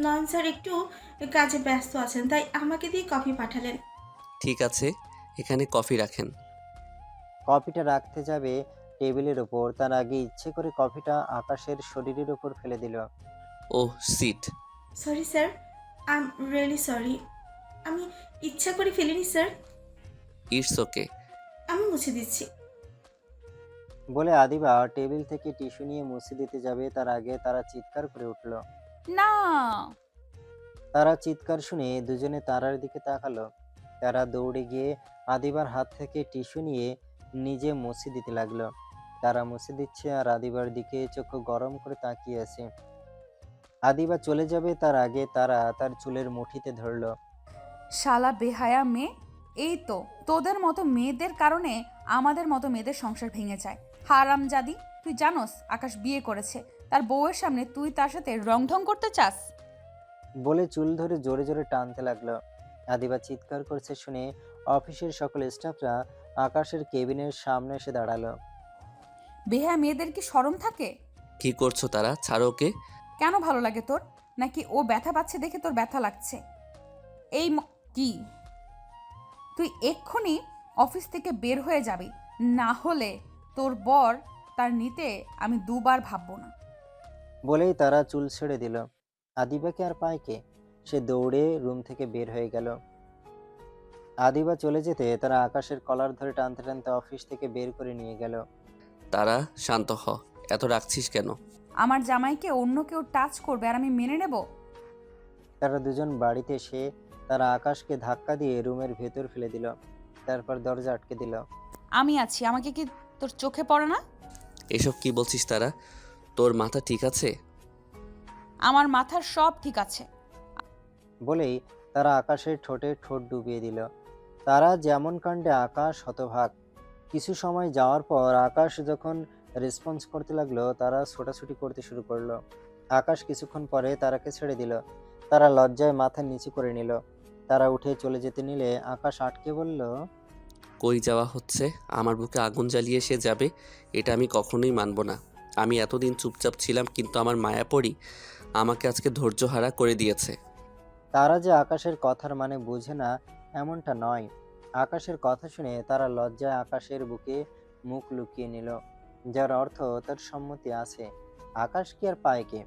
নয়ন স্যার একটু কাজে ব্যস্ত আছেন, তাই আমাকে দিয়ে কফি পাঠালেন। ঠিক আছে, এখানে কফি রাখেন। কফিটা রাখতে যাবে টেবিলের উপর, তার আগে ইচ্ছে করে কফিটা আকাশের শরীরের উপর ফেলে দিল। Oh shit. Sorry sir, I am really sorry. আমি ইচ্ছা করে ফেলিনি স্যার। It's okay. আমি মুছে দিচ্ছি। বলে আদিবা টেবিল থেকে টিস্যু নিয়ে মুছে দিতে যাবে, তার আগে তারা চিৎকার করে উঠল। না। তারা চিৎকার শুনে দুজনে তারার দিকে তাকালো। তারা দৌড়ে গিয়ে আদিবার হাত থেকে টিস্যু নিয়ে নিজে মুছে দিতে লাগলো। তারা মুছে দিচ্ছে আর আদিবার দিকে চোখ গরম করে তাকিয়ে আছে। আদিবা চলে যাবে তার আগে তারা তার চুলের মুঠিতে ধরলো। শালা বেহায়া মেয়ে, এই তো তোদের মতো মেয়েদের কারণে আমাদের মতো মেয়েদের সংসার ভেঙে যায়। হারামজাদি, তুই জানোস আকাশ বিয়ে করেছে, তার বউয়ের সামনে তুই তার সাথে রংঢং করতে চাস? বলে চুল ধরে জোরে জোরে টানতে লাগলো। আদিবা চিৎকার করছে শুনে অফিসের সকল স্টাফরা আকাশের কেবিনের সামনে এসে দাঁড়ালো। বেহায়া মেয়েদের কি শরম থাকে? কি করছো তারা? ছাড়ো ওকে। কেন ভালো লাগে তোর? নাকি ও ব্যথা পাচ্ছে দেখে তোর ব্যথা লাগছে? এই কি তুই এক্ষুনি অফিস থেকে বের হয়ে যাবি, না হলে তোর বর তার নিতে আমি দুবার ভাববো না। বলেই তারা চুল ছেড়ে দিল। আদিবাকে আর পায় কে? সে দৌড়ে রুম থেকে বের হয়ে গেল। আদিবা চলে যেতে তারা আকাশের কলার ধরে টানতে টানতে অফিস থেকে বের করে নিয়ে গেল। তারা শান্ত হ, এত রাখছিস কেন? আমার জামাইকে অন্য কেউ টাচ করবে আর আমি মেনে নেব? তারা দুজন বাড়িতে এসে তারা আকাশকে ধাক্কা দিয়ে রুমের ভেতর ফেলে দিল। তারপর দরজা আটকে দিল। আমি আছি, আমাকে কি তোর চোখে পড়ে না? এসব কি বলছিস তারা? তোর মাথা ঠিক আছে? আমার মাথার সব ঠিক আছে। বলেই তারা আকাশের ঠোঁটে ঠোঁট ডুবিয়ে দিল। তারা যেমন কাণ্ডে আকাশ হতভাগ। কিছু সময় যাওয়ার পর আকাশ যখন রেসপন্স করতে লাগলো, তারা ছোটাছুটি করতে শুরু করলো। আকাশ কিছুক্ষণ পরে তারাকে ছেড়ে দিল। তারা লজ্জায় মাথা নিচু করে নিল। তারা উঠে চলে যেতে নিলে আকাশ আটকে বলল, কই যাওয়া হচ্ছে? আমার বুকে আগুন জ্বালিয়ে সে যাবে, এটা আমি কখনোই মানব না। আমি এতদিন চুপচাপ ছিলাম, কিন্তু আমার মায়াপড়ি আমাকে আজকে ধৈর্যহারা করে দিয়েছে। তারা যে আকাশের কথার মানে বুঝে না এমনটা নয়। আকাশের কথা শুনে তারা লজ্জায় আকাশের বুকে মুখ লুকিয়ে নিল, যার অর্থ তার সম্মতি আছে। আকাশ কি আর পায় কে?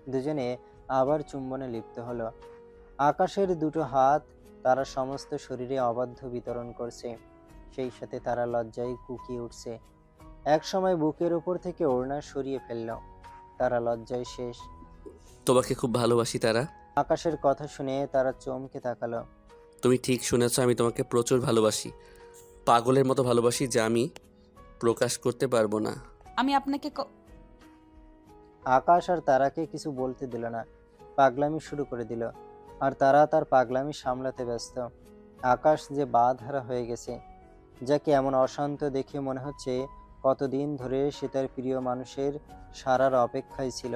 দুজনে আবার চুম্বনে লিপ্ত হলো। আকাশের দুটো হাত তারা সমস্ত শরীরে অবাধ্য বিতরণ করছে, সেই সাথে তারা লজ্জায় কুকিয়ে উঠছে। এক সময় বুকের উপর থেকে ওড়না সরিয়ে ফেলল। তারা লজ্জায় শেষ। তোমাকে খুব ভালোবাসি তারা। আকাশের কথা শুনে তারা চমকে তাকালো। তুমি ঠিক শুনেছ, আমি তোমাকে প্রচুর ভালোবাসি, পাগলের মতো ভালোবাসি, যা আমি প্রকাশ করতে পারবো না। আমি আপনাকে আকাশ আর তারাকে কিছু বলতে দিল না, পাগলামি শুরু করে দিল। আর তারা তার পাগলামি সামলাতে ব্যস্ত। আকাশ যে বাঁধহারা হয়ে গেছে, যাকে এমন অশান্ত দেখে মনে হচ্ছে কতদিন ধরে সে তার প্রিয় মানুষের সারার অপেক্ষায় ছিল।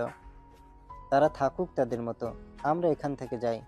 তারা থাকুক তাদের মতো, আমরা এখান থেকে যাই।